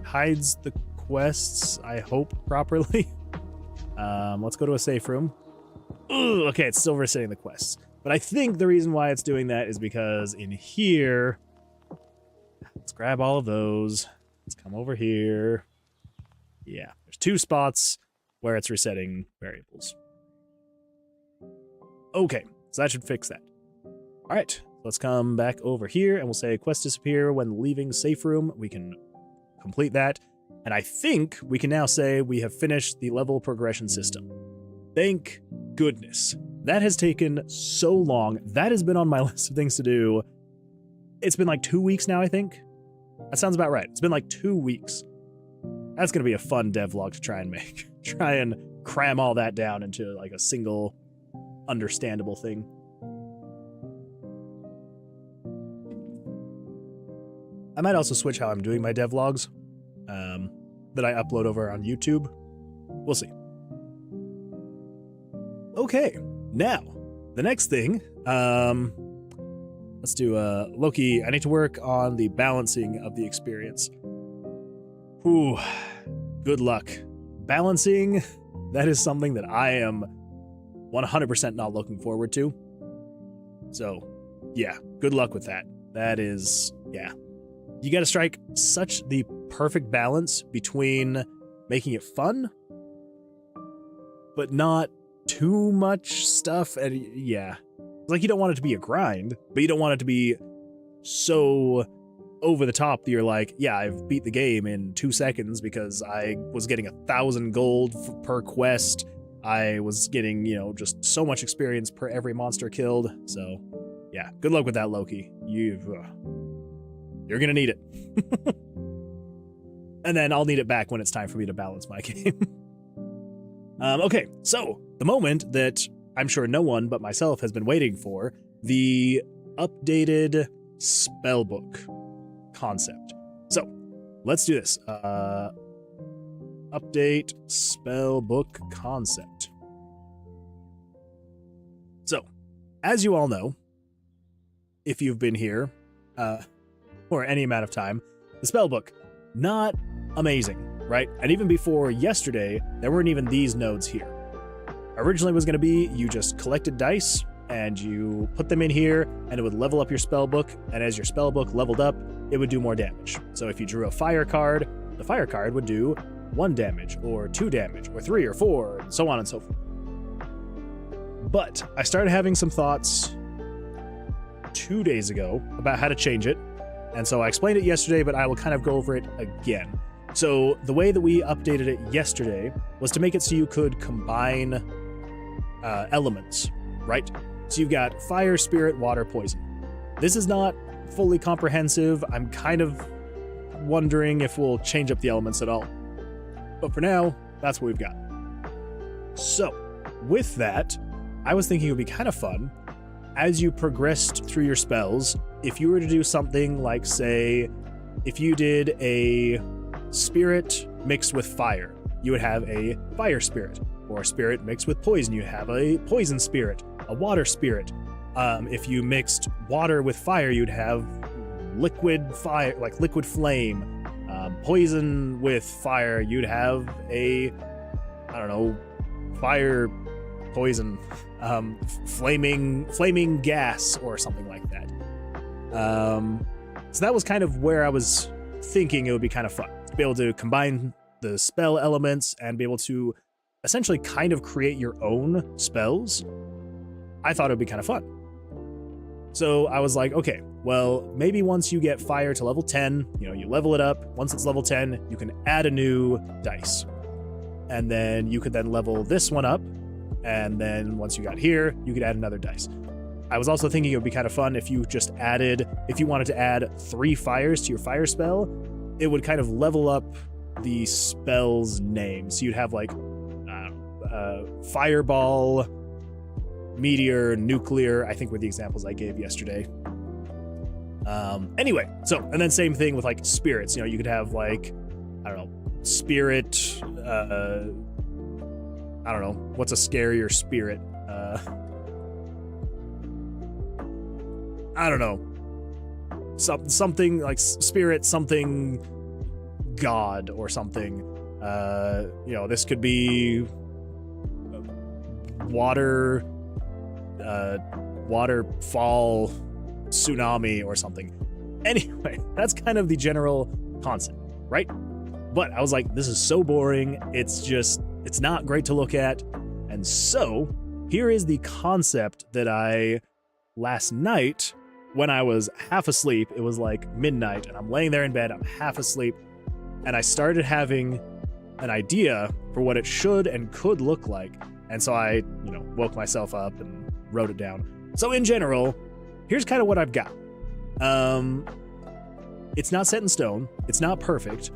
[SPEAKER 1] hides the quests, I hope, properly. Let's go to a safe room. Ugh, okay, it's still resetting the quests. But I think the reason why it's doing that is because in here... Let's grab all of those. Let's come over here. Yeah, there's 2 spots where it's resetting variables. Okay, so that should fix that. All right, let's come back over here and we'll say quest disappear when leaving safe room. We can complete that. And I think we can now say we have finished the level progression system. Thank goodness. That has taken so long. That has been on my list of things to do. It's been like 2 weeks now, I think. That sounds about right. It's been like 2 weeks. That's going to be a fun devlog to try and make. Try and cram all that down into like a single understandable thing. I might also switch how I'm doing my devlogs that I upload over on YouTube. We'll see. Okay, now, the next thing, let's do Loki. I need to work on the balancing of the experience. Ooh, good luck. Balancing, that is something that I am 100% not looking forward to. So, yeah, good luck with that. That is, yeah. You gotta strike such the perfect balance between making it fun, but not too much stuff, and yeah. Like, you don't want it to be a grind, but you don't want it to be so over the top that you're like, yeah, I've beat the game in 2 seconds because I was getting 1,000 gold per quest. I was getting, just so much experience per every monster killed. So, yeah, good luck with that, Loki. You're gonna need it. And then I'll need it back when it's time for me to balance my game. Okay, so the moment that I'm sure no one but myself has been waiting for, the updated spellbook concept. So, let's do this. Update spellbook concept. So, as you all know, if you've been here for any amount of time, the spellbook, not amazing, right? And even before yesterday, there weren't even these nodes here. Originally was going to be you just collected dice and you put them in here and it would level up your spellbook, and as your spellbook leveled up, it would do more damage. So if you drew a fire card, the fire card would do 1 damage or 2 damage or 3 or 4 and so on and so forth. But I started having some thoughts 2 days ago about how to change it, and so I explained it yesterday, but I will kind of go over it again. So the way that we updated it yesterday was to make it so you could combine elements, right? So you've got fire, spirit, water, poison. This is not fully comprehensive. I'm kind of wondering if we'll change up the elements at all. But for now, that's what we've got. So with that, I was thinking it would be kind of fun as you progressed through your spells, if you were to do something like, say, if you did a spirit mixed with fire, you would have a fire spirit, or a spirit mixed with poison, you have a poison spirit, a water spirit. If you mixed water with fire, you'd have liquid fire, like liquid flame. Poison with fire, you'd have a, I don't know, fire poison, flaming gas or something like that. So that was kind of where I was thinking it would be kind of fun to be able to combine the spell elements and be able to essentially kind of create your own spells. I thought it would be kind of fun. So I was like, okay, well, maybe once you get fire to level 10, you level it up. Once it's level 10, you can add a new dice. And then you could then level this one up. And then once you got here, you could add another dice. I was also thinking it would be kind of fun if you wanted to add 3 fires to your fire spell, it would kind of level up the spell's name. So you'd have like fireball, meteor, nuclear, I think were the examples I gave yesterday. Anyway, so, and then same thing with like spirits. You could have like, I don't know, spirit, I don't know, what's a scarier spirit? I don't know. Something like spirit, something god or something. This could be waterfall tsunami or something. Anyway, that's kind of the general concept, right? But I was like, this is so boring. It's not great to look at. And so here is the concept that last night, when I was half asleep, it was like midnight and I'm laying there in bed, I'm half asleep, and I started having an idea for what it should and could look like. And so I, woke myself up and wrote it down. So in general, here's kind of what I've got. It's not set in stone. It's not perfect,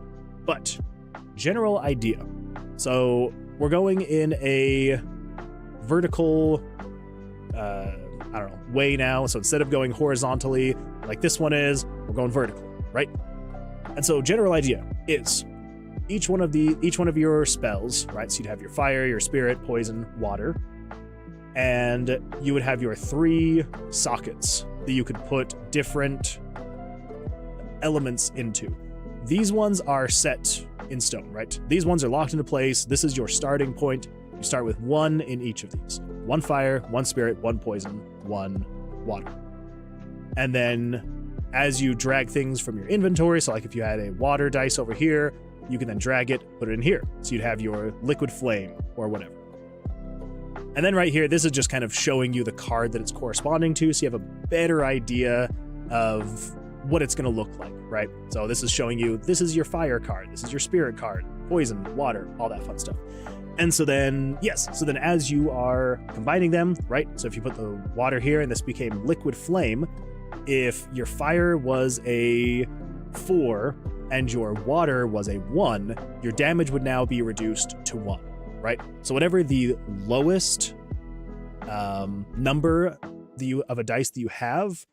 [SPEAKER 1] but general idea. So we're going in a vertical, way now. So instead of going horizontally like this one is, we're going vertical, right? And so general idea is each one of your spells, right? So you'd have your fire, your spirit, poison, water, and you would have your 3 sockets that you could put different elements into. These ones are set in stone, right? These ones are locked into place. This is your starting point. You start with 1 in each of these. 1 fire, 1 spirit, 1 poison, 1 water. And then as you drag things from your inventory, so like if you had a water dice over here, you can then drag it, put it in here. So you'd have your liquid flame or whatever. And then right here, this is just kind of showing you the card that it's corresponding to, so you have a better idea of what it's going to look like, right? So this is showing you, this is your fire card, this is your spirit card, poison, water, all that fun stuff. And so then, as you are combining them, right? So if you put the water here and this became liquid flame, if your fire was a 4 and your water was a 1, your damage would now be reduced to 1, right? So whatever the lowest number of a dice that you have,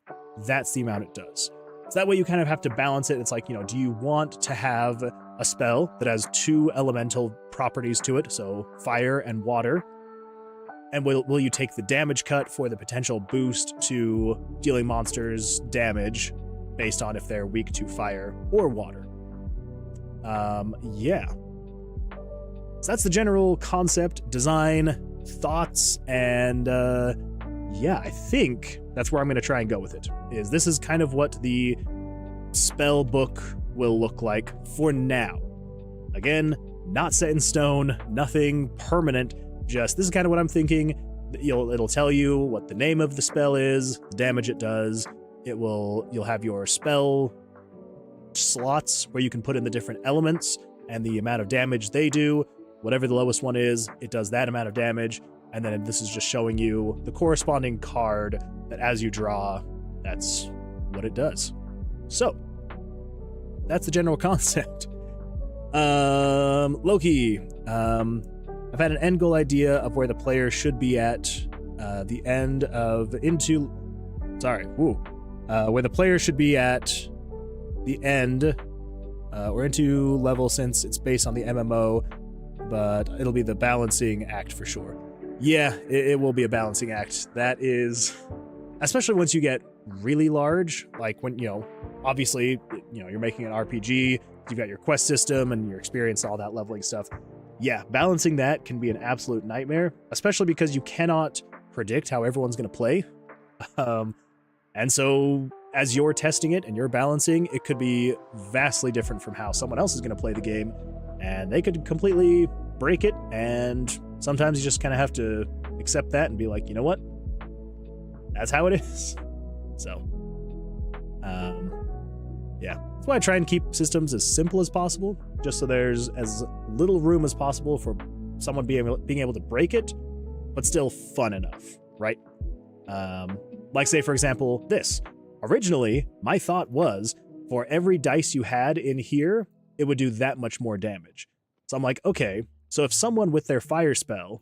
[SPEAKER 1] that's the amount it does. So that way you kind of have to balance it. It's like, do you want to have a spell that has 2 elemental properties to it, so fire and water? And will you take the damage cut for the potential boost to dealing monsters damage based on if they're weak to fire or water? Yeah. So that's the general concept, design, thoughts, and yeah, I think that's where I'm going to try and go with it. This is kind of what the spell book will look like for now. Again, not set in stone, nothing permanent, just this is kind of what I'm thinking. It'll tell you what the name of the spell is, the damage it does. You'll have your spell slots where you can put in the different elements and the amount of damage they do. Whatever the lowest one is, it does that amount of damage. And then this is just showing you the corresponding card that as you draw, that's what it does. So, that's the general concept. Loki. I've had an end goal idea of where the player should be at the end of into, where the player should be at the end, or into level since it's based on the MMO, but it'll be the balancing act for sure. Yeah, it will be a balancing act. That is, especially once you get really large, like when, obviously, you're making an RPG, you've got your quest system and your experience, all that leveling stuff. Yeah, balancing that can be an absolute nightmare, especially because you cannot predict how everyone's going to play. And so as you're testing it and you're balancing, it could be vastly different from how someone else is going to play the game, and they could completely break it, and sometimes you just kind of have to accept that and be like, you know what? That's how it is. So, yeah. That's why I try and keep systems as simple as possible, just so there's as little room as possible for someone being able to break it, but still fun enough, right? Like, say, for example, this. Originally, my thought was, for every dice you had in here, it would do that much more damage. So I'm like, okay, so if someone with their fire spell,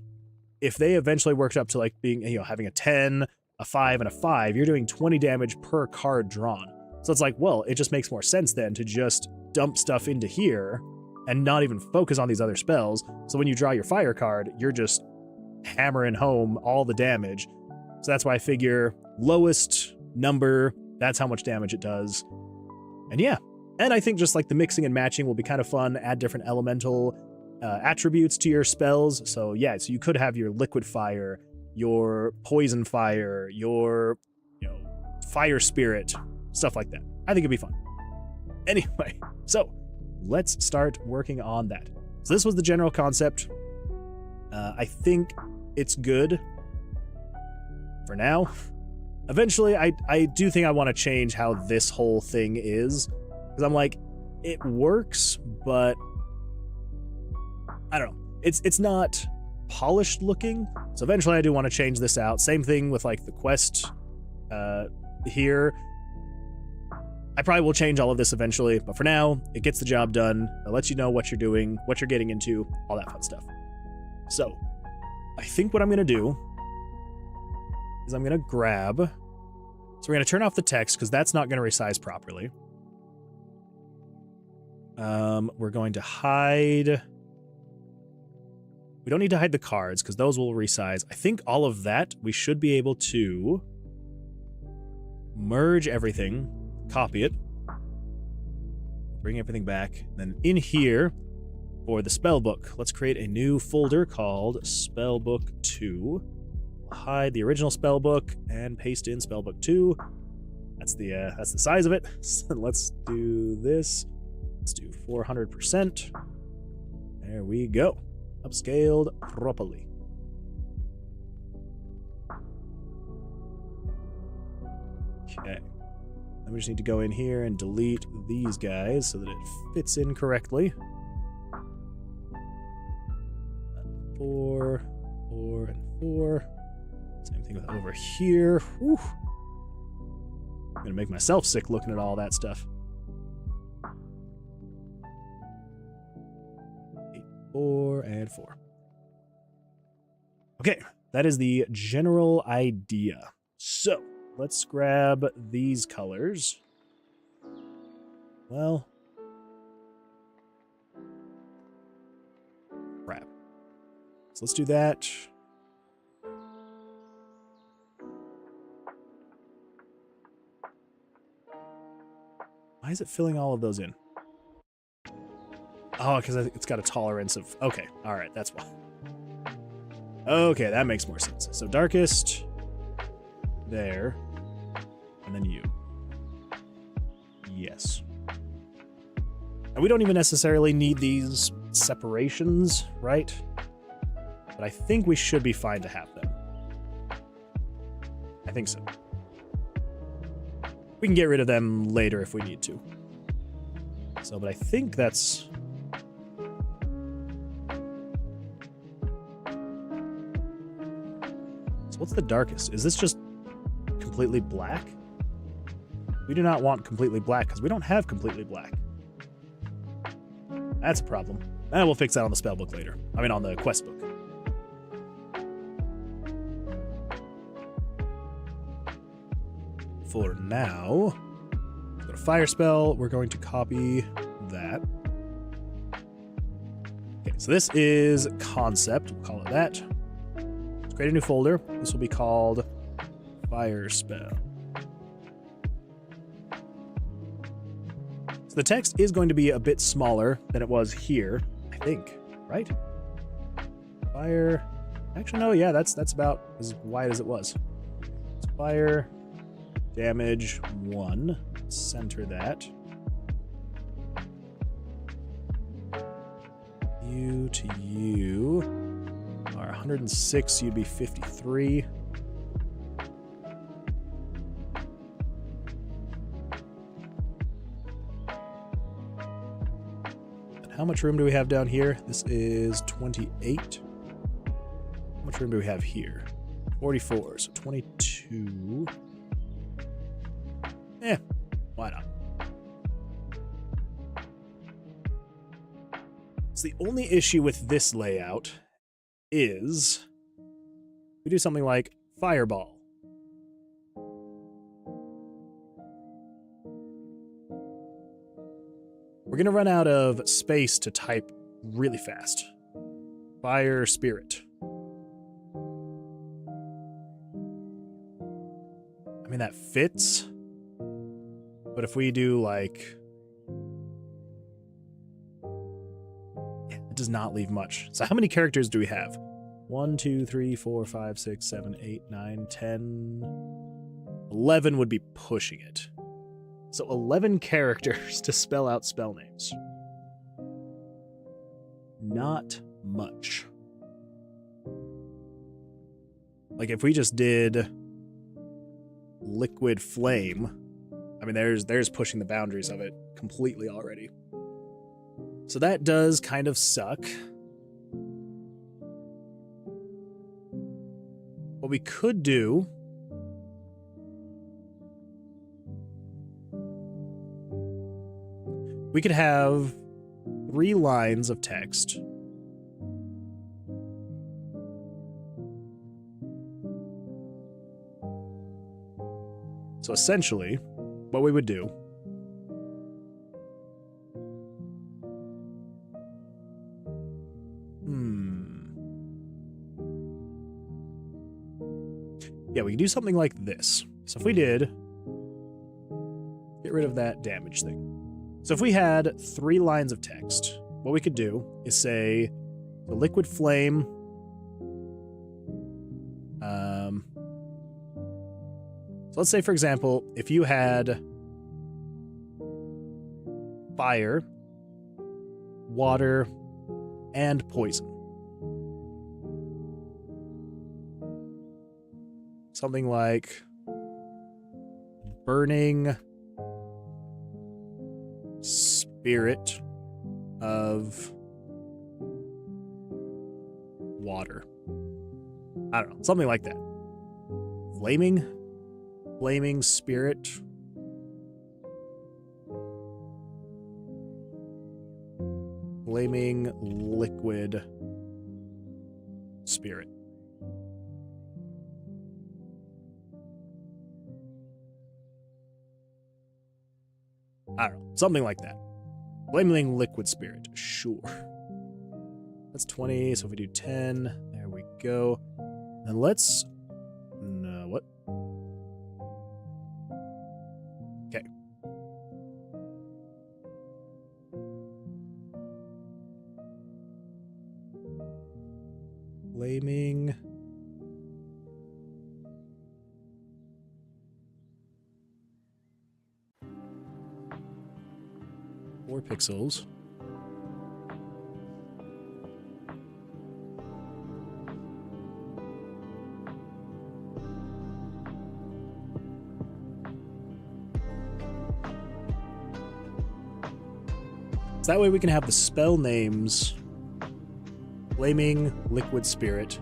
[SPEAKER 1] if they eventually worked up to like being, having a 10, a 5, and a 5, you're doing 20 damage per card drawn. So it's like, well, it just makes more sense then to just dump stuff into here and not even focus on these other spells. So when you draw your fire card, you're just hammering home all the damage. So that's why I figure lowest number, that's how much damage it does. And yeah, and I think just like the mixing and matching will be kind of fun, add different elemental attributes to your spells. So yeah, so you could have your liquid fire, your poison fire, your fire spirit, stuff like that. I think it'd be fun. Anyway, so let's start working on that. So this was the general concept. I think it's good for now. Eventually, I do think I want to change how this whole thing is, because I'm like, it works, but I don't know. It's not polished looking. So eventually I do want to change this out. Same thing with like the quest here. I probably will change all of this eventually, but for now, it gets the job done. It lets you know what you're doing, what you're getting into, all that fun stuff. So I think what I'm going to do is I'm going to grab... So we're going to turn off the text because that's not going to resize properly. We're going to hide... We don't need to hide the cards because those will resize. I think all of that, we should be able to merge everything, copy it, bring everything back. Then in here, for the spellbook, let's create a new folder called Spellbook 2. Hide the original spellbook and paste in spellbook 2. That's the size of it. So let's do this. Let's do 400%. There we go. Upscaled properly. Okay. Then we just need to go in here and delete these guys so that it fits in correctly. 4, 4, and 4. Same thing with over here. Whew. I'm gonna make myself sick looking at all that stuff. 8, 4, and 4. Okay, that is the general idea. So, let's grab these colors. Well, crap. So let's do that. Why is it filling all of those in? Oh, because it's got a tolerance of... Okay, alright, that's why. Okay, that makes more sense. So darkest, there, and then you. Yes. And we don't even necessarily need these separations, right? But I think we should be fine to have them. I think so. We can get rid of them later if we need to. So, but I think that's... So what's the darkest? Is this just completely black? We do not want completely black because we don't have completely black. That's a problem. And we'll fix that on the spellbook later. I mean, on the quest book. for now. Go to fire spell. We're going to copy that. Okay, so this is concept. We'll call it that. Let's create a new folder. This will be called fire spell. So the text is going to be a bit smaller than it was here, I think, right? Fire. Actually, no, yeah, that's about as wide as it was. It's fire damage 1. Center that. You to you are 106, you'd be 53. And how much room do we have down here? This is 28. How much room do we have here? 44, so 22. Why not? So the only issue with this layout is we do something like fireball. We're going to run out of space to type really fast. Fire spirit. I mean, that fits. But if we do like... yeah, it does not leave much. So how many characters do we have? 1, 2, 3, 4, 5, 6, 7, 8, 9, 10... 11 would be pushing it. So 11 characters to spell out spell names. Not much. Like if we just did liquid flame, I mean there's pushing the boundaries of it completely already. So that does kind of suck. What we could do we could have 3 lines of text. So essentially, what we would do yeah, we can do something like this. So if we did get rid of that damage thing. So if we had 3 lines of text, what we could do is say the liquid flame so let's say, for example, if you had fire, water, and poison. Something like burning spirit of water. I don't know, something like that. Flaming spirit. Flaming liquid spirit. I don't know, something like that. Flaming liquid spirit, sure. That's 20, so if we do 10, there we go. And let's... no, what? Okay. Flaming... 4 pixels. So that way we can have the spell names Flaming Liquid Spirit.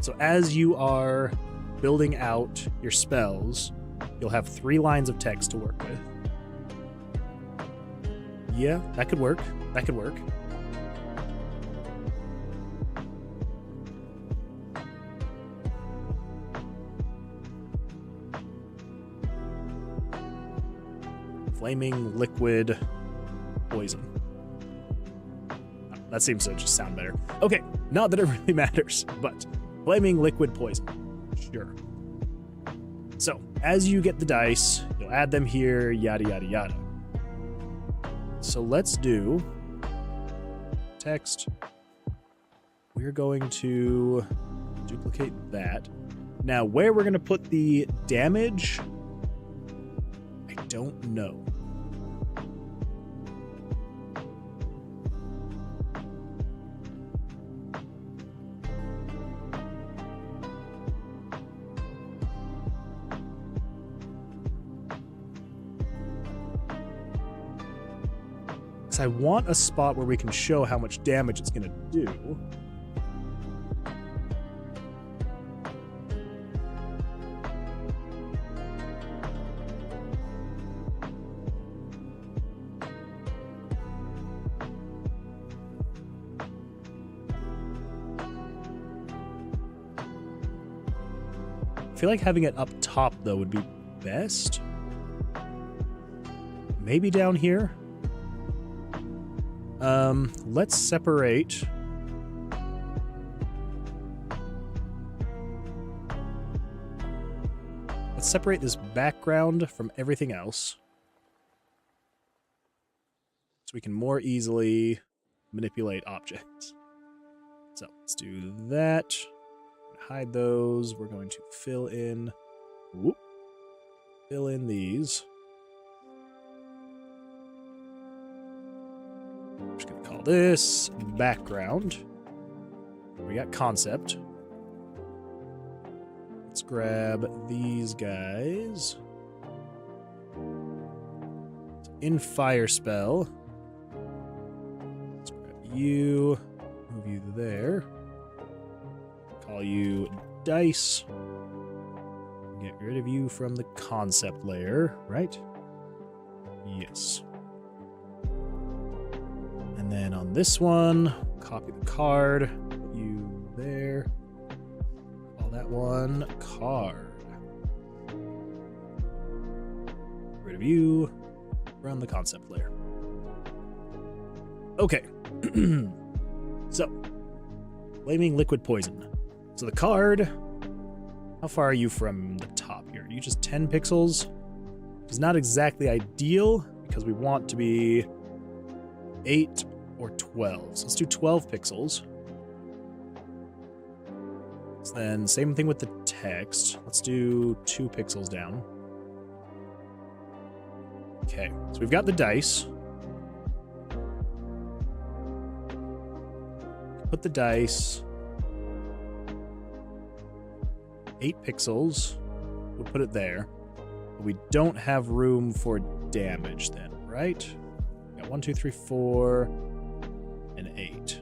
[SPEAKER 1] So as you are building out your spells, you'll have 3 lines of text to work with. Yeah, that could work. That could work. Flaming liquid poison. That seems to just sound better. Okay, not that it really matters, but flaming liquid poison. Sure. So, as you get the dice, you'll add them here, yada, yada, yada. So let's do text. We're going to duplicate that. Now, where we're going to put the damage, I don't know. I want a spot where we can show how much damage it's going to do. I feel like having it up top, though, would be best. Maybe down here. Let's separate. Let's separate this background from everything else, so we can more easily manipulate objects. So let's do that. Hide those. We're going to fill in these. I'm just going to call this background. We got concept. Let's grab these guys. In fire spell. Let's grab you. Move you there. Call you dice. Get rid of you from the concept layer, right? Yes. And then on this one, copy the card, put you there. Call that one card. Get rid of you, run the concept layer. Okay. So, flaming liquid poison. So the card, how far are you from the top here? Are you just 10 pixels? Which is not exactly ideal because we want to be 8 or 12. So let's do 12 pixels. So then same thing with the text. Let's do 2 pixels down. Okay, so we've got the dice. Put the dice 8 pixels. We'll put it there. But we don't have room for damage then, right? We got 1, 2, 3, 4, and 8.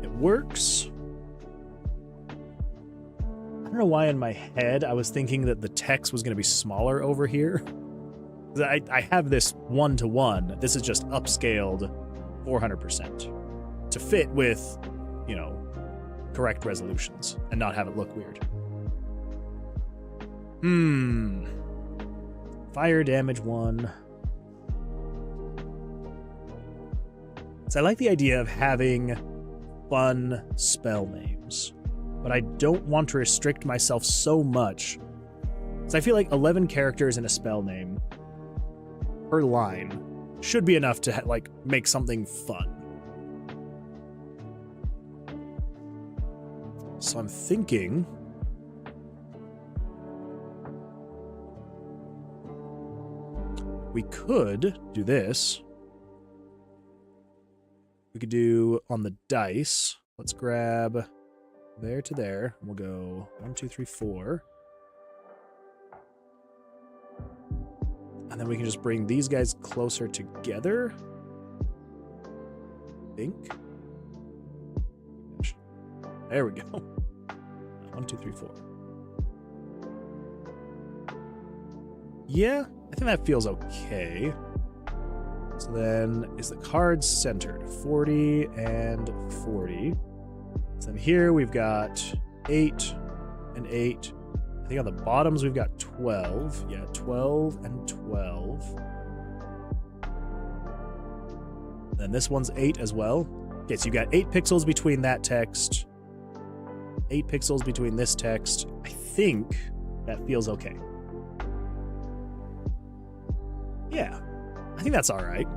[SPEAKER 1] It works. I don't know why in my head I was thinking that the text was going to be smaller over here. I have this 1-to-1. This is just upscaled 400% to fit with, you know, correct resolutions and not have it look weird. Fire damage 1. So I like the idea of having fun spell names, but I don't want to restrict myself so much. So I feel like 11 characters in a spell name per line should be enough to like make something fun. So I'm thinking we could do this. We could do on the dice. Let's grab there to there. We'll go 1, 2, 3, 4. And then we can just bring these guys closer together. I think. There we go. 1, 2, 3, 4. Yeah, I think that feels okay. So then, is the card centered? 40 and 40. So then here we've got 8 and 8. I think on the bottoms we've got 12. Yeah, 12 and 12. Then this one's 8 as well. Okay, so you've got 8 pixels between that text. 8 pixels between this text. I think that feels okay. Yeah, I think that's all right.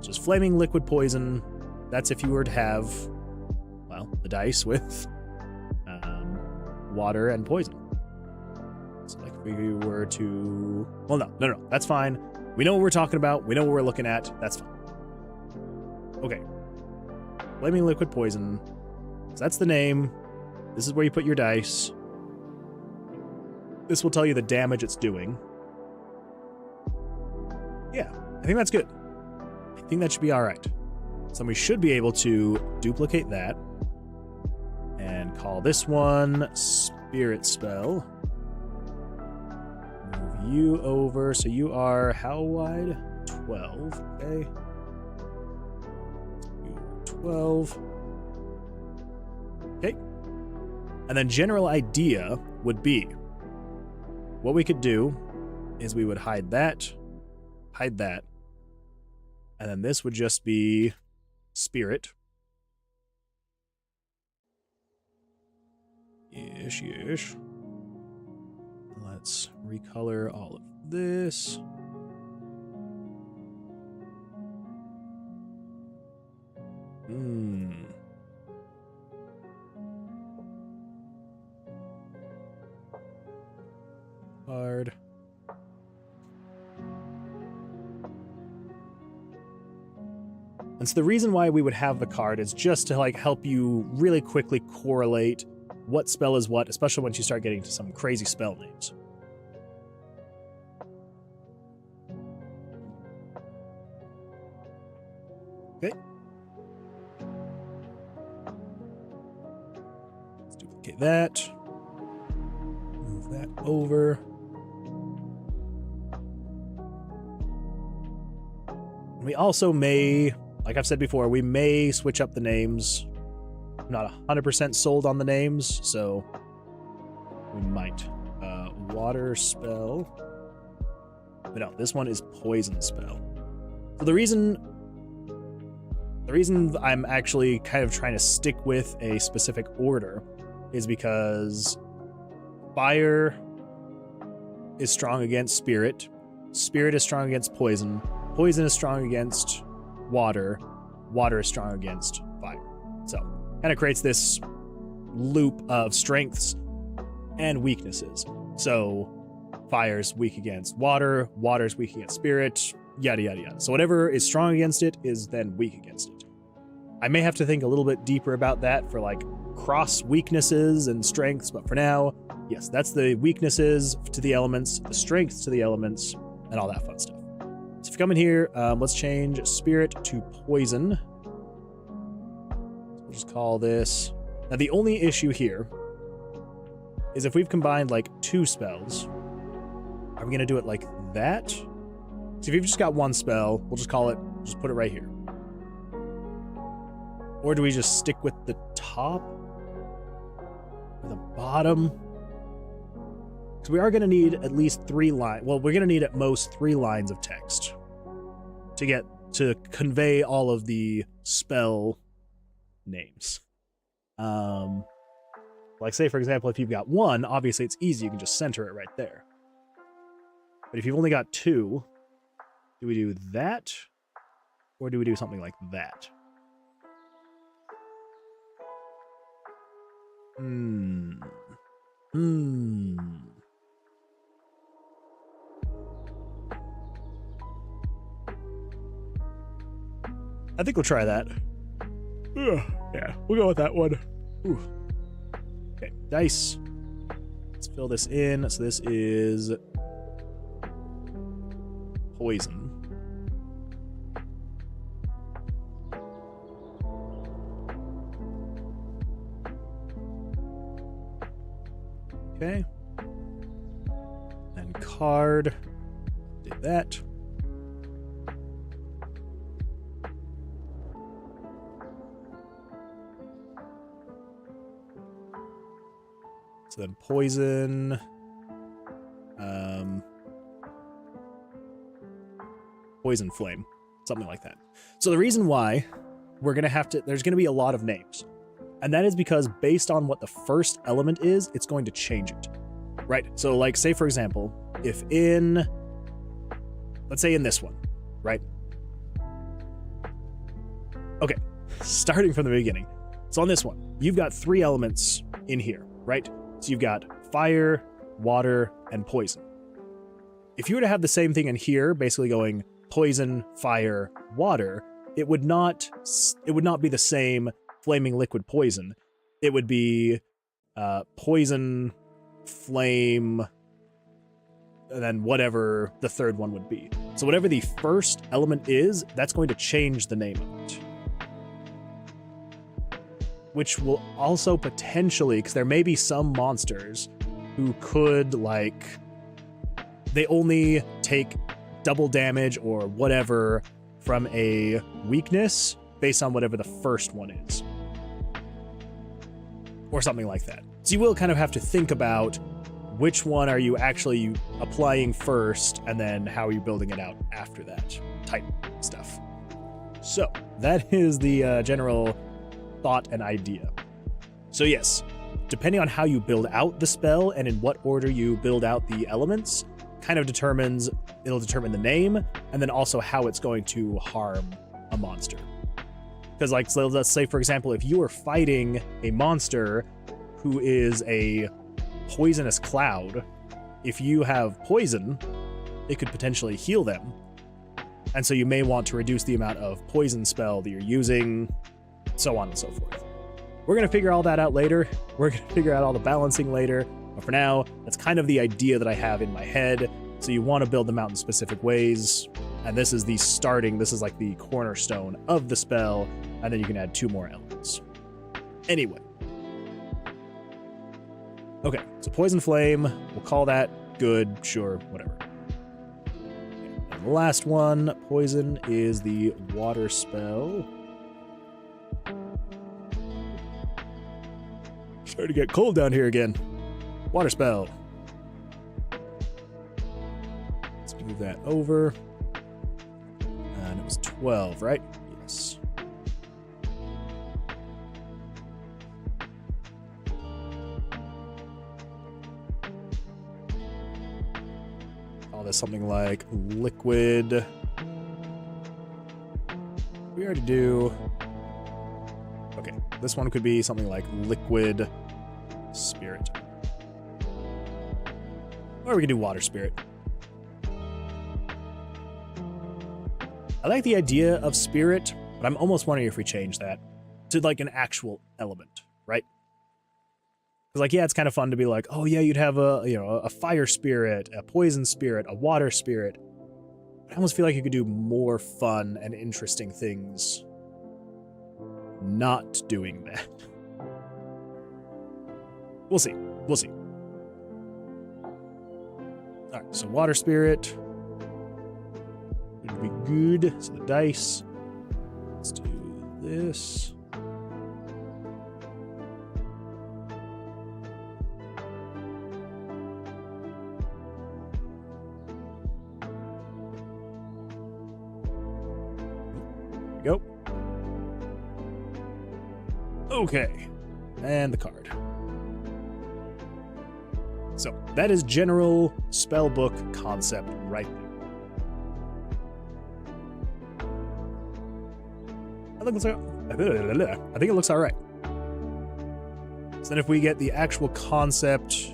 [SPEAKER 1] Just flaming liquid poison. That's if you were to have, well, the dice with water and poison. So like if we were to, well, no, that's fine. We know what we're talking about. We know what we're looking at. That's fine. Okay. Flaming liquid poison. So that's the name. This is where you put your dice. This will tell you the damage it's doing. Yeah, I think that's good. I think that should be all right. So we should be able to duplicate that and call this one Spirit Spell. Move you over. So you are how wide? 12. Okay. 12. Okay. And then general idea would be what we could do is we would hide that, and then this would just be Spirit. Ish. Let's recolor all of this. Hard. And so the reason why we would have the card is just to like help you really quickly correlate what spell is what, especially once you start getting to some crazy spell names. Okay. Let's duplicate that. Move that over. We also may, like I've said before, we may switch up the names. I'm not 100% sold on the names, so we might. Water spell. But no, this one is poison spell. So the reason I'm actually kind of trying to stick with a specific order is because fire is strong against spirit. Spirit is strong against poison. Poison is strong against water. Water is strong against fire. So, kind of creates this loop of strengths and weaknesses. So, fire's weak against water, water's weak against spirit, yada, yada, yada. So whatever is strong against it is then weak against it. I may have to think a little bit deeper about that for like cross weaknesses and strengths, but for now, yes, that's the weaknesses to the elements, the strengths to the elements, and all that fun stuff. So if you come in here, let's change spirit to poison. We'll just call this. Now the only issue here is if we've combined like 2 spells, are we going to do it like that? So if you've just got 1 spell, we'll just call it, just put it right here. Or do we just stick with the top or the bottom? So we are going to need at least 3 lines. Well, we're going to need at most 3 lines of text to convey all of the spell names. Like say, for example, if you've got 1, obviously it's easy. You can just center it right there. But if you've only got 2, do we do that? Or do we do something like that? I think we'll try that. Yeah, we'll go with that one. Ooh. Okay, dice. Let's fill this in. So this is poison. Okay. And card. Did that. So then poison. Poison flame. Something like that. So the reason why we're going to have to... There's going to be a lot of names. And that is because based on what the first element is, it's going to change it. Right? So like, say for example, if in... Let's say in this one, right? Okay, starting from the beginning. So on this one, you've got 3 elements in here, right? So you've got fire, water, and poison. If you were to have the same thing in here, basically going poison, fire, water, it would not be the same flaming liquid poison. It would be poison, flame, and then whatever the third one would be. So whatever the first element is, that's going to change the name of it. Which will also potentially, because there may be some monsters who could, like, they only take double damage or whatever from a weakness based on whatever the first one is. Or something like that. So you will kind of have to think about which one are you actually applying first, and then how are you building it out after that type stuff. So that is the general thought and idea. So yes, depending on how you build out the spell and in what order you build out the elements, kind of it'll determine the name, and then also how it's going to harm a monster. Because like, so let's say for example, if you are fighting a monster who is a poisonous cloud, if you have poison, it could potentially heal them. And so you may want to reduce the amount of poison spell that you're using, so on and so forth. We're going to figure all that out later. We're going to figure out all the balancing later. But for now, that's kind of the idea that I have in my head. So you want to build them out in specific ways. And this is the starting, this is like the cornerstone of the spell. And then you can add 2 more elements. Anyway. Okay, so poison flame, we'll call that good, sure, whatever. And the last one, poison, is the water spell. Starting to get cold down here again. Water spell. Let's move that over. And it was 12, right? Yes. Call this something like liquid. We already do. Okay, this one could be something like liquid spirit. Or we could do water spirit. I like the idea of spirit, but I'm almost wondering if we change that to like an actual element, right? Because like, yeah, it's kind of fun to be like, oh yeah, you'd have a fire spirit, a poison spirit, a water spirit. But I almost feel like you could do more fun and interesting things not doing that. We'll see. We'll see. All right, so water spirit would be good. So the dice. Let's do this. There we go. Okay, and the card. So that is general spellbook concept right there. I think it looks all right. So then if we get the actual concept,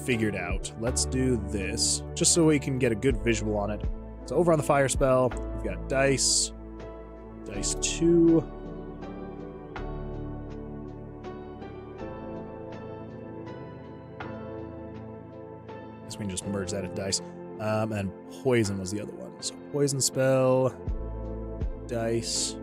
[SPEAKER 1] figured out, let's do this, just so we can get a good visual on it. So over on the fire spell, we've got dice 2. Guess we can just merge that into dice. And poison was the other one. So poison spell, dice.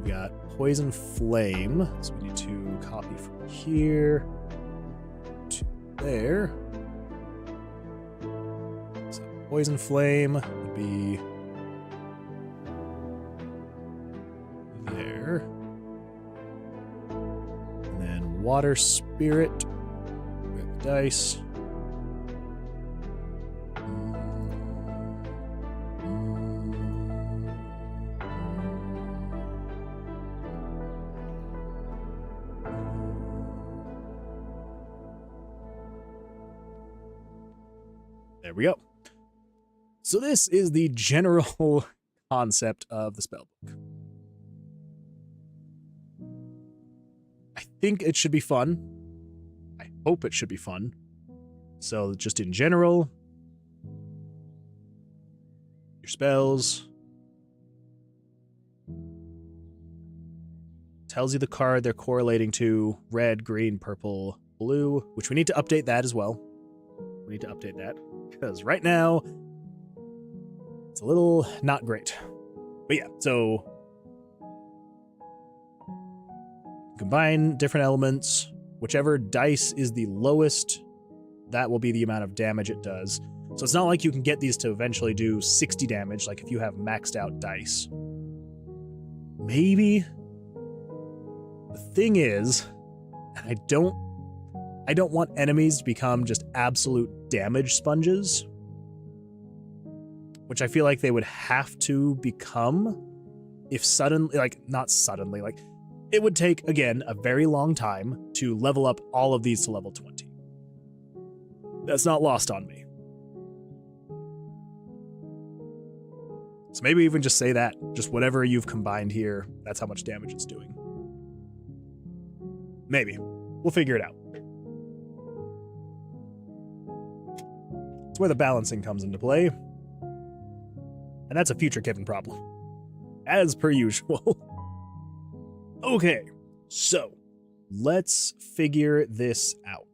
[SPEAKER 1] We've got Poison Flame, so we need to copy from here to there. So Poison Flame would be there. And then Water Spirit. We got the dice. There we go. So this is the general concept of the spellbook. I think it should be fun. I hope it should be fun. So just in general, your spells tells you the card they're correlating to: red, green, purple, blue, which we need to update that as well. We need to update that because right now it's a little not great. But yeah, so combine different elements. Whichever dice is the lowest, that will be the amount of damage it does. So it's not like you can get these to eventually do 60 damage, like if you have maxed out dice. Maybe. The thing is, I don't want enemies to become just absolute damage sponges, which I feel like they would have to become if suddenly, like, not suddenly, like, it would take, again, a very long time to level up all of these to level 20. That's not lost on me. So maybe even just say that. Just whatever you've combined here, that's how much damage it's doing. Maybe. We'll figure it out. It's where the balancing comes into play. And that's a future Kevin problem. As per usual. Okay, so let's figure this out.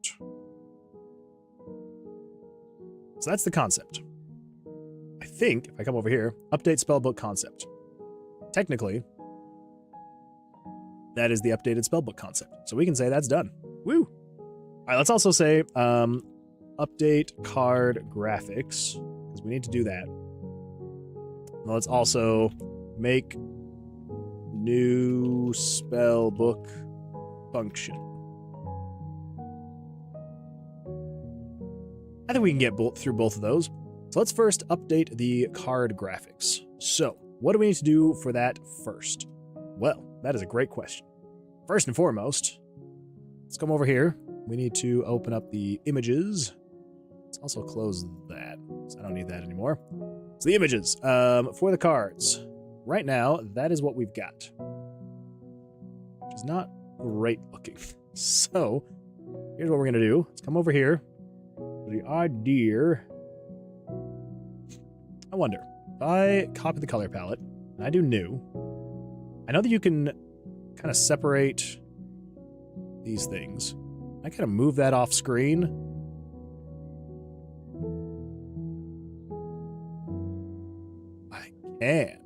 [SPEAKER 1] So that's the concept. I think, if I come over here, update spellbook concept. Technically, that is the updated spellbook concept. So we can say that's done. Woo! All right, let's also say update card graphics, because we need to do that. And let's also make new spellbook function. I think we can get through both of those. So let's first update the card graphics. So what do we need to do for that first? Well, that is a great question. First and foremost, let's come over here. We need to open up the images. Let's also close that, so I don't need that anymore. So the images for the cards. Right now, that is what we've got, which is not great looking. So here's what we're gonna do. Let's come over here. The idea. I wonder if I copy the color palette and I do new. I know that you can kind of separate these things. I kind of move that off screen. I can.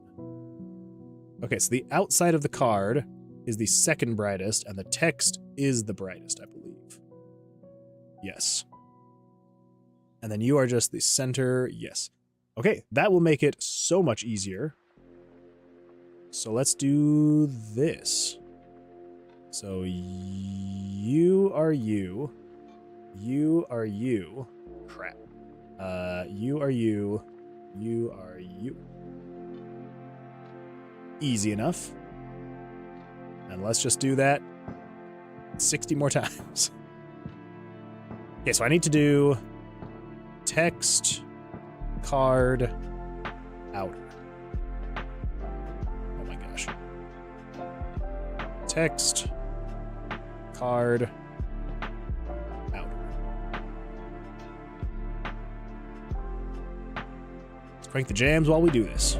[SPEAKER 1] Okay, so the outside of the card is the second brightest, and the text is the brightest, I believe. Yes. And then you are just the center. Yes. Okay, that will make it so much easier. So let's do this. So you are you. You are you. Crap. You are you. You are you. Easy enough. And let's just do that 60 more times. Okay, so I need to do text, card, outer. Oh my gosh. Text, card, outer. Let's crank the jams while we do this.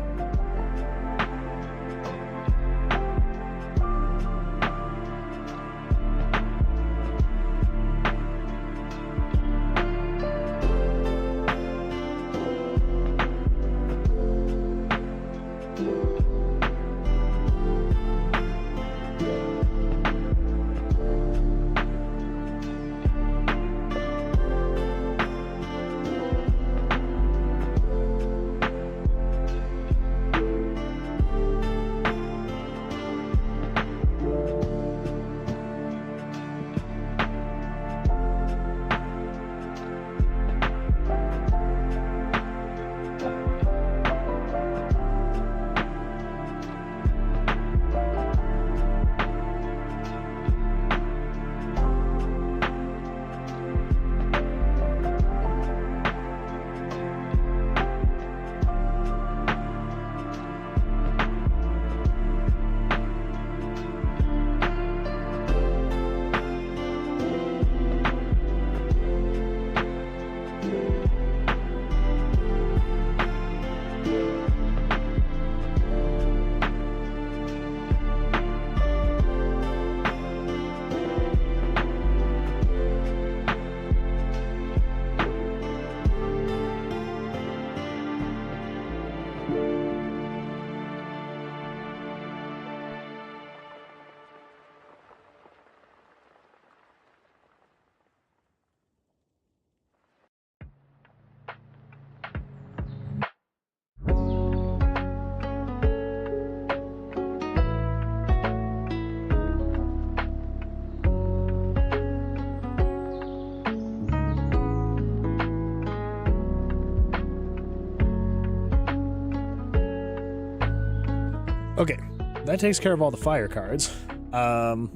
[SPEAKER 1] Okay, that takes care of all the fire cards. We're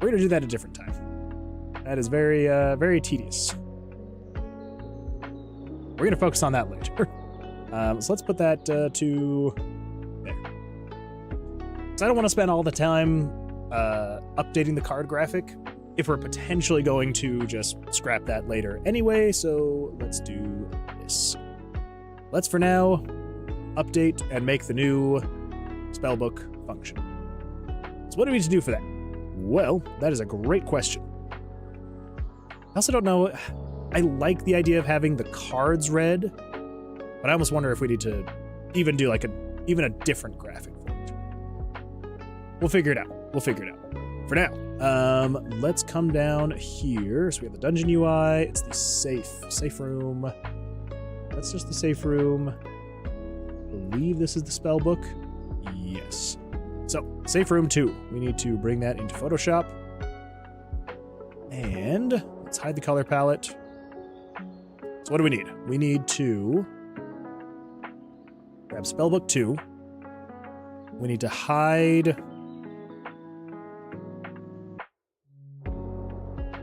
[SPEAKER 1] gonna do that a different time. That is very, very tedious. We're gonna focus on that later. So let's put that to there. So I don't want to spend all the time updating the card graphic if we're potentially going to just scrap that later anyway, so let's do this. Let's, for now, update and make the new spellbook function. So what do we need to do for that? Well, that is a great question. I also don't know. I like the idea of having the cards red, but I almost wonder if we need to even do like even a different graphic for it. We'll figure it out. For now, let's come down here. So we have the dungeon UI. It's the safe room. That's just the safe room. I believe this is the spell book. Yes. So safe room 2. We need to bring that into Photoshop. And let's hide the color palette. So what do we need? We need to grab spellbook 2. We need to hide.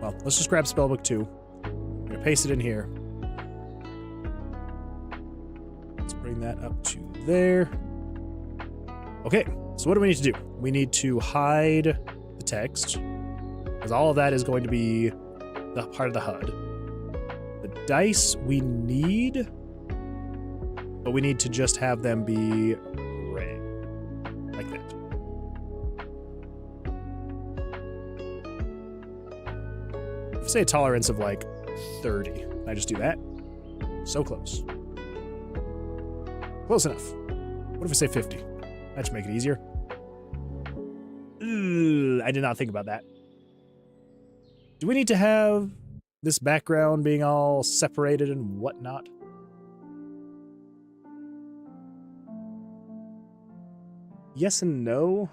[SPEAKER 1] Well, let's just grab spellbook 2. I'm gonna paste it in here. Let's bring that up to there. Okay, so what do we need to do? We need to hide the text, because all of that is going to be the part of the HUD. The dice we need, but we need to just have them be gray, like that. If I say a tolerance of like 30, can I just do that? So close. Close enough. What if I say 50? That should make it easier. I did not think about that. Do we need to have this background being all separated and whatnot? Yes and no.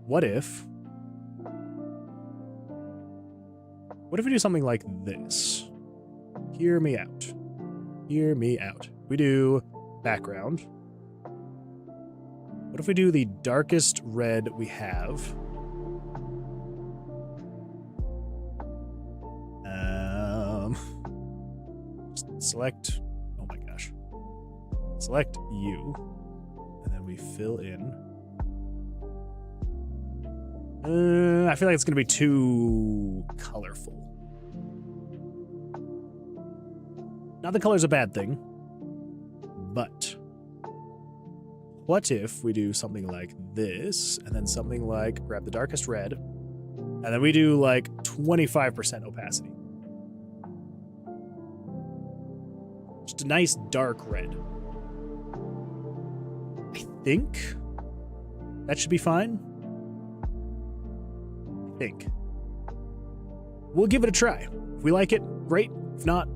[SPEAKER 1] What if we do something like this? Hear me out. Hear me out. We do background. What if we do the darkest red we have? Just select, oh my gosh. Select you. And then we fill in. I feel like it's going to be too colorful. Not that color's a bad thing, but what if we do something like this, and then something like, grab the darkest red, and then we do like 25% opacity. Just a nice dark red. I think that should be fine. Think. We'll give it a try. If we like it, great. If not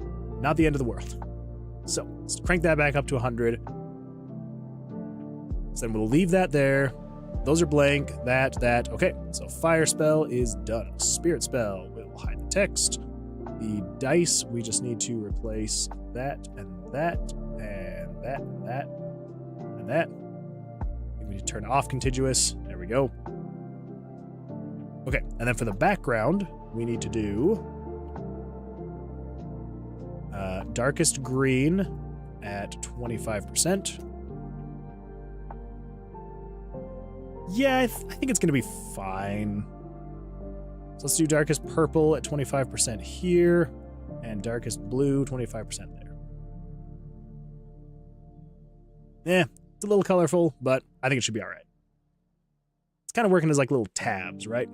[SPEAKER 1] the end of the world. So let's crank that back up to 100. So then we'll leave that there. Those are blank. That. Okay, so fire spell is done. Spirit spell will hide the text. The dice, we just need to replace that and that and that and that and that. We need to turn off contiguous. There we go. Okay, and then for the background, we need to do darkest green at 25%. Yeah, I think it's going to be fine. So let's do darkest purple at 25% here, and darkest blue, 25% there. It's a little colorful, but I think it should be all right. It's kind of working as like little tabs, right?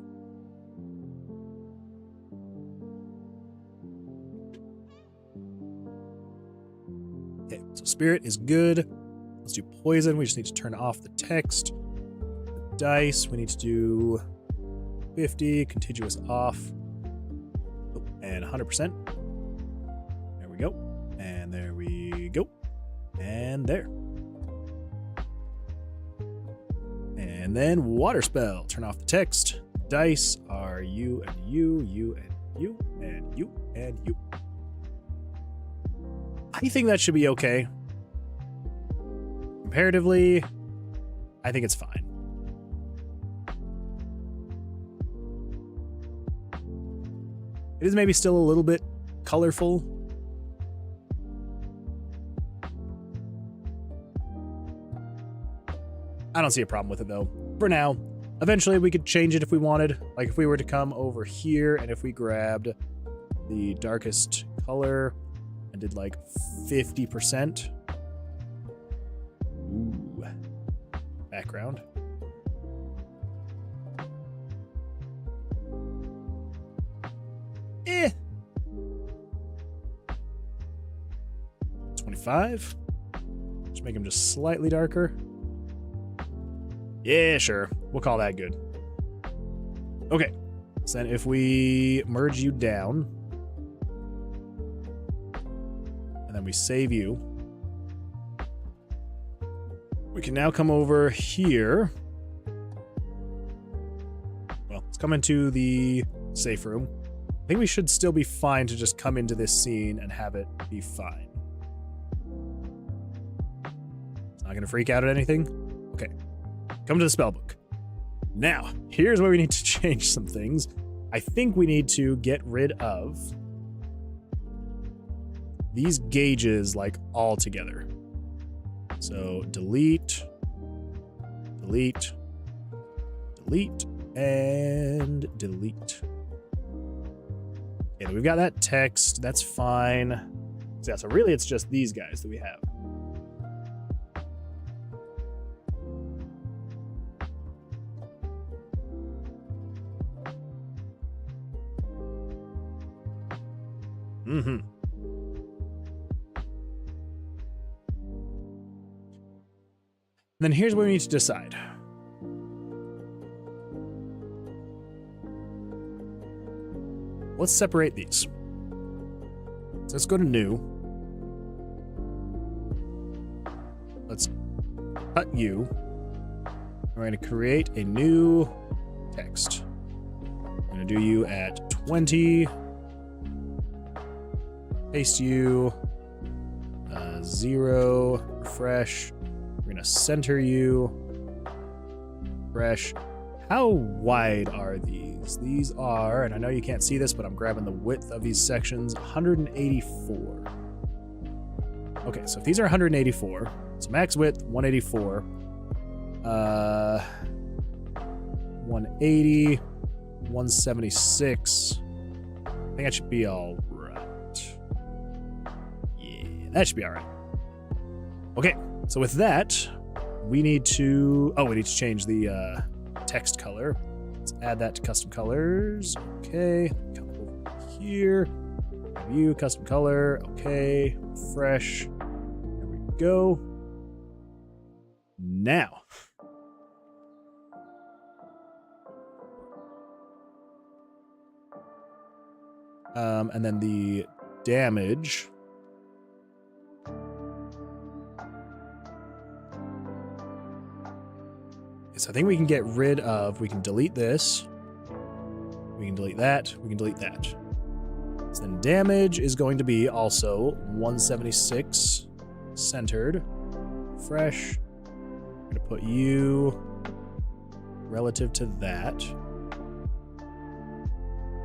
[SPEAKER 1] Okay, so spirit is good. Let's do poison. We just need to turn off the text. The dice, we need to do 50, contiguous off, and 100%. There we go. And there we go. And there. And then water spell. Turn off the text. Dice are you and you, you and you, and you and you. I think that should be okay. Comparatively, I think it's fine. It is maybe still a little bit colorful. I don't see a problem with it though. For now, eventually we could change it if we wanted. Like if we were to come over here and if we grabbed the darkest color and did like 50%. Ooh. Background. Eh. 25. Just make them just slightly darker. Yeah, sure. We'll call that good. Okay. So then if we merge you down, and then we save you, we can now come over here. Well, let's come into the safe room. I think we should still be fine to just come into this scene and have it be fine. It's not going to freak out at anything? Okay. Come to the spellbook. Now, here's where we need to change some things. I think we need to get rid of these gauges like all together. So delete, delete, delete, and delete. Okay, we've got that text. That's fine. So yeah, so really it's just these guys that we have. Mm-hmm. Then here's what we need to decide. Let's separate these. So let's go to new. Let's cut you. We're going to create a new text. I'm going to do you at 20. Paste you. 0. Refresh. We're going to center you. Refresh. How wide are these? These are, and I know you can't see this, but I'm grabbing the width of these sections, 184. Okay, so if these are 184, so max width, 184. 180, 176. I think that should be all right. Yeah, that should be all right. Okay, so with that, we need to change the text color. Let's add that to custom colors. Okay, come over here. View custom color. Okay, refresh. There we go. Now, and then the damage. So I think we can get rid of, we can delete this. We can delete that. We can delete that. So then damage is going to be also 176 centered. Fresh. I'm going to put you relative to that.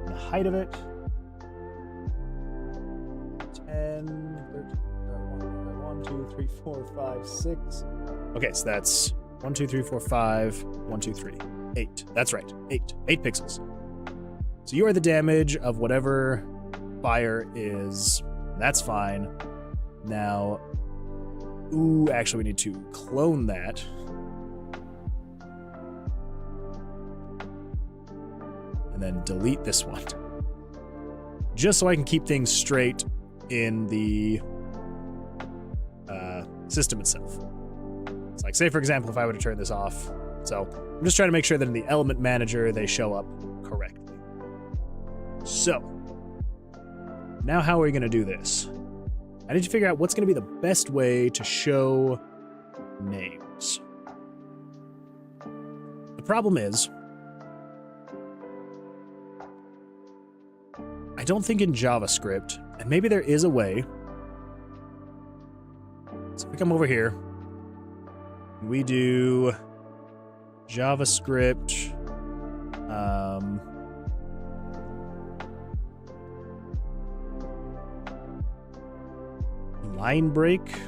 [SPEAKER 1] The height of it. 10, 13, 1, 2, 3, 4, 5, 6. Okay, so that's 1, 2, 3, 4, 5, 1, 2, 3, 8. That's right, 8. 8 pixels. So you are the damage of whatever fire is. That's fine. Now, actually we need to clone that. And then delete this one. Just so I can keep things straight in the system itself. It's like, say for example, if I were to turn this off. So I'm just trying to make sure that in the element manager, they show up correctly. So now how are we going to do this? I need to figure out what's going to be the best way to show names. The problem is, I don't think in JavaScript, and maybe there is a way. So if we come over here, we do JavaScript, line break.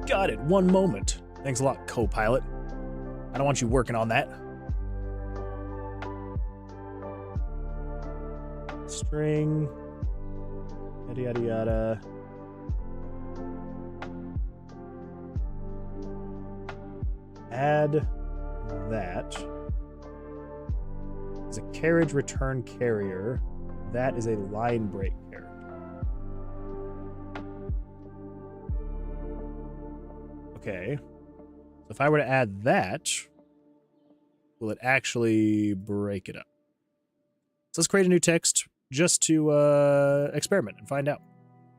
[SPEAKER 1] Got it. One moment. Thanks a lot, Copilot. I don't want you working on that. String. Yada yada yada. Add that. Is a carriage return carrier. That is a line break character. Okay. So if I were to add that, will it actually break it up? So let's create a new text just to experiment and find out.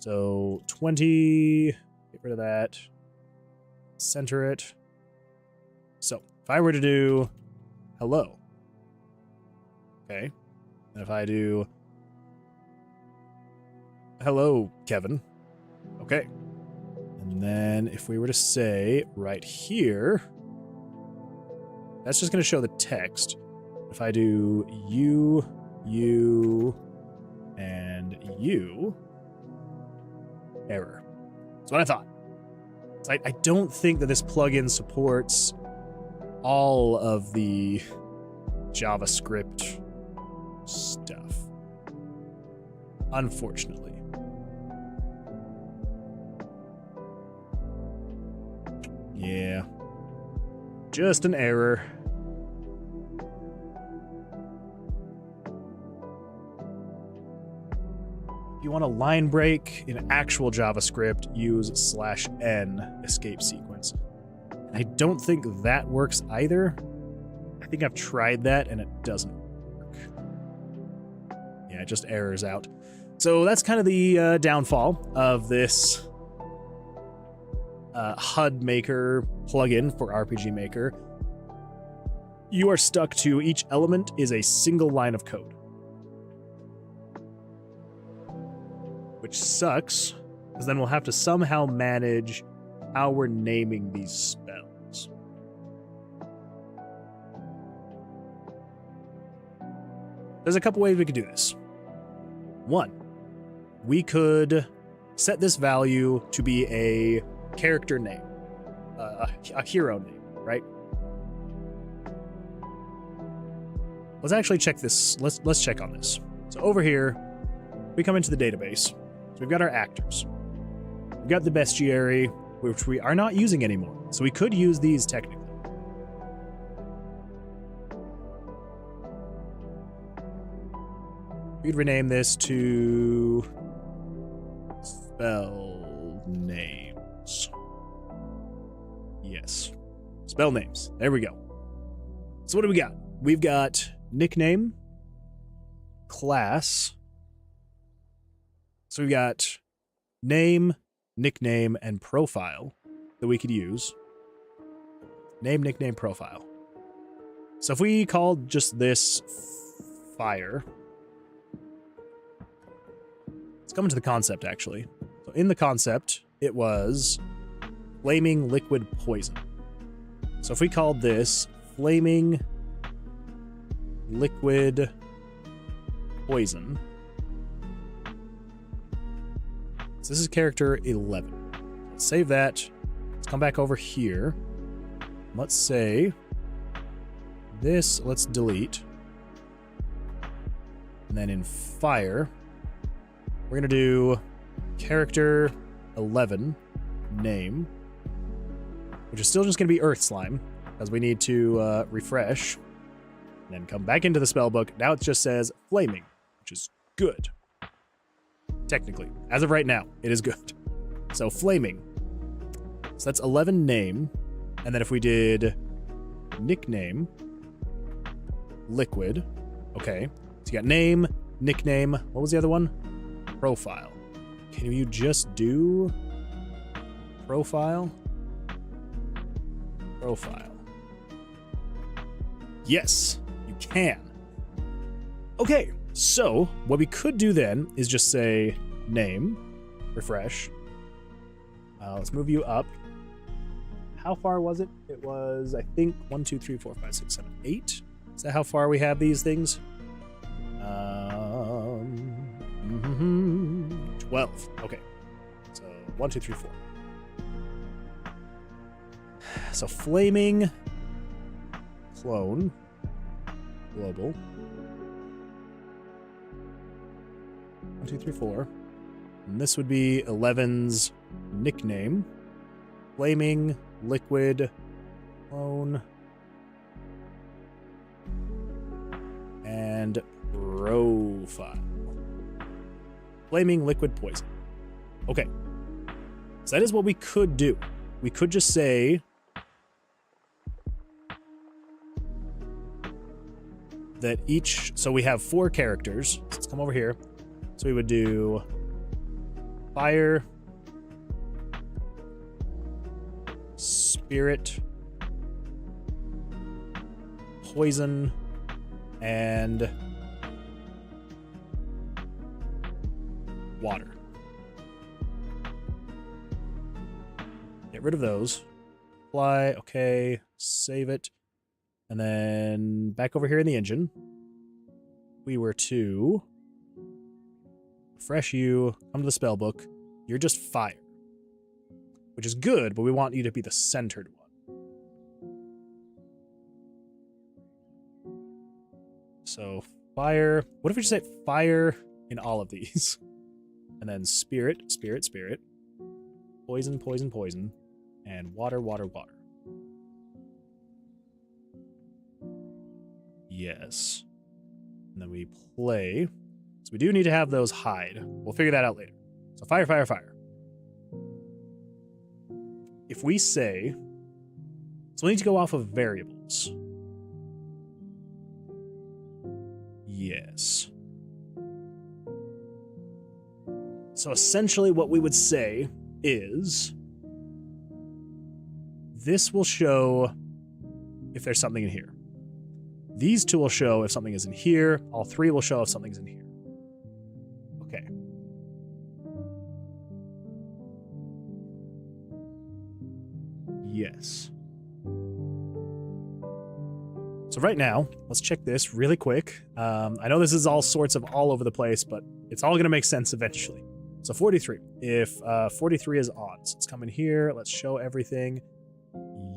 [SPEAKER 1] So 20, get rid of that, center it. So if I were to do hello, okay, and if I do hello, Kevin, okay, and then if we were to say right here, that's just going to show the text. If I do you, and you, error. That's what I thought. So I don't think that this plugin supports all of the JavaScript stuff, unfortunately. Yeah, just an error. If you want a line break in actual JavaScript, use /n escape sequence. And I don't think that works either. I think I've tried that and it doesn't work. Yeah, it just errors out. So that's kind of the downfall of this HUD Maker plugin for RPG Maker. You are stuck to each element is a single line of code. Which sucks, because then we'll have to somehow manage how we're naming these spells. There's a couple ways we could do this. One, we could set this value to be a character name, a hero name, right? Let's actually check this. Let's check on this. So over here, we come into the database. So we've got our actors. We've got the bestiary, which we are not using anymore. So we could use these technically. We'd rename this to spell names. Yes. Spell names. There we go. So what do we got? We've got nickname, class. So we've got name, nickname, and profile that we could use. Name, nickname, profile. So if we called just this fire, let's come into the concept actually. So in the concept, it was flaming liquid poison. So if we called this flaming liquid poison, so this is character 11. Let's save that. Let's come back over here. Let's say this, let's delete. And then in fire, we're going to do character 11 name, which is still just going to be Earth Slime, because we need to refresh and then come back into the spellbook. Now it just says flaming, which is good. Technically, as of right now, it is good. So flaming. So that's 11 name. And then if we did nickname, liquid. Okay. So you got name, nickname. What was the other one? Profile. Can you just do profile? Profile. Yes, you can. Okay, so what we could do then is just say name, refresh. Let's move you up. How far was it? It was, I think, 1, 2, 3, 4, 5, 6, 7, 8. Is that how far we have these things? 12. Okay. So 1, 2, 3, 4. So flaming clone global. 1, 2, 3, 4. And this would be 11's nickname. Flaming liquid clone and profile. Flaming liquid poison. Okay. So that is what we could do. We could just say that each, so we have 4 characters. So let's come over here. So we would do fire, spirit, poison, and water. Get rid of those. Apply, okay, save it. And then back over here in the engine, we were to refresh you, come to the spell book. You're just fire, which is good, but we want you to be the centered one. So fire, what if we just say fire in all of these? And then spirit, spirit, spirit, poison, poison, poison, and water, water, water. Yes. And then we play. So we do need to have those hide. We'll figure that out later. So fire, fire, fire. If we say, so we need to go off of variables. Yes. So essentially what we would say is this will show if there's something in here. These 2 will show if something is in here. All 3 will show if something's in here. Okay. Yes. So right now, let's check this really quick. I know this is all sorts of all over the place, but it's all going to make sense eventually. So 43. If 43 is on, so let's come in here. Let's show everything.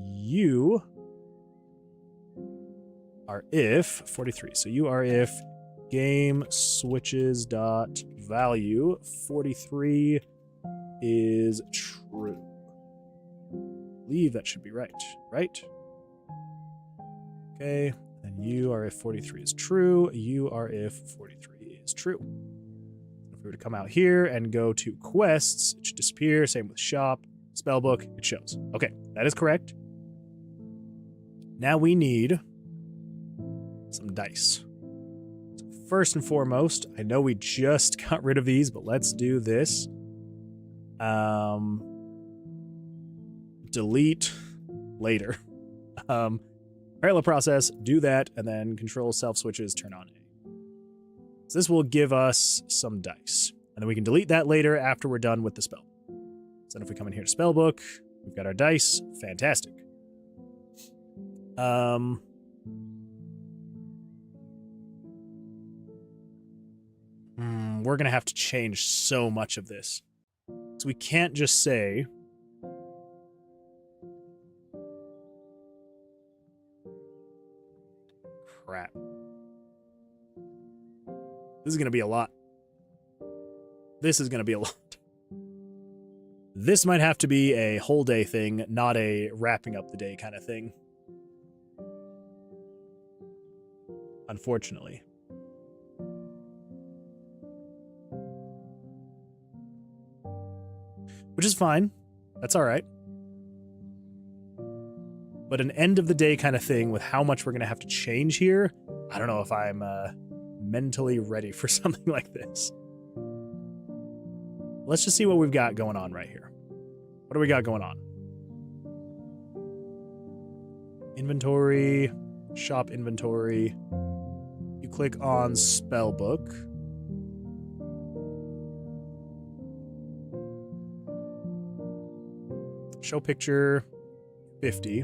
[SPEAKER 1] You are if 43. So you are if game switches dot value 43 is true. I believe that should be right, right? Okay, and you are if 43 is true. You are if 43 is true. If we were to come out here and go to quests, it should disappear. Same with shop, spellbook, it shows. Okay, that is correct. Now we need some dice. So first and foremost, I know we just got rid of these, but let's do this. Delete later. Parallel process, do that, and then control self switches, turn on A. So this will give us some dice. And then we can delete that later after we're done with the spell. So then if we come in here to spellbook, we've got our dice. Fantastic. We're going to have to change so much of this. So we can't just say crap. This is going to be a lot. This is going to be a lot. This might have to be a whole day thing, not a wrapping up the day kind of thing. Unfortunately. Which is fine. That's all right. But an end of the day kind of thing with how much we're going to have to change here, I don't know if I'm mentally ready for something like this. Let's just see what we've got going on right here. What do we got going on? Inventory, shop inventory. You click on spellbook. Show picture 50.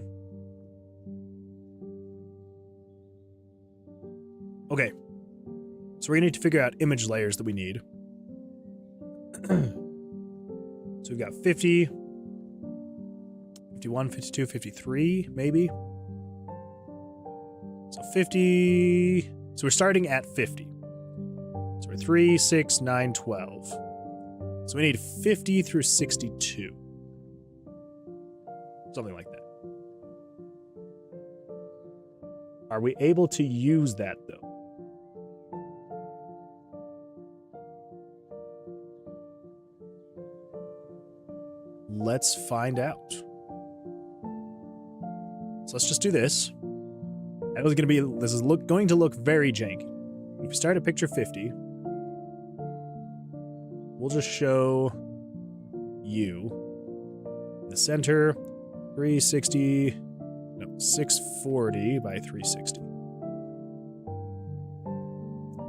[SPEAKER 1] Okay. So we're gonna need to figure out image layers that we need. So we've got 50, 51, 52, 53, maybe. So 50. So we're starting at 50. So we're 3, 6, 9, 12. So we need 50 through 62. Something like that. Are we able to use that, though? Let's find out. So let's just do this. That was going to be. This is going to look very janky. If we start at picture 50, we'll just show you in the center 360. No, 640 by 360.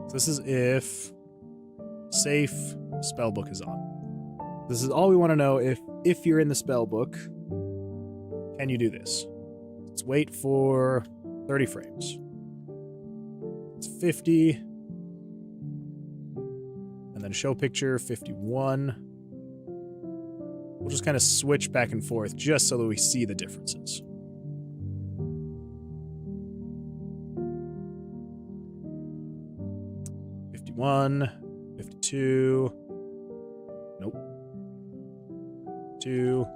[SPEAKER 1] So this is if safe spellbook is on. This is all we want to know. If you're in the spellbook, can you do this? Let's wait for 30 frames. It's 50. And then show picture 51. We'll just kind of switch back and forth just so that we see the differences. '51, 52. Nope. 2.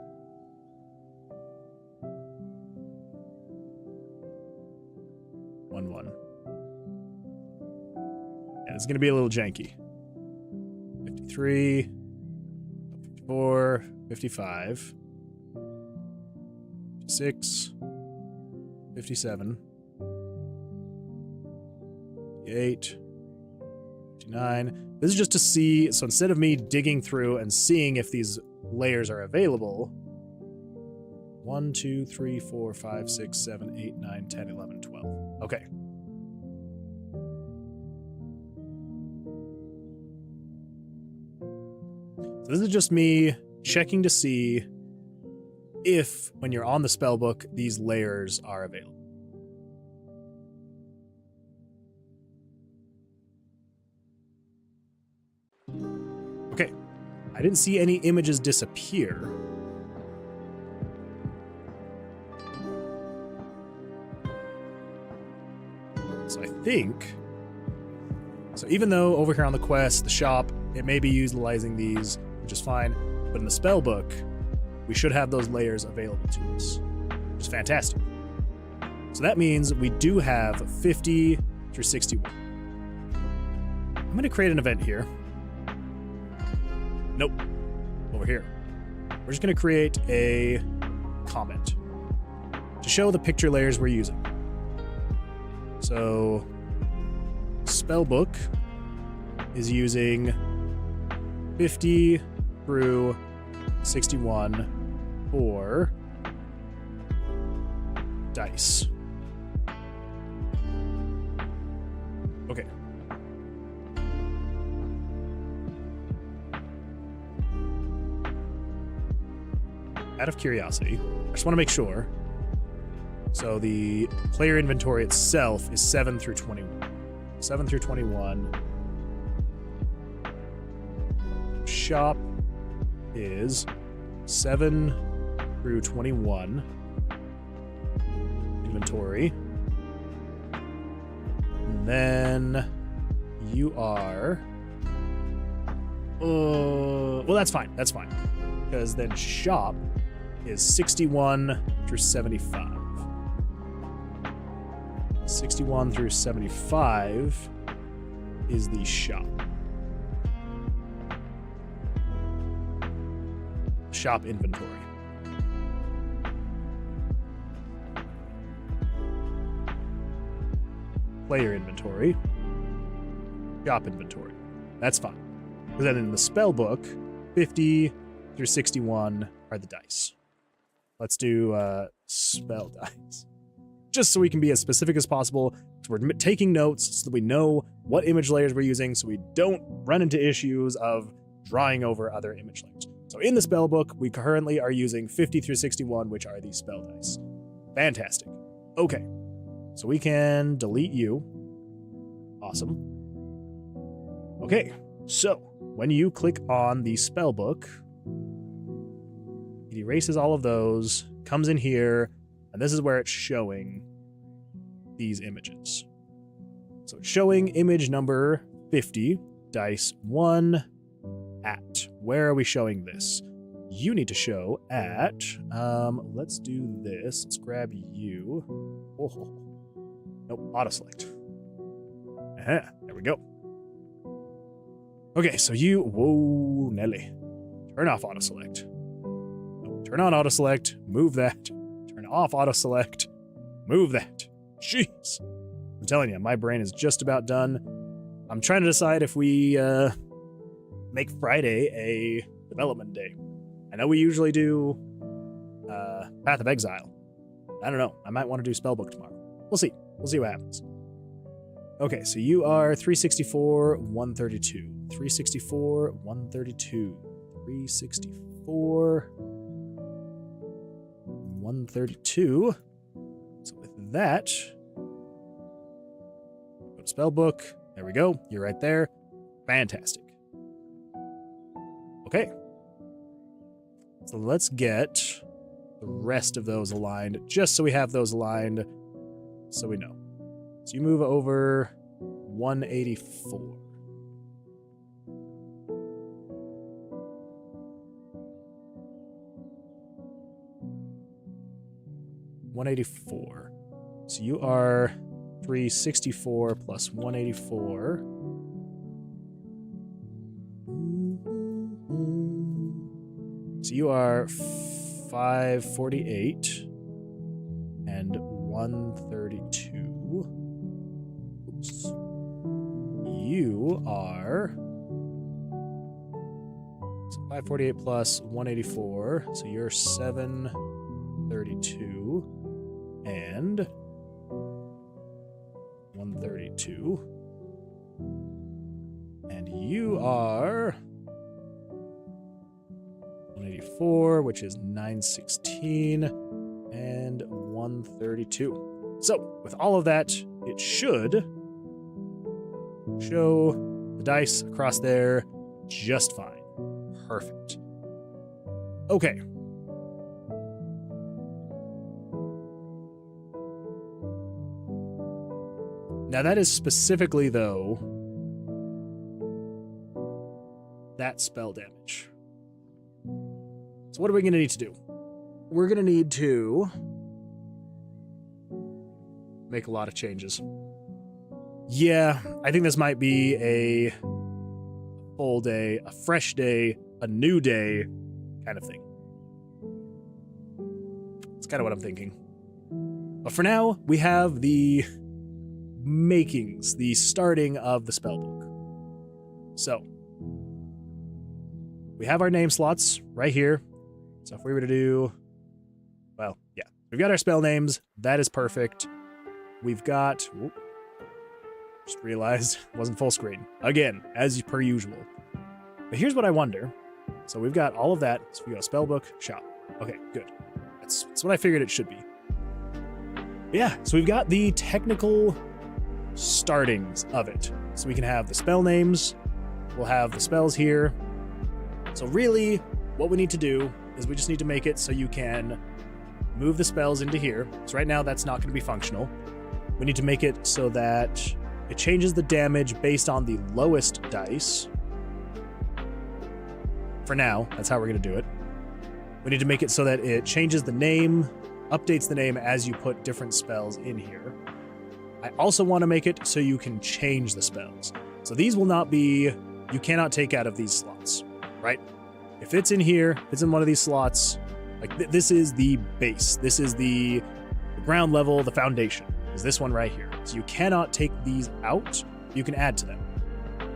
[SPEAKER 1] And it's going to be a little janky. 53, 54, 55, 56, 57, 58, 59. This is just to see, so instead of me digging through and seeing if these layers are available, 1, 2, 3, 4, 5, 6, 7, 8, 9, 10, 11, 12. Okay. So this is just me checking to see if, when you're on the spellbook, these layers are available. Okay. I didn't see any images disappear. So I think... So even though over here on the quest, the shop, it may be utilizing these, which is fine, but in the spellbook, we should have those layers available to us, which is fantastic. So that means we do have 50 through 61. I'm going to create an event here. Nope. Over here. We're just going to create a comment to show the picture layers we're using. So, spellbook is using 50 through 61 for dice. Okay. Out of curiosity, I just want to make sure. So the player inventory itself is 7 through 21. 7 through 21. Shop is 7 through 21. Inventory. And then you are... well, that's fine. That's fine. Because then shop is 61 through 75. 61 through 75 is the shop. Shop inventory. Player inventory. Shop inventory. That's fine. Because then in the spell book, 50 through 61 are the dice. Let's do spell dice. just so we can be as specific as possible. So we're taking notes so that we know what image layers we're using so we don't run into issues of drawing over other image layers. So in the spell book, we currently are using 50 through 61, which are the spell dice. Fantastic. Okay, so we can delete you. Awesome. Okay, so when you click on the spell book, it erases all of those, comes in here, and this is where it's showing these images. So it's showing image number 50, dice 1 at. Where are we showing this? You need to show at, let's do this. Let's grab you. Oh, nope, auto select. There we go. Okay, so you, whoa, Nelly. Turn off auto select. Turn on auto select, move that. Turn off auto select, move that. Jeez. I'm telling you, my brain is just about done. I'm trying to decide if we make Friday a development day. I know we usually do Path of Exile. I don't know. I might want to do Spellbook tomorrow. We'll see. We'll see what happens. Okay, so you are 364, 132. 364, 132. 364, 132. So with that, go to Spellbook. There we go. You're right there. Fantastic. Okay. So let's get the rest of those aligned, just so we have those aligned, so we know. So you move over 184. 184. So you are 364 plus 184. So you are 548 and 132. Oops. You are 548 plus 184. So you're 732 and 132. And you are 184, which is 916, and 132. So, with all of that, it should show the dice across there just fine. Perfect. Okay. Now that is specifically, though, that spell damage. So what are we going to need to do? We're going to need to make a lot of changes. Yeah, I think this might be a full day, a fresh day, a new day kind of thing. That's kind of what I'm thinking. But for now, we have the makings, the starting of the spellbook. So, we have our name slots right here. So if we were to do, well, yeah, we've got our spell names. That is perfect. We've got, whoop, just realized it wasn't full screen. Again, as per usual. But here's what I wonder. So we've got all of that. So we go spellbook, shop. Okay, good. That's what I figured it should be. Yeah, so we've got the technical startings of it. So we can have the spell names. We'll have the spells here. So really, what we need to do is we just need to make it so you can move the spells into here. So right now, that's not going to be functional. We need to make it so that it changes the damage based on the lowest dice. For now, that's how we're going to do it. We need to make it so that it changes the name, updates the name as you put different spells in here. I also want to make it so you can change the spells. So these will not be, you cannot take out of these slots, right? If it's in here, if it's in one of these slots, like this is the base. This is the ground level, the foundation, is this one right here. So you cannot take these out. You can add to them.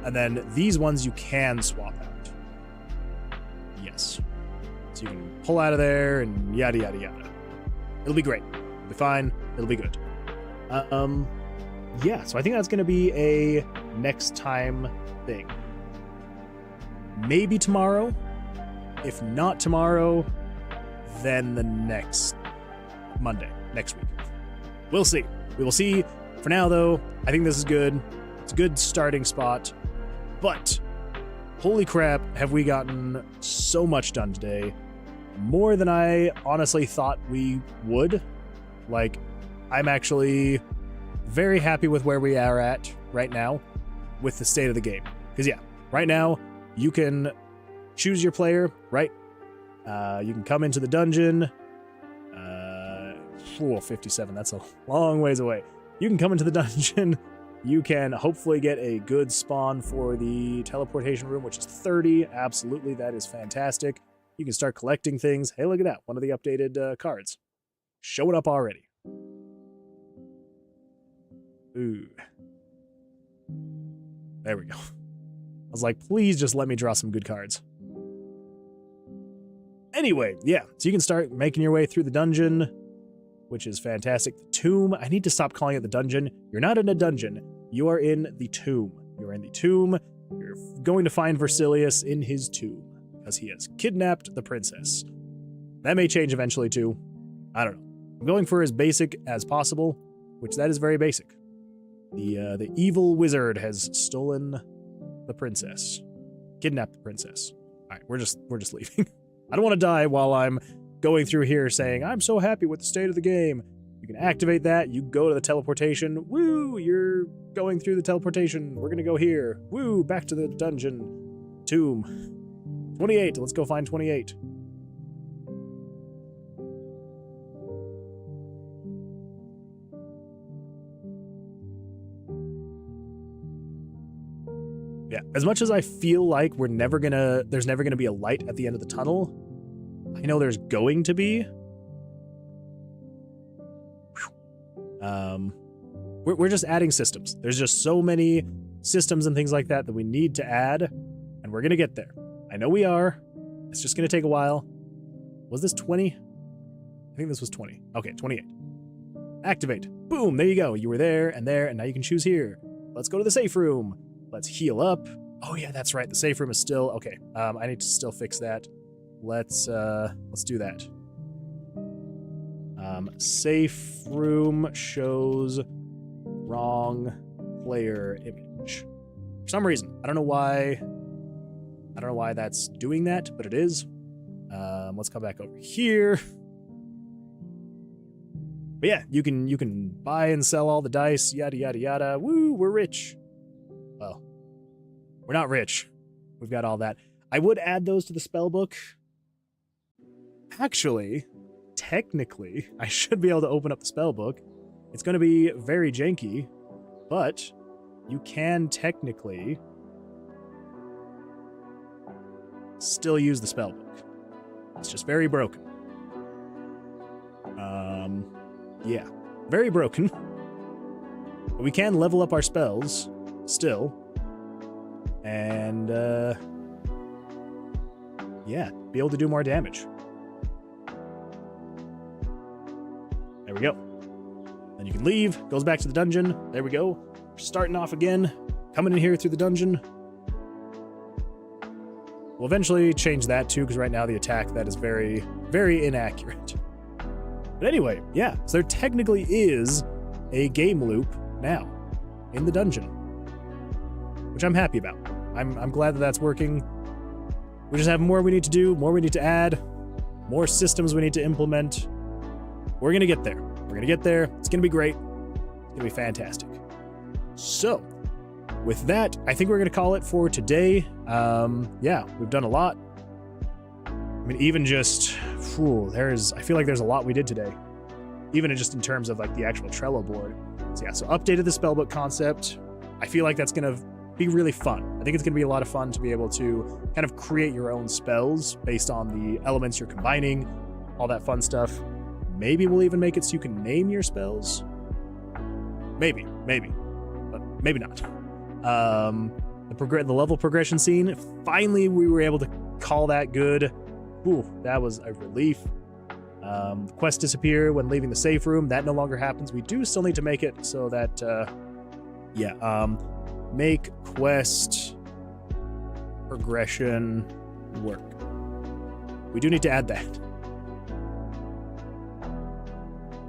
[SPEAKER 1] And then these ones you can swap out. Yes. So you can pull out of there and yada, yada, yada. It'll be great. It'll be fine. It'll be good. Yeah, so I think that's going to be a next time thing. Maybe tomorrow. If not tomorrow, then the next Monday, next week. We'll see. We will see. For now, though, I think this is good. It's a good starting spot. But, holy crap, have we gotten so much done today. More than I honestly thought we would. Like, I'm actually very happy with where we are at right now with the state of the game. Because, yeah, right now, you can choose your player, right? You can come into the dungeon. 57, that's a long ways away. You can come into the dungeon. You can hopefully get a good spawn for the teleportation room, which is 30. Absolutely, that is fantastic. You can start collecting things. Hey, look at that. One of the updated cards. Showing up already. Ooh. There we go. I was like, please just let me draw some good cards. Anyway, yeah. So you can start making your way through the dungeon, which is fantastic. The tomb. I need to stop calling it the dungeon. You're not in a dungeon. You are in the tomb. You're in the tomb. You're going to find Versilius in his tomb because he has kidnapped the princess. That may change eventually too. I don't know. I'm going for as basic as possible, which that is very basic. The evil wizard has stolen the princess. Kidnapped the princess. All right, we're just leaving. I don't want to die while I'm going through here saying, I'm so happy with the state of the game. You can activate that. You go to the teleportation. Woo, you're going through the teleportation. We're going to go here. Woo, back to the dungeon. Tomb. 28. Let's go find 28. Yeah, as much as I feel like there's never gonna be a light at the end of the tunnel, I know there's going to be. We're just adding systems. There's just so many systems and things like that that we need to add, and we're gonna get there. I know we are. It's just gonna take a while. Was this 20? I think this was 20. Okay, 28. Activate. Boom, there you go. You were there, and now you can choose here. Let's go to the safe room. Let's heal up. Oh yeah, that's right. The safe room is still okay. I need to still fix that. Let's do that. Safe room shows wrong player image. For some reason, I don't know why that's doing that, but it is. Let's come back over here. But yeah, you can buy and sell all the dice, yada yada yada. Woo, we're rich. Well, we're not rich. We've got all that. I would add those to the spell book. Actually, technically, I should be able to open up the spell book. It's going to be very janky, but you can technically still use the spell book. It's just very broken. Yeah, very broken. But we can level up our spells still. And, yeah, be able to do more damage. There we go. Then you can leave, goes back to the dungeon. There we go. We're starting off again, coming in here through the dungeon. We'll eventually change that too, because right now the attack, that is very, very inaccurate. But anyway, yeah, so there technically is a game loop now in the dungeon, which I'm happy about. I'm glad that that's working. We just have more we need to do, more we need to add, more systems we need to implement. We're going to get there. We're going to get there. It's going to be great. It's going to be fantastic. So, with that, I think we're going to call it for today. Yeah, we've done a lot. I mean, even just, I feel like there's a lot we did today. Even just in terms of like the actual Trello board. So yeah, so updated the spellbook concept. I feel like that's going to be really fun. I think it's going to be a lot of fun to be able to kind of create your own spells based on the elements you're combining, all that fun stuff. Maybe we'll even make it so you can name your spells. Maybe, but maybe not. The level progression scene, finally we were able to call that good. Ooh, that was a relief. Quests disappear when leaving the safe room. That no longer happens. We do still need to make it so that, make quest progression work. We do need to add that.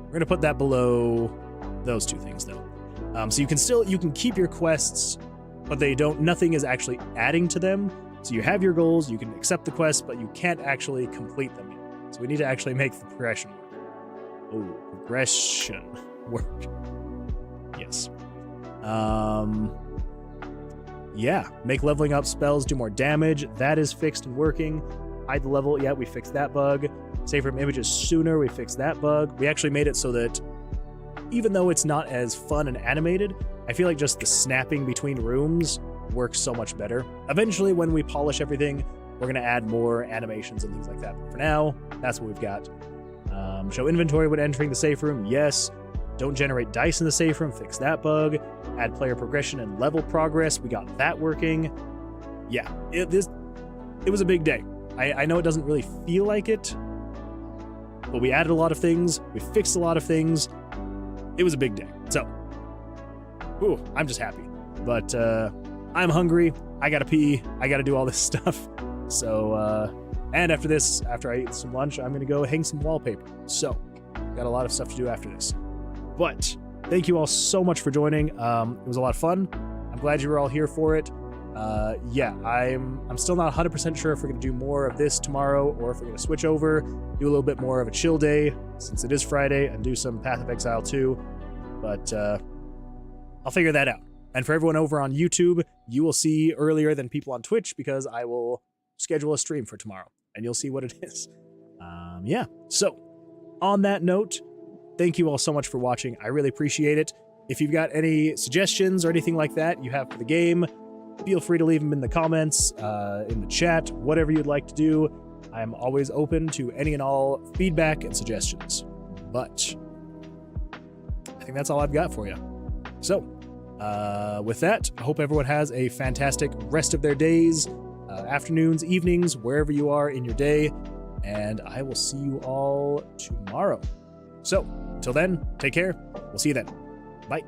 [SPEAKER 1] We're gonna put that below those two things though. So you can keep your quests, but nothing is actually adding to them. So you have your goals, you can accept the quests, but you can't actually complete them yet. So we need to actually make the progression work. Oh, progression work. Yes. Yeah, make leveling up spells do more damage. That is fixed and working. Hide the level. Yeah, we fixed that bug. Save from images sooner. We fixed that bug. We actually made it so that even though it's not as fun and animated, I feel like just the snapping between rooms works so much better. Eventually, when we polish everything, we're going to add more animations and things like that. But for now, that's what we've got. Show inventory when entering the safe room. Yes. Don't generate dice in the safe room. Fix that bug. Add player progression and level progress. We got that working. Yeah, it was a big day. I know it doesn't really feel like it, but we added a lot of things. We fixed a lot of things. It was a big day. So, I'm just happy. But I'm hungry. I gotta pee. I gotta do all this stuff. So, and after this, after I eat some lunch, I'm gonna go hang some wallpaper. So, got a lot of stuff to do after this. But thank you all so much for joining. It was a lot of fun. I'm glad you were all here for it. I'm still not 100% sure if we're going to do more of this tomorrow or if we're going to switch over, do a little bit more of a chill day since it is Friday, and do some Path of Exile too. But I'll figure that out. And for everyone over on YouTube, you will see earlier than people on Twitch because I will schedule a stream for tomorrow and you'll see what it is. So on that note, thank you all so much for watching. I really appreciate it. If you've got any suggestions or anything like that you have for the game, feel free to leave them in the comments, in the chat, whatever you'd like to do. I'm always open to any and all feedback and suggestions. But I think that's all I've got for you. So, with that, I hope everyone has a fantastic rest of their days, afternoons, evenings, wherever you are in your day, and I will see you all tomorrow. So, until then, take care. We'll see you then. Bye.